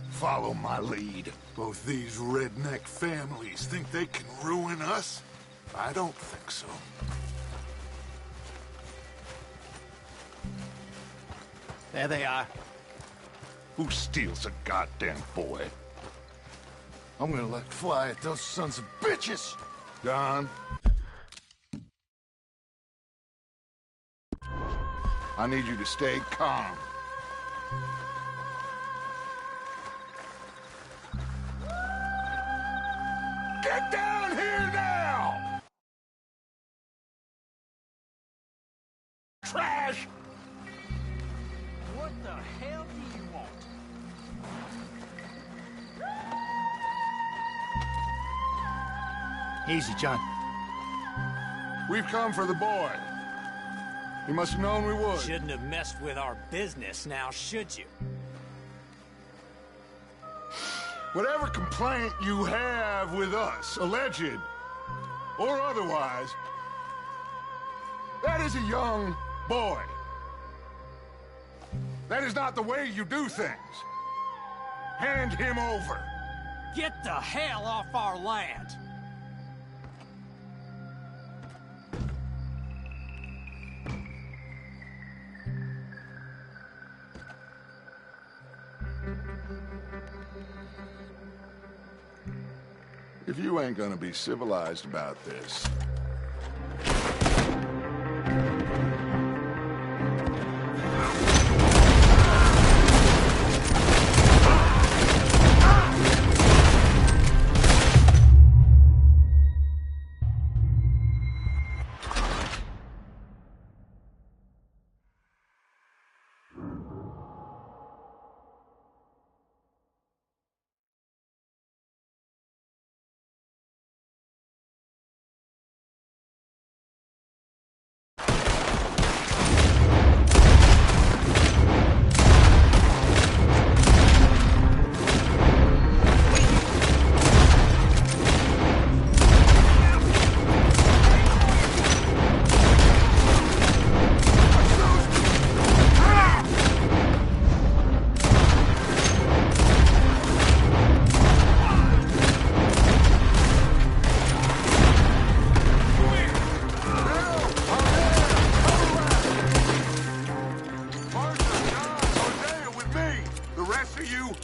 Follow my lead. Both these redneck families think they can ruin us? I don't think so. There they are. Who steals a goddamn boy? I'm gonna let fly at those sons of bitches! Don? I need you to stay calm. Get down here now! Trash! What the hell do you want? Easy, John. We've come for the boy. You must have known we would. Shouldn't have messed with our business now, should you? Whatever complaint you have with us, alleged or otherwise, That is a young boy. That is not the way you do things. Hand him over. Get the hell off our land! If you ain't gonna be civilized about this...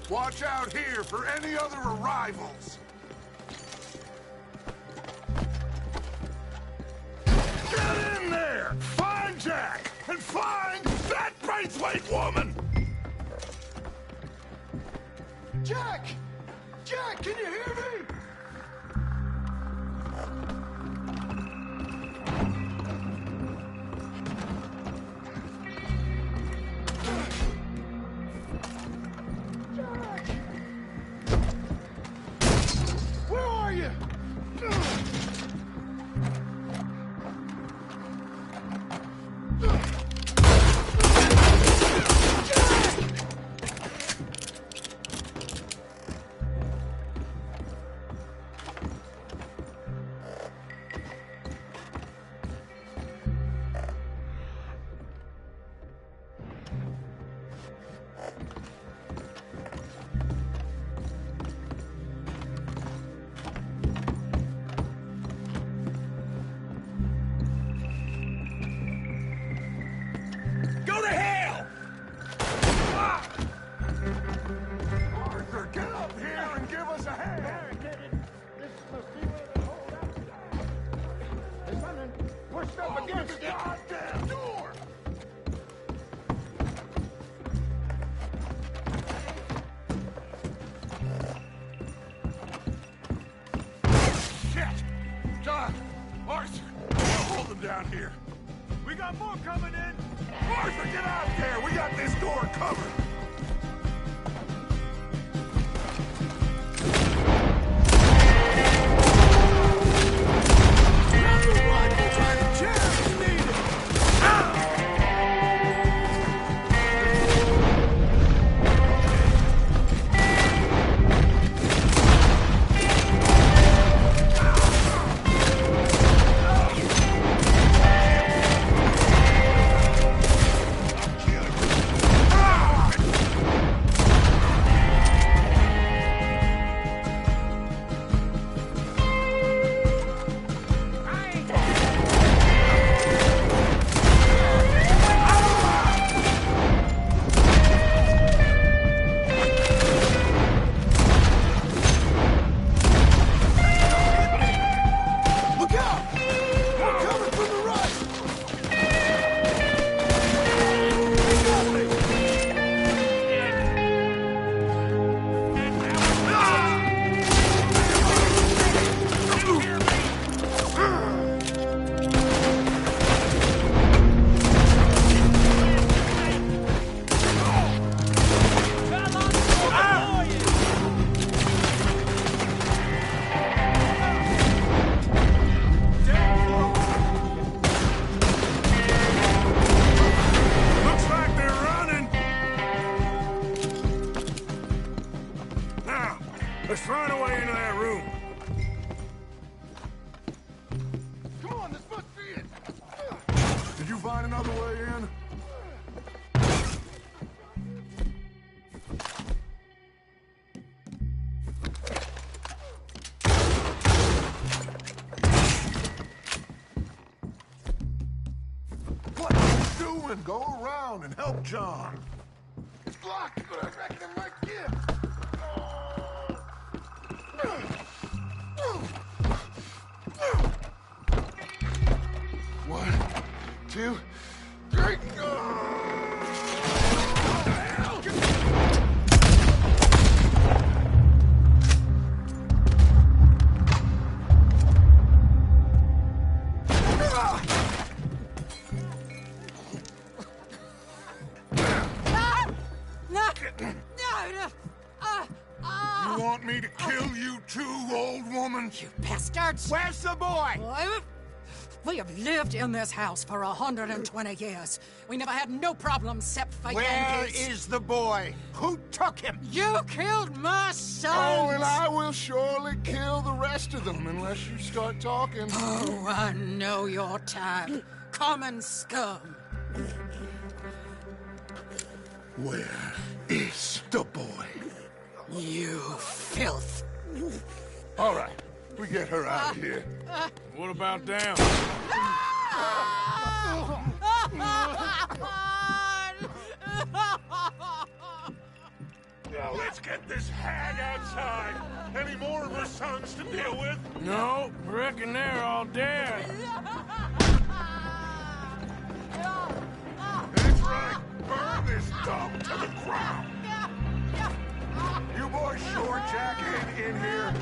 Watch out here for any other arrivals. Get in there! Find Jack! And find that Braithwaite woman! Jack! Jack, can you hear me? Where are you? Go to hell! Arthur, get up here and give us a hand! Pushed up against the goddamn door! Shit! John! Arthur! Hold them down here! We got more coming in! Arthur, get out there! We got this door covered! doing? Go around and help John. It's blocked, but I reckon it might give. 1, 2, 3. You want me to kill you too, old woman? You bastards! Where's the boy? We have lived in this house for 120 years. We never had no problems except for Where Yankees. is the boy? Who took him? You killed my son! Oh, and I will surely kill the rest of them unless you start talking. Oh, I know your type. Common scum. Where is the boy? You filth. All right, we get her out of here. What about down? Now let's get this hag outside. Any more of her sons to deal with? No, reckon they're all dead. That's right. Burn this dump to the ground. You boys sure Jack ain't in here?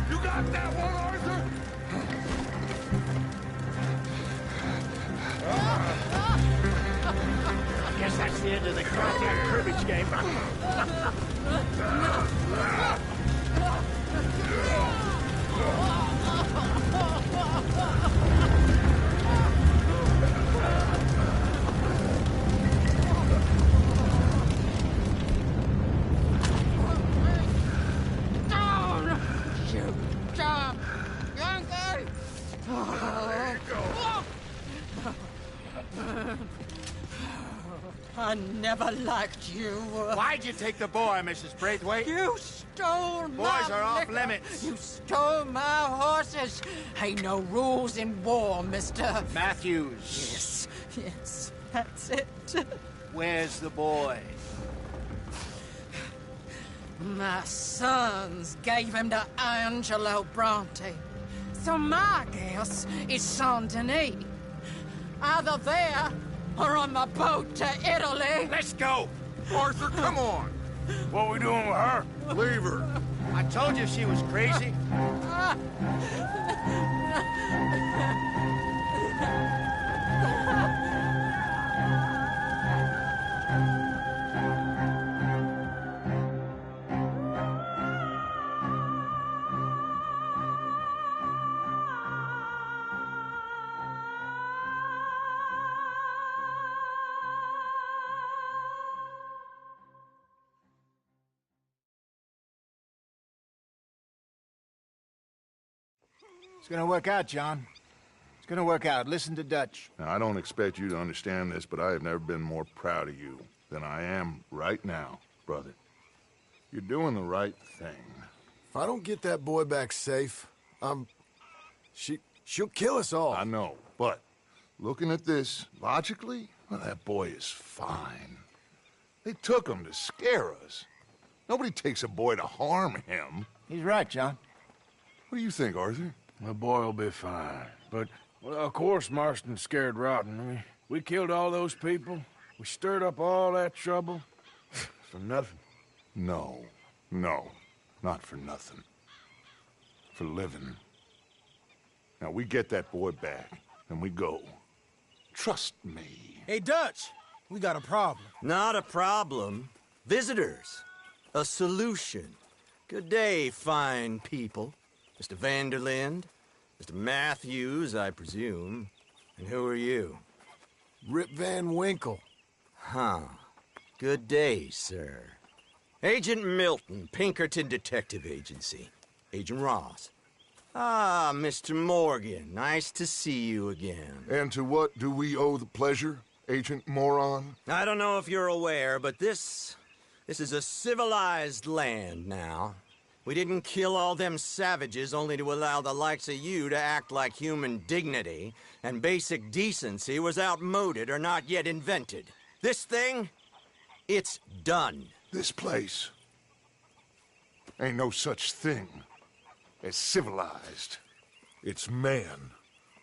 You got that one, Arthur? I guess that's the end of the goddamn cribbage game. Down! You dumb Yankee! There you go. I never liked you. Why'd you take the boy, Mrs. Braithwaite? You stole my Boys are off liquor. limits. You stole my horses. Ain't no rules in war, mister. Matthews. Yes, that's it. Where's the boy? My sons gave him to Angelo Bronte. So my guess is Saint-Denis. Either there or on the boat to Italy. Let's go. Arthur, come on. What we doing with her? Leave her. I told you she was crazy. It's gonna work out, John. It's gonna work out. Listen to Dutch. Now, I don't expect you to understand this, but I have never been more proud of you than I am right now, brother. You're doing the right thing. If I don't get that boy back safe, she'll kill us all. I know, but looking at this logically, well, that boy is fine. They took him to scare us. Nobody takes a boy to harm him. He's right, John. What do you think, Arthur? The boy will be fine. But, well, of course Marston's scared rotten. I mean, we killed all those people. We stirred up all that trouble. For nothing. No, not for nothing. For living. Now, we get that boy back, and we go. Trust me. Hey, Dutch, we got a problem. Not a problem. Visitors. A solution. Good day, fine people. Mr. Vanderlind, Mr. Matthews, I presume. And who are you? Rip Van Winkle. Huh. Good day, sir. Agent Milton, Pinkerton Detective Agency. Agent Ross. Ah, Mr. Morgan, nice to see you again. And to what do we owe the pleasure, Agent Moron? I don't know if you're aware, but this This is a civilized land now. We didn't kill all them savages only to allow the likes of you to act like human dignity, and basic decency was outmoded or not yet invented. This thing, it's done. This place ain't no such thing as civilized. It's man,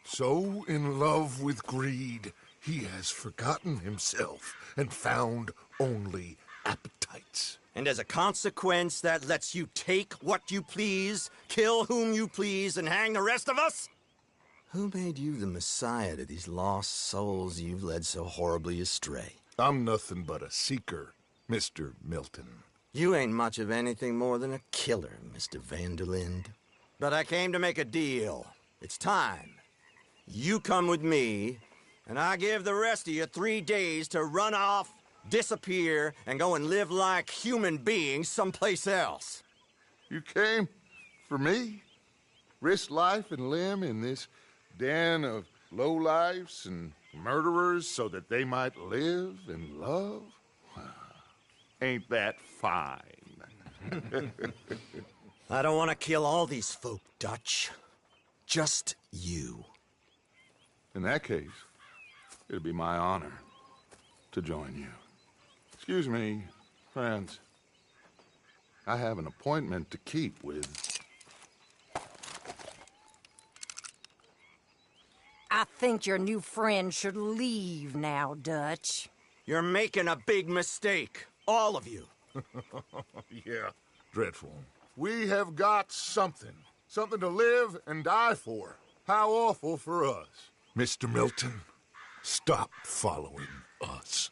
so in love with greed, he has forgotten himself and found only appetites. And as a consequence, that lets you take what you please, kill whom you please, and hang the rest of us? Who made you the messiah to these lost souls you've led so horribly astray? I'm nothing but a seeker, Mr. Milton. You ain't much of anything more than a killer, Mr. Van der Linde. But I came to make a deal. It's time. You come with me, and I give the rest of you 3 days to run off, disappear, and go and live like human beings someplace else. You came for me? Risk life and limb in this den of lowlifes and murderers so that they might live and love? Ain't that fine? I don't want to kill all these folk, Dutch. Just you. In that case, it'd be my honor to join you. Excuse me, friends. I have an appointment to keep with... I think your new friend should leave now, Dutch. You're making a big mistake. All of you. Yeah, dreadful. We have got something. Something to live and die for. How awful for us. Mr. Milton, stop following us.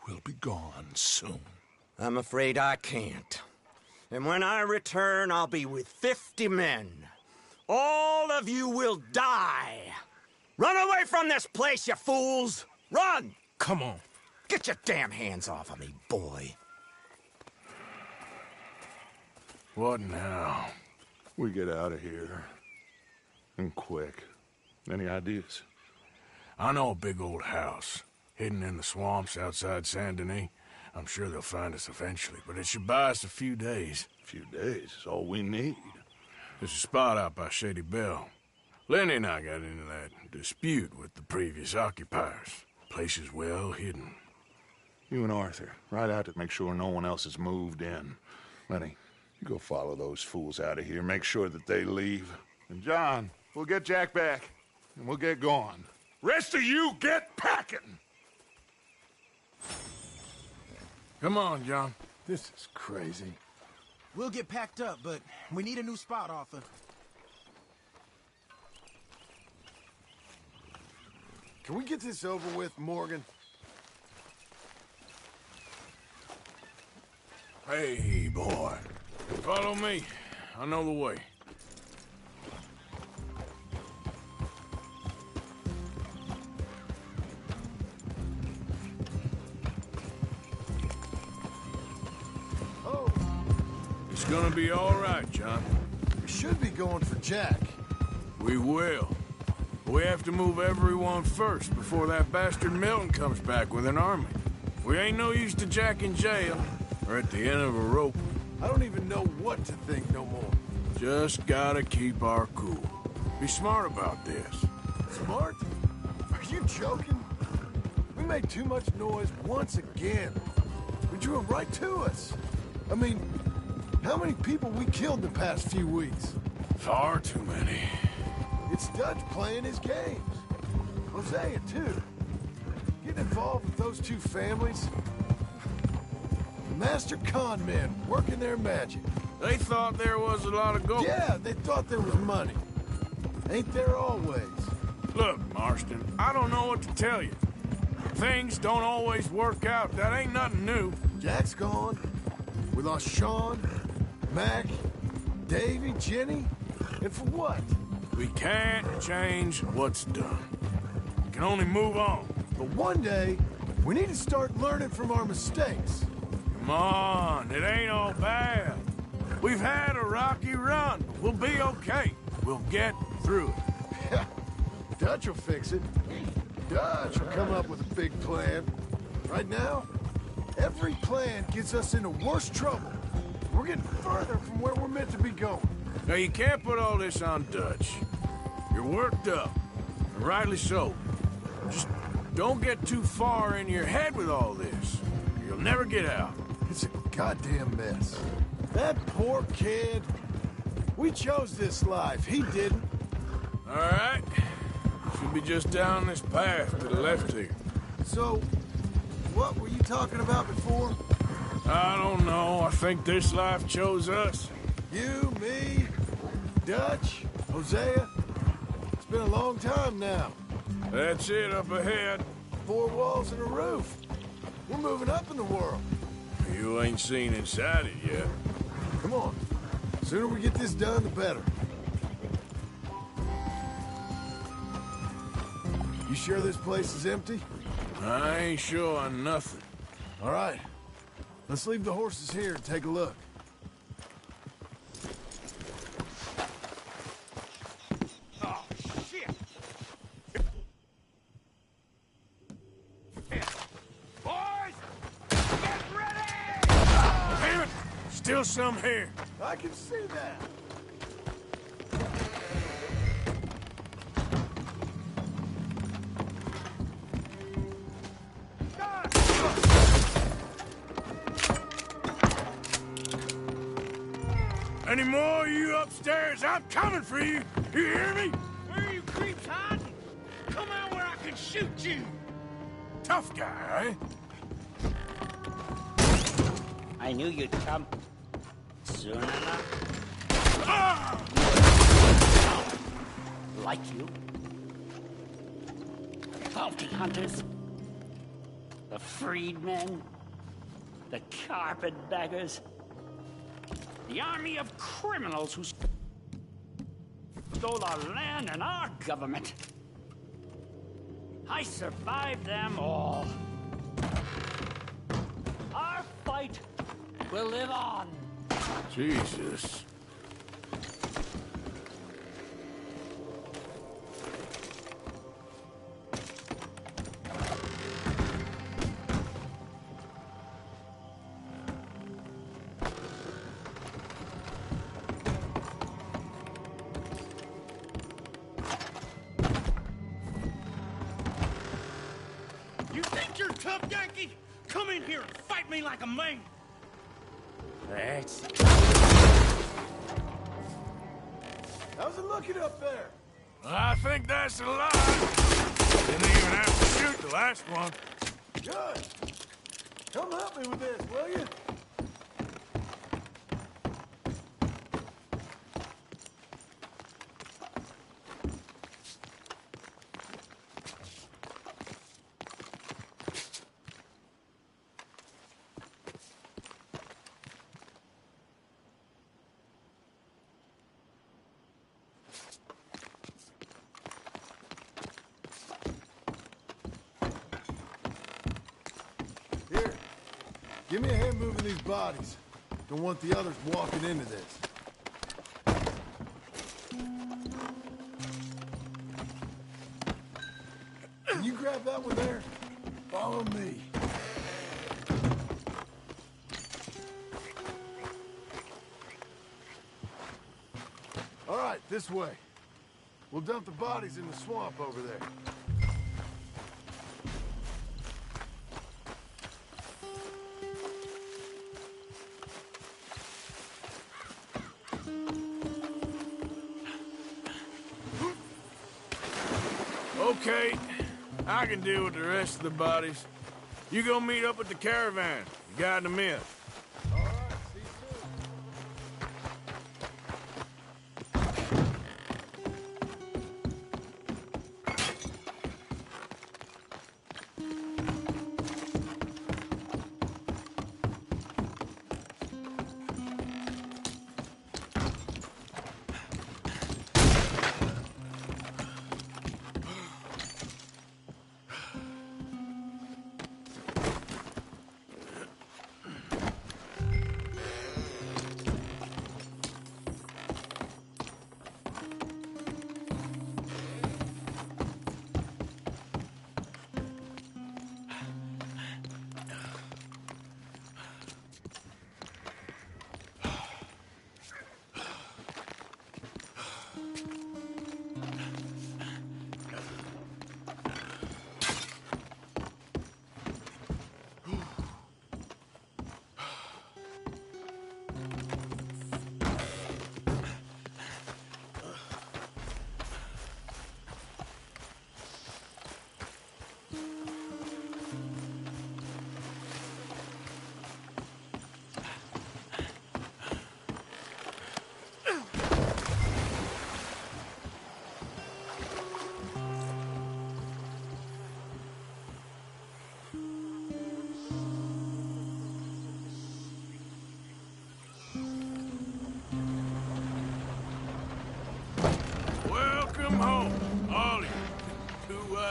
We'll be gone soon. I'm afraid I can't. And when I return, I'll be with 50 men. All of you will die. Run away from this place, you fools! Run! Come on. Get your damn hands off of me, boy. What now? We get out of here. And quick. Any ideas? I know a big old house, hidden in the swamps outside Saint Denis. I'm sure they'll find us eventually, but it should buy us a few days. A few days is all we need. There's a spot out by Shady Belle. Lenny and I got into that dispute with the previous occupiers. Place is well hidden. You and Arthur, ride out to make sure no one else has moved in. Lenny, you go follow those fools out of here. Make sure that they leave. And John, we'll get Jack back, and we'll get going. Rest of you, get packing! Come on, John. This is crazy. We'll get packed up, but we need a new spot, Arthur. Can we get this over with, Morgan? Hey, boy. Follow me. I know the way. Oh. It's gonna be all right, John. We should be going for Jack. We will. We have to move everyone first before that bastard Milton comes back with an army. We ain't no use to Jack in jail or at the end of a rope. I don't even know what to think no more. Just gotta keep our cool. Be smart about this. Smart? Are you joking? We made too much noise once again. We drew him right to us. I mean, how many people we killed in the past few weeks? Far too many. It's Dutch playing his games. Hosea, too. Getting involved with those two families. Master con men working their magic. They thought there was a lot of gold. Yeah, they thought there was money. Ain't there always? Look, Marston, I don't know what to tell you. Things don't always work out. That ain't nothing new. Jack's gone. We lost Sean, Mac, Davy, Jenny. And for what? We can't change what's done. We can only move on. But one day, we need to start learning from our mistakes. Come on, it ain't all bad. We've had a rocky run. We'll be okay. We'll get through it. Dutch will fix it. Dutch will come up with a big plan. Right now, Every plan gets us into worse trouble. We're getting further from where we're meant to be going. Now, you can't put all this on Dutch. You're worked up, and rightly so. Just don't get too far in your head with all this. You'll never get out. It's a goddamn mess. That poor kid. We chose this life. He didn't. All right. Should be just down this path to the left here. So, what were you talking about before? I don't know. I think this life chose us. You, me, Dutch, Hosea. It's been a long time now. That's it up ahead. 4 walls and a roof. We're moving up in the world. You ain't seen inside it yet. Come on. The sooner we get this done, the better. You sure this place is empty? I ain't sure on nothing. All right. Let's leave the horses here and take a look. Oh, shit! Boys! Get ready! Damn it! Still some here. I can see that. Any more of you upstairs? I'm coming for you. You hear me? Where are you creeps hiding? Come out where I can shoot you! Tough guy, eh? I knew you'd come. Soon enough. Ah! Like you. The bounty hunters. The freedmen. The carpetbaggers. The army of criminals who stole our land and our government. I survived them all. Our fight will live on. Jesus. You think you're tough, Yankee? Come in here and fight me like a man! That's... How's it looking up there? I think that's a lie. Didn't even have to shoot the last one. Good. Come help me with this, will you? Here, give me a hand moving these bodies. Don't want the others walking into this. Can you grab that one there? Follow me. All right, this way. We'll dump the bodies in the swamp over there. Okay, I can deal with the rest of the bodies. You go meet up with the caravan. Guide them in. All right, see you soon.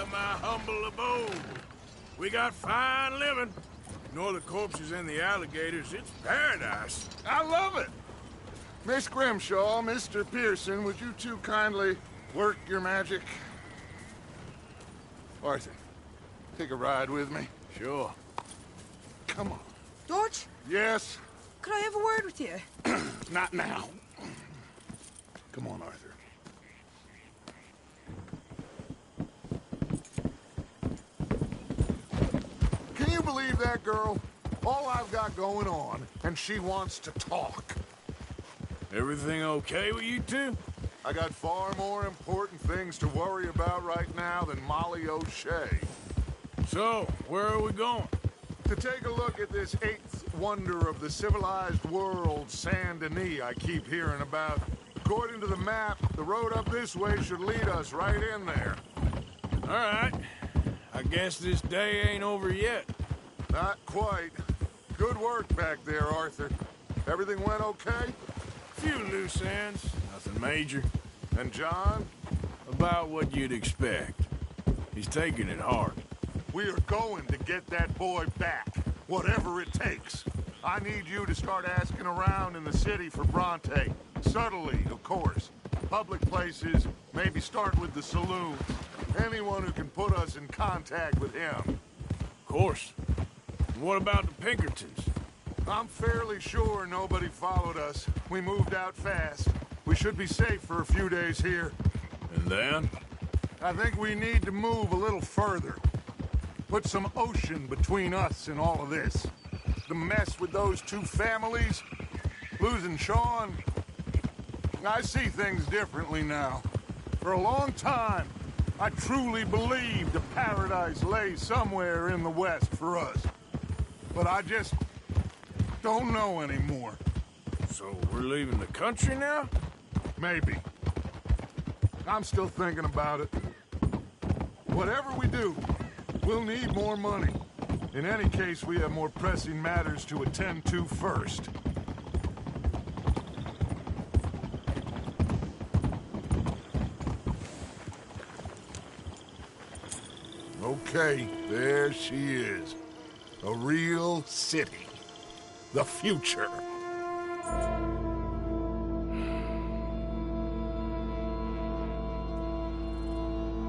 my humble abode. We got fine living. Ignore the corpses and the alligators. It's paradise. I love it. Miss Grimshaw, Mr. Pearson, would you two kindly work your magic? Arthur, take a ride with me. Sure. Come on. George? Yes? Could I have a word with you? Not now. Come on, Arthur. Can you believe that girl? All I've got going on, and she wants to talk. Everything okay with you two? I got far more important things to worry about right now than Molly O'Shea. So, where are we going? To take a look at this eighth wonder of the civilized world, Saint Denis, I keep hearing about. According to the map, the road up this way should lead us right in there. All right. I guess this day ain't over yet. Not quite. Good work back there, Arthur. Everything went okay? Few loose ends, nothing major. And John? About what you'd expect. He's taking it hard. We are going to get that boy back, whatever it takes. I need you to start asking around in the city for Bronte. Subtly, of course. Public places, maybe start with the saloons. Anyone who can put us in contact with him. Of course. What about the Pinkertons? I'm fairly sure nobody followed us. We moved out fast. We should be safe for a few days here. And then? I think we need to move a little further. Put some ocean between us and all of this. The mess with those two families, losing Sean. I see things differently now. For a long time, I truly believed a paradise lay somewhere in the West for us. But I just don't know anymore. So we're leaving the country now? Maybe. I'm still thinking about it. Whatever we do, we'll need more money. In any case, we have more pressing matters to attend to first. Okay, there she is. A real city. The future.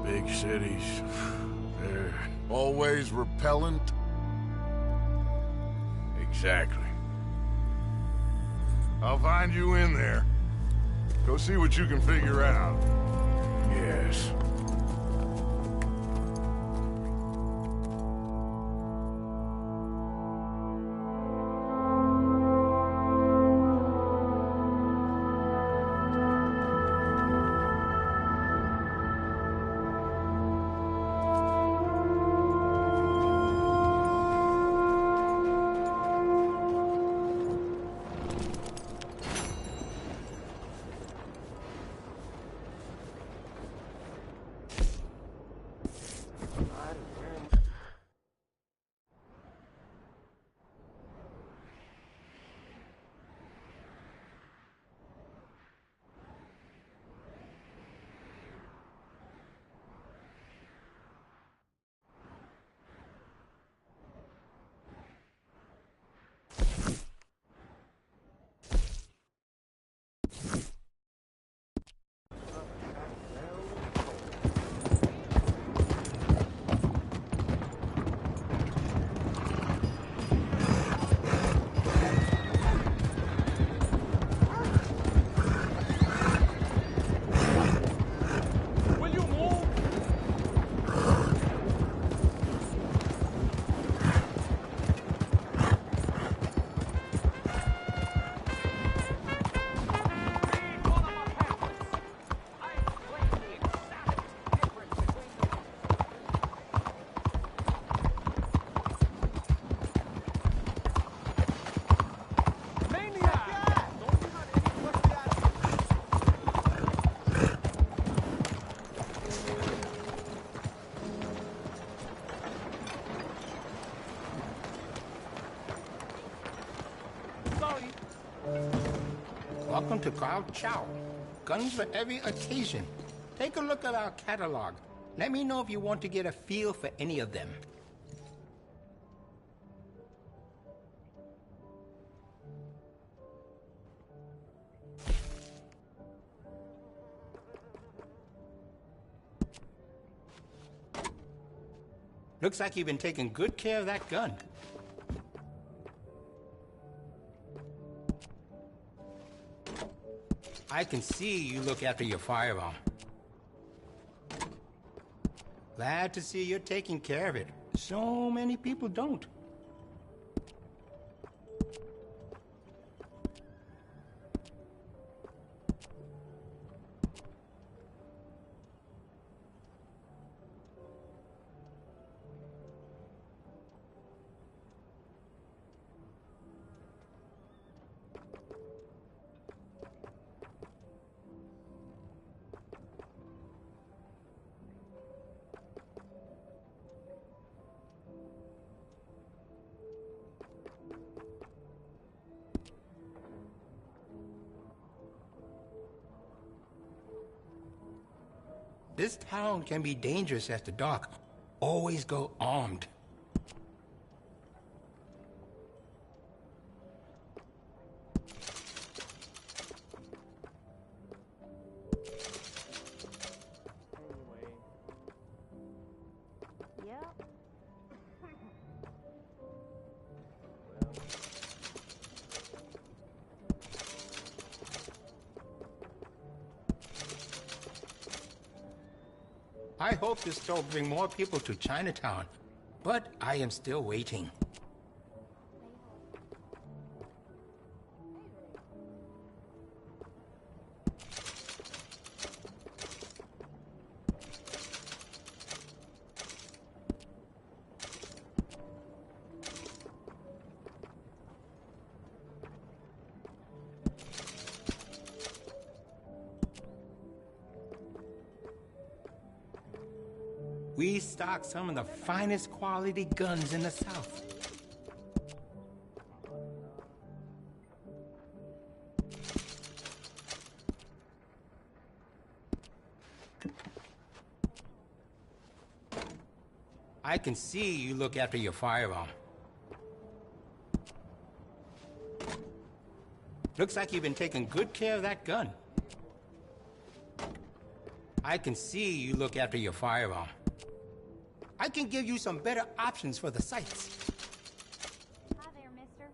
Big cities. They're always repellent. Exactly. I'll find you in there. Go see what you can figure out. Yes. Welcome to Cao Chow. Guns for every occasion. Take a look at our catalog. Let me know if you want to get a feel for any of them. Looks like you've been taking good care of that gun. I can see you look after your firearm. Glad to see you're taking care of it. So many people don't. This town can be dangerous after dark. Always go armed. I hope this will bring more people to Chinatown, but I am still waiting. We stock some of the finest quality guns in the South. I can see you look after your firearm. Looks like you've been taking good care of that gun. I can see you look after your firearm. I can give you some better options for the sights. Hi there, mister.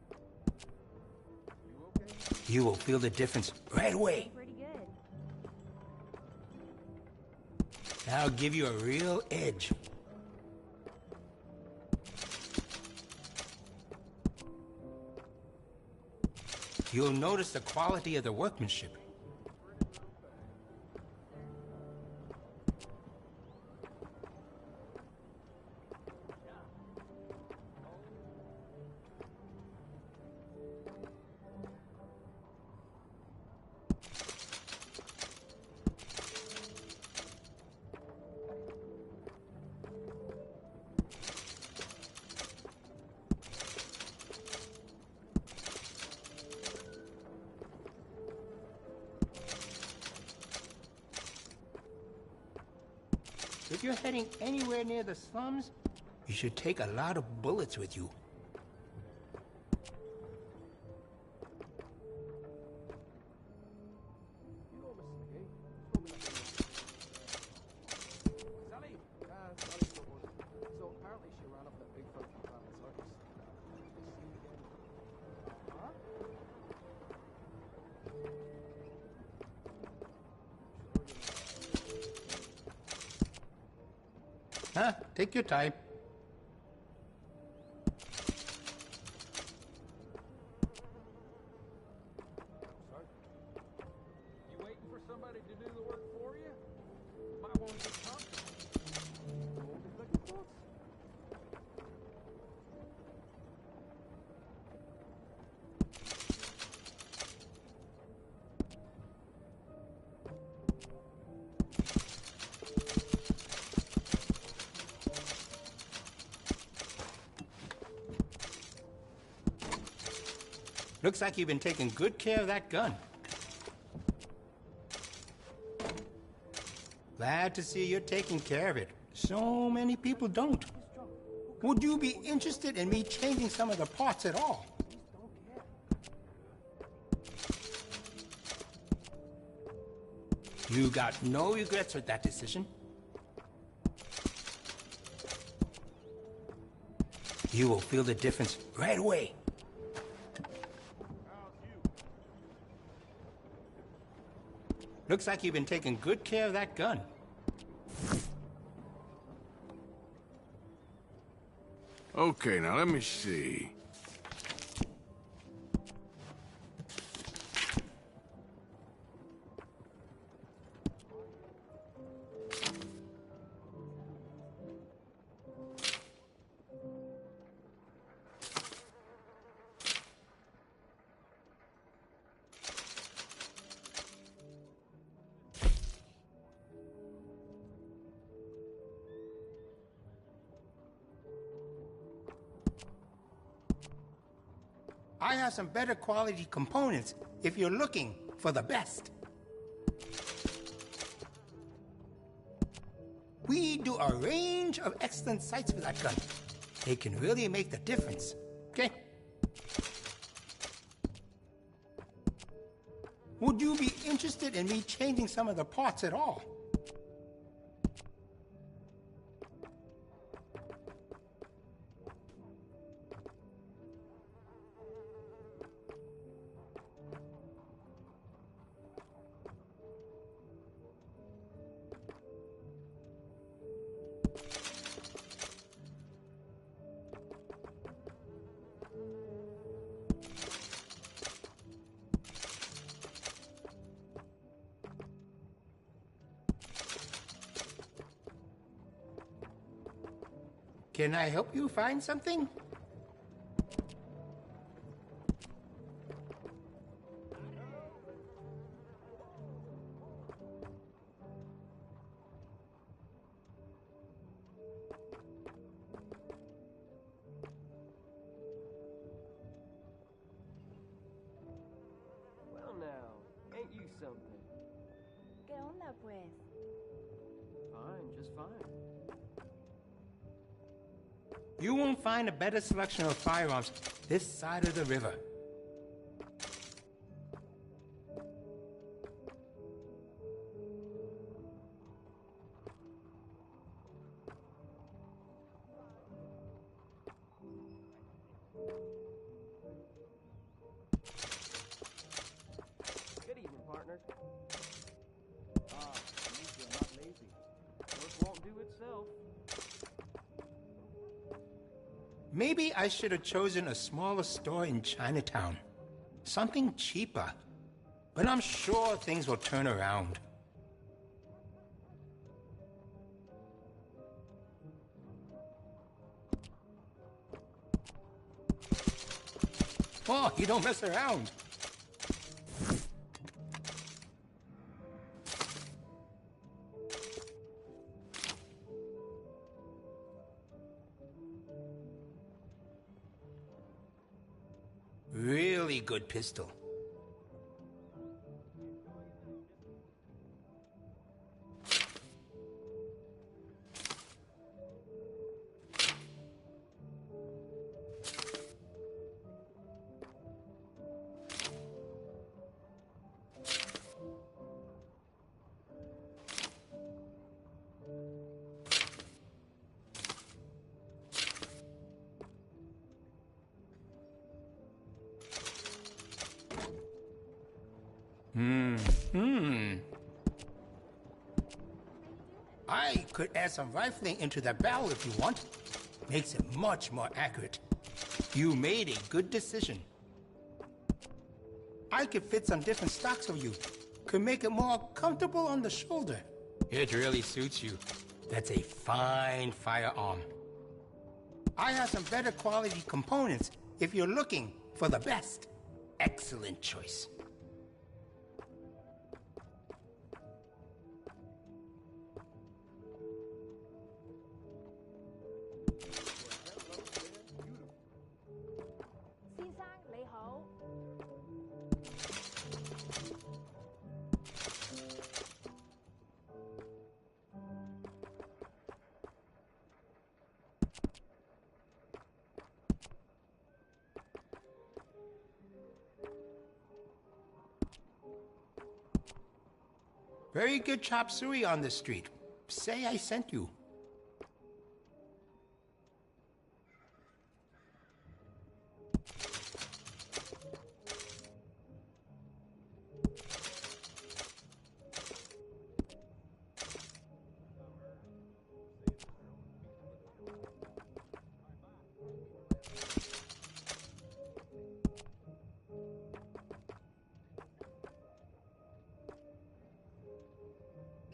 You will feel the difference right away. Pretty good. That'll give you a real edge. You'll notice the quality of the workmanship. If you're heading anywhere near the slums, you should take a lot of bullets with you. Huh? Take your time. You waiting for somebody to do the work for you? Might want to get comfortable. Looks like you've been taking good care of that gun. Glad to see you're taking care of it. So many people don't. Would you be interested in me changing some of the parts at all? You got no regrets with that decision? You will feel the difference right away. Looks like you've been taking good care of that gun. Okay, now let me see. I have some better quality components if you're looking for the best. We do a range of excellent sights for that gun. They can really make the difference, okay? Would you be interested in me changing some of the parts at all? Can I help you find something? Well now, ain't you something? ¿Qué onda, pues? Fine, just fine. You won't find a better selection of firearms this side of the river. Good evening, partner. Usually I'm not lazy. Work won't do itself. Maybe I should have chosen a smaller store in Chinatown. Something cheaper. But I'm sure things will turn around. Oh, you don't mess around. Really good pistol. I could add some rifling into the barrel if you want. Makes it much more accurate. You made a good decision. I could fit some different stocks for you. Could make it more comfortable on the shoulder. It really suits you. That's a fine firearm. I have some better quality components if you're looking for the best. Excellent choice. Very good chop suey on the street. Say I sent you.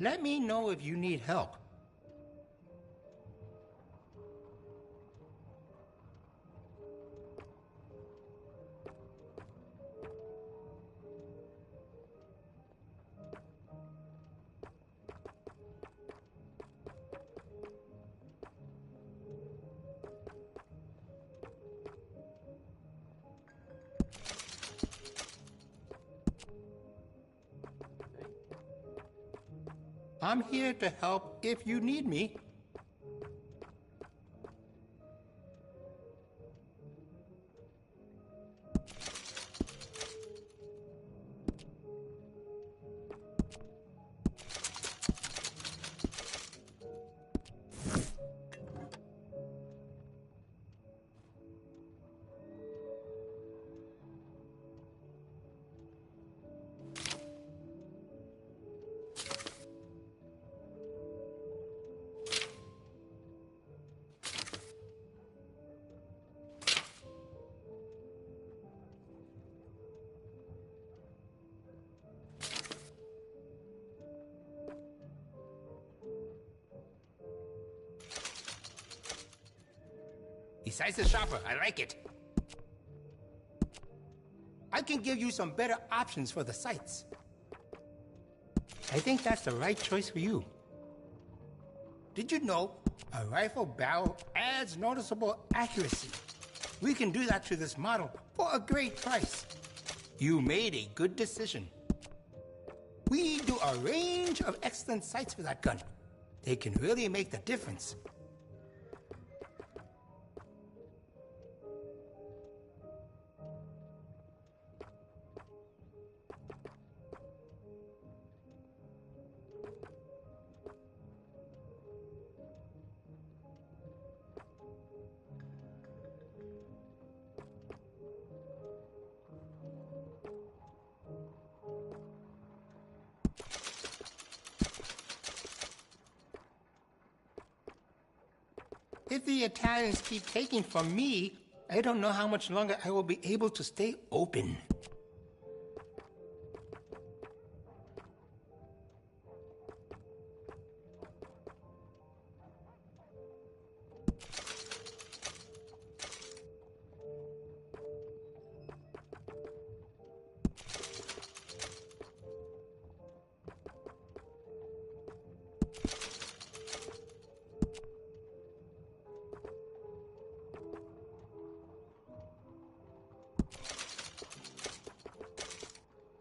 Let me know if you need help. I'm here to help if you need me. Decisive shopper, I like it. I can give you some better options for the sights. I think that's the right choice for you. Did you know a rifle barrel adds noticeable accuracy? We can do that to this model for a great price. You made a good decision. We do a range of excellent sights for that gun. They can really make the difference. If the Italians keep taking from me, I don't know how much longer I will be able to stay open.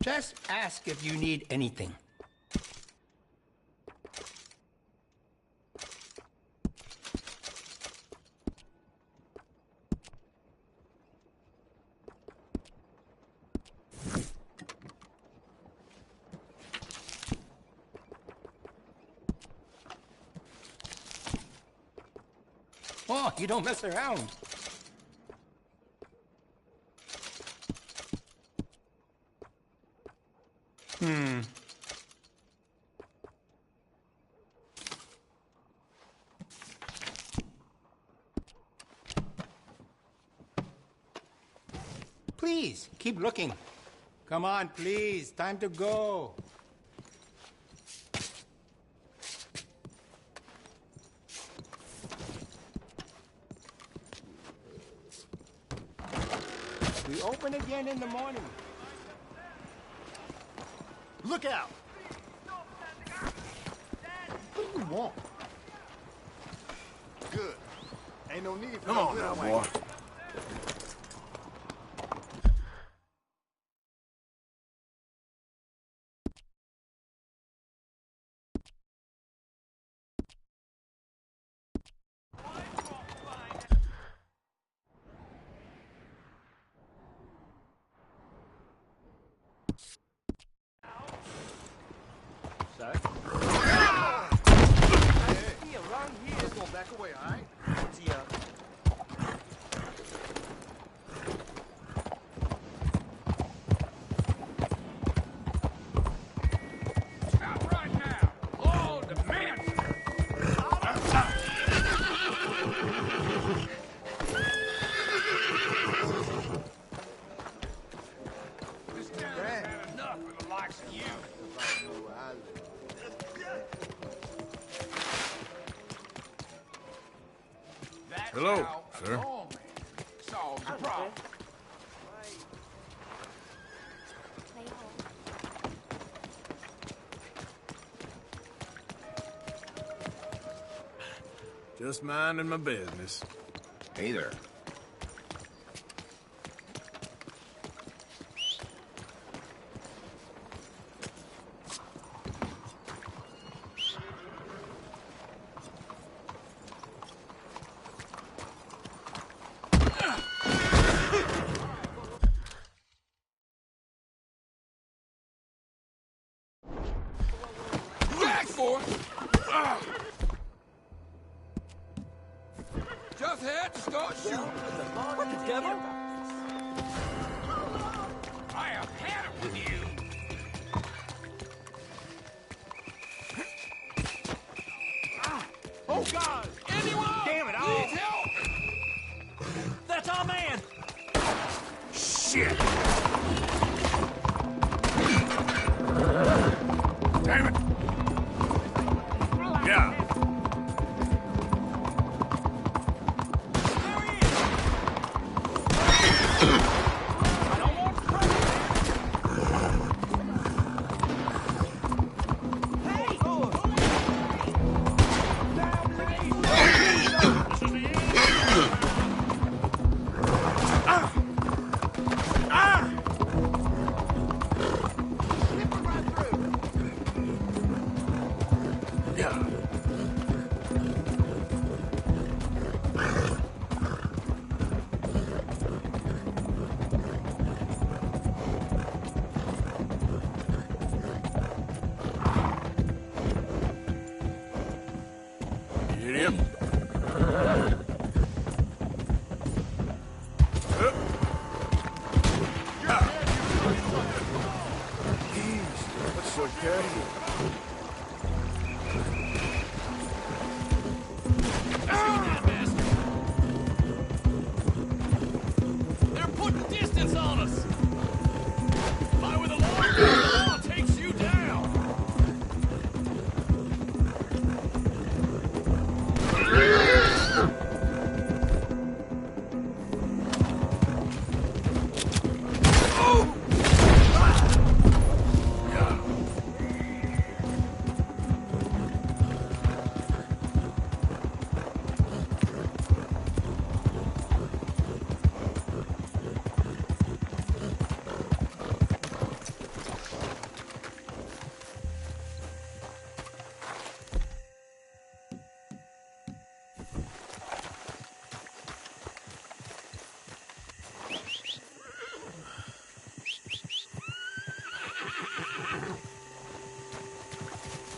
Just ask if you need anything. Oh, you don't mess around. Please, keep looking. Come on, please. Time to go. We open again in the morning. Look out! What do you want? Good. Ain't no need for Come on now, boy. sir. Hey, around here. Just go back away, all right? See ya. Stop right now! All demand! This town has had enough of the likes of you. That's Hello, how sir. a lawman solves a problem. Just minding my business. Hey there. Back for it! Just had to start shooting. What the devil? I have had it with you. Oh, God! Anyone? Damn it, Need help? That's our man! Shit! Damn it! Yeah. Get him. That's so careful. They're putting distance on us. If I were the law takes you down.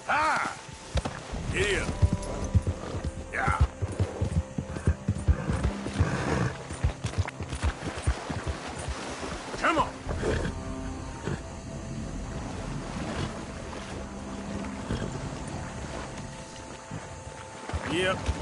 Ah! Get him. Yeah. Come on. Yep.